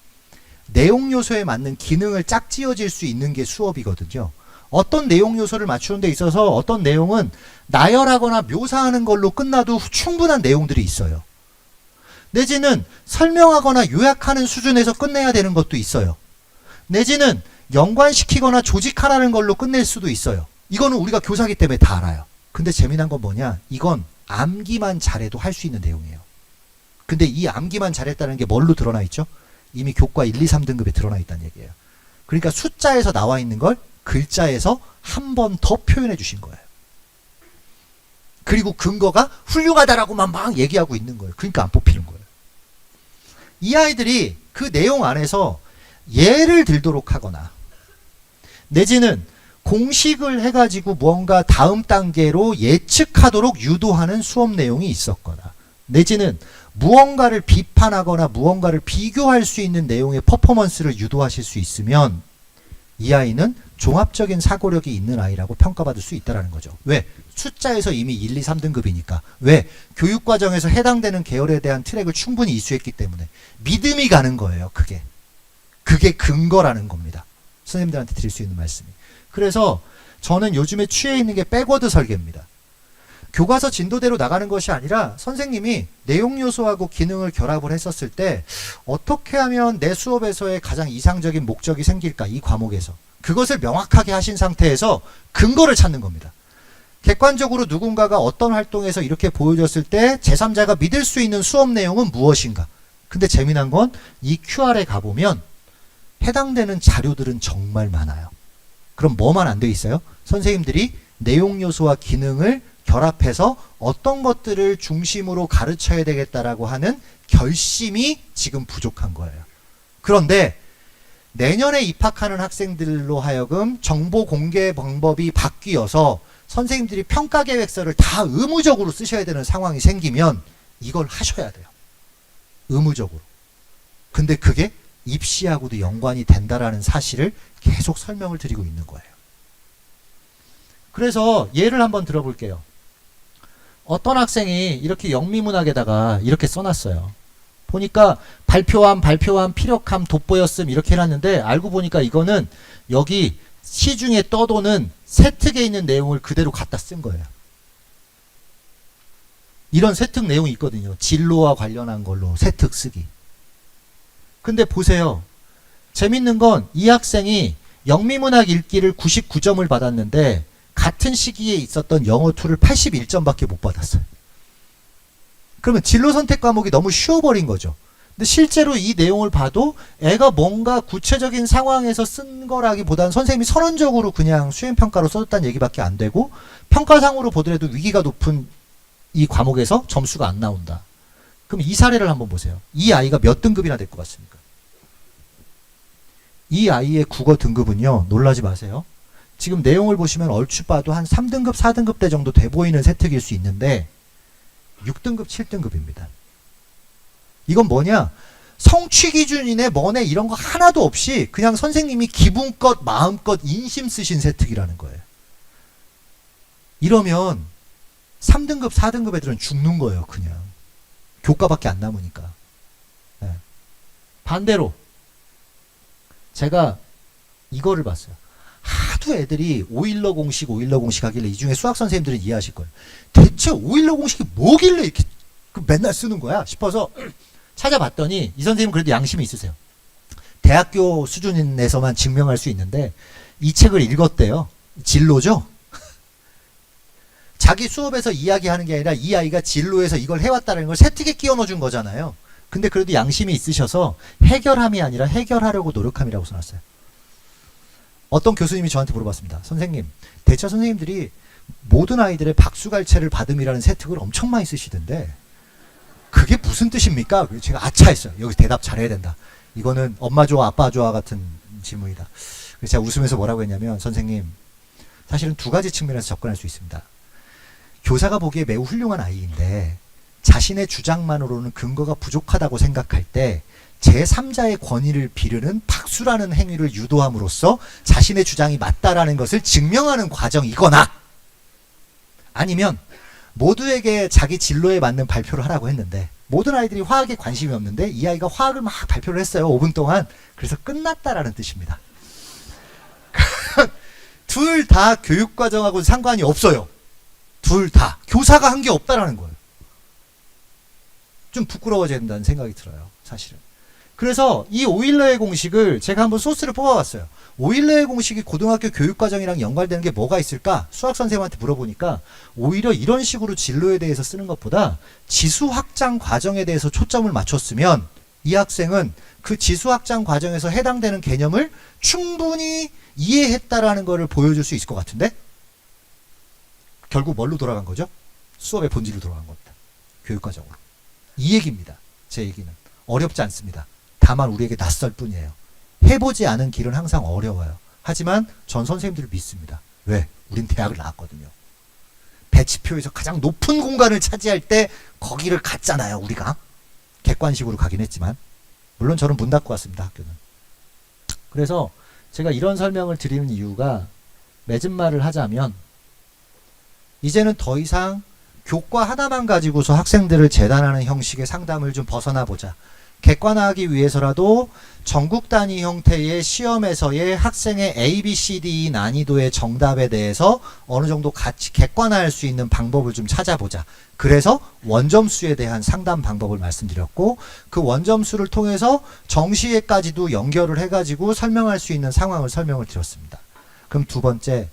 내용 요소에 맞는 기능을 짝지어질 수 있는 게 수업이거든요. 어떤 내용 요소를 맞추는 데 있어서 어떤 내용은 나열하거나 묘사하는 걸로 끝나도 충분한 내용들이 있어요. 내지는 설명하거나 요약하는 수준에서 끝내야 되는 것도 있어요. 내지는 연관시키거나 조직하라는 걸로 끝낼 수도 있어요. 이거는 우리가 교사기 때문에 다 알아요. 근데 재미난 건 뭐냐? 이건 암기만 잘해도 할 수 있는 내용이에요. 근데 이 암기만 잘했다는 게 뭘로 드러나 있죠? 이미 교과 1, 2, 3등급에 드러나 있다는 얘기예요. 그러니까 숫자에서 나와 있는 걸 글자에서 한 번 더 표현해 주신 거예요. 그리고 근거가 훌륭하다라고만 막 얘기하고 있는 거예요. 그러니까 안 뽑히는 거예요. 이 아이들이 그 내용 안에서 예를 들도록 하거나 내지는 공식을 해가지고 뭔가 다음 단계로 예측하도록 유도하는 수업 내용이 있었거나 내지는 무언가를 비판하거나 무언가를 비교할 수 있는 내용의 퍼포먼스를 유도하실 수 있으면 이 아이는 종합적인 사고력이 있는 아이라고 평가받을 수 있다는 거죠. 왜? 숫자에서 이미 1, 2, 3등급이니까. 왜? 교육과정에서 해당되는 계열에 대한 트랙을 충분히 이수했기 때문에 믿음이 가는 거예요. 그게 근거라는 겁니다. 선생님들한테 드릴 수 있는 말씀이. 그래서 저는 요즘에 취해 있는 게 백워드 설계입니다. 교과서 진도대로 나가는 것이 아니라 선생님이 내용 요소하고 기능을 결합을 했었을 때 어떻게 하면 내 수업에서의 가장 이상적인 목적이 생길까, 이 과목에서. 그것을 명확하게 하신 상태에서 근거를 찾는 겁니다. 객관적으로 누군가가 어떤 활동에서 이렇게 보여줬을 때 제3자가 믿을 수 있는 수업 내용은 무엇인가. 근데 재미난 건 이 QR에 가보면 해당되는 자료들은 정말 많아요. 그럼 뭐만 안 돼 있어요? 선생님들이 내용 요소와 기능을 결합해서 어떤 것들을 중심으로 가르쳐야 되겠다라고 하는 결심이 지금 부족한 거예요. 그런데 내년에 입학하는 학생들로 하여금 정보 공개 방법이 바뀌어서 선생님들이 평가 계획서를 다 의무적으로 쓰셔야 되는 상황이 생기면 이걸 하셔야 돼요. 의무적으로. 근데 그게 입시하고도 연관이 된다라는 사실을 계속 설명을 드리고 있는 거예요. 그래서 예를 한번 들어볼게요. 어떤 학생이 이렇게 영미문학에다가 이렇게 써놨어요. 보니까 발표함, 피력함, 돋보였음 이렇게 해놨는데 알고 보니까 이거는 여기 시중에 떠도는 세특에 있는 내용을 그대로 갖다 쓴 거예요. 이런 세특 내용이 있거든요. 진로와 관련한 걸로 세특 쓰기. 근데 보세요. 재밌는 건 이 학생이 영미문학 읽기를 99점을 받았는데 같은 시기에 있었던 영어2를 81점밖에 못 받았어요. 그러면 진로 선택 과목이 너무 쉬워버린 거죠. 근데 실제로 이 내용을 봐도 애가 뭔가 구체적인 상황에서 쓴 거라기보다는 선생님이 선언적으로 그냥 수행평가로 써줬다는 얘기밖에 안 되고, 평가상으로 보더라도 위기가 높은 이 과목에서 점수가 안 나온다. 그럼 이 사례를 한번 보세요. 이 아이가 몇 등급이나 될 것 같습니까? 이 아이의 국어 등급은요, 놀라지 마세요. 지금 내용을 보시면 얼추 봐도 한 3등급, 4등급 대 정도 돼 보이는 세특일 수 있는데 6등급, 7등급입니다. 이건 뭐냐? 성취 기준이네 뭐네 이런 거 하나도 없이 그냥 선생님이 기분껏 마음껏 인심 쓰신 세특이라는 거예요. 이러면 3등급, 4등급 애들은 죽는 거예요, 그냥. 교과밖에 안 남으니까. 네. 반대로 제가 이거를 봤어요. 하도 애들이 오일러 공식 하길래 이 중에 수학 선생님들은 이해하실 거예요. 대체 오일러 공식이 뭐길래 이렇게 맨날 쓰는 거야 싶어서 찾아봤더니 이 선생님은 그래도 양심이 있으세요. 대학교 수준에서만 증명할 수 있는데 이 책을 읽었대요. 진로죠. 자기 수업에서 이야기하는 게 아니라 이 아이가 진로에서 이걸 해왔다는 걸 세특에 끼워 넣어준 거잖아요. 근데 그래도 양심이 있으셔서 해결함이 아니라 해결하려고 노력함이라고 써놨어요. 어떤 교수님이 저한테 물어봤습니다. 선생님, 대체 선생님들이 모든 아이들의 박수갈채를 받음이라는 세특을 엄청 많이 쓰시던데 그게 무슨 뜻입니까? 제가 아차했어요. 여기서 대답 잘해야 된다. 이거는 엄마 좋아 아빠 좋아 같은 질문이다. 그래서 제가 웃으면서 뭐라고 했냐면, 선생님, 사실은 두 가지 측면에서 접근할 수 있습니다. 교사가 보기에 매우 훌륭한 아이인데 자신의 주장만으로는 근거가 부족하다고 생각할 때 제3자의 권위를 비르는 박수라는 행위를 유도함으로써 자신의 주장이 맞다라는 것을 증명하는 과정이거나, 아니면 모두에게 자기 진로에 맞는 발표를 하라고 했는데 모든 아이들이 화학에 관심이 없는데 이 아이가 화학을 막 발표를 했어요. 5분 동안. 그래서 끝났다라는 뜻입니다. 둘 다 교육과정하고는 상관이 없어요. 둘 다. 교사가 한 게 없다라는 거예요. 좀 부끄러워져야 된다는 생각이 들어요, 사실은. 그래서 이 오일러의 공식을 제가 한번 소스를 뽑아봤어요. 오일러의 공식이 고등학교 교육과정이랑 연관되는 게 뭐가 있을까? 수학 선생님한테 물어보니까 오히려 이런 식으로 진로에 대해서 쓰는 것보다 지수 확장 과정에 대해서 초점을 맞췄으면 이 학생은 그 지수 확장 과정에서 해당되는 개념을 충분히 이해했다라는 것을 보여줄 수 있을 것 같은데? 결국 뭘로 돌아간 거죠? 수업의 본질로 돌아간 겁니다. 교육과정으로. 이 얘기입니다. 제 얘기는. 어렵지 않습니다. 다만 우리에게 낯설 뿐이에요. 해보지 않은 길은 항상 어려워요. 하지만 전 선생님들을 믿습니다. 왜? 우린 대학을 나왔거든요. 배치표에서 가장 높은 공간을 차지할 때 거기를 갔잖아요, 우리가. 객관식으로 가긴 했지만. 물론 저는 문 닫고 왔습니다, 학교는. 그래서 제가 이런 설명을 드리는 이유가, 맺은 말을 하자면 이제는 더 이상 교과 하나만 가지고서 학생들을 재단하는 형식의 상담을 좀 벗어나 보자. 객관화하기 위해서라도 전국 단위 형태의 시험에서의 학생의 A, B, C, D 난이도의 정답에 대해서 어느 정도 같이 객관화할 수 있는 방법을 좀 찾아보자. 그래서 원점수에 대한 상담 방법을 말씀드렸고, 그 원점수를 통해서 정시에까지도 연결을 해가지고 설명할 수 있는 상황을 설명을 드렸습니다. 그럼 두 번째,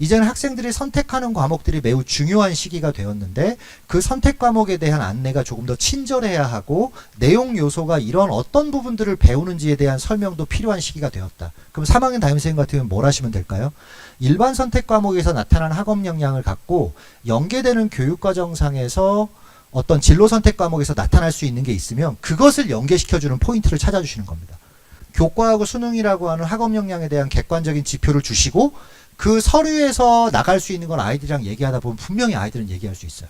이제는 학생들이 선택하는 과목들이 매우 중요한 시기가 되었는데 그 선택 과목에 대한 안내가 조금 더 친절해야 하고 내용 요소가 이런 어떤 부분들을 배우는지에 대한 설명도 필요한 시기가 되었다. 그럼 3학년 담임선생님 같은 경우는 뭘 하시면 될까요? 일반 선택 과목에서 나타난 학업 역량을 갖고 연계되는 교육과정상에서 어떤 진로 선택 과목에서 나타날 수 있는 게 있으면 그것을 연계시켜주는 포인트를 찾아주시는 겁니다. 교과하고 수능이라고 하는 학업 역량에 대한 객관적인 지표를 주시고 그 서류에서 나갈 수 있는 건 아이들이랑 얘기하다 보면 분명히 아이들은 얘기할 수 있어요.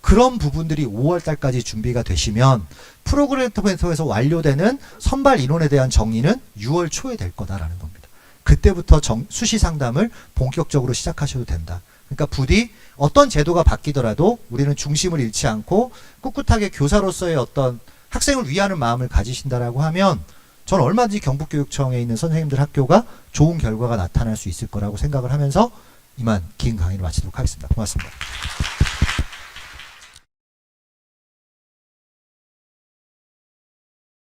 그런 부분들이 5월 달까지 준비가 되시면 프로그래머에서 완료되는 선발 인원에 대한 정리는 6월 초에 될 거다라는 겁니다. 그때부터 수시 상담을 본격적으로 시작하셔도 된다. 그러니까 부디 어떤 제도가 바뀌더라도 우리는 중심을 잃지 않고 꿋꿋하게 교사로서의 어떤 학생을 위하는 마음을 가지신다라고 하면 전 얼마든지 경북교육청에 있는 선생님들 학교가 좋은 결과가 나타날 수 있을 거라고 생각을 하면서 이만 긴 강의를 마치도록 하겠습니다. 고맙습니다.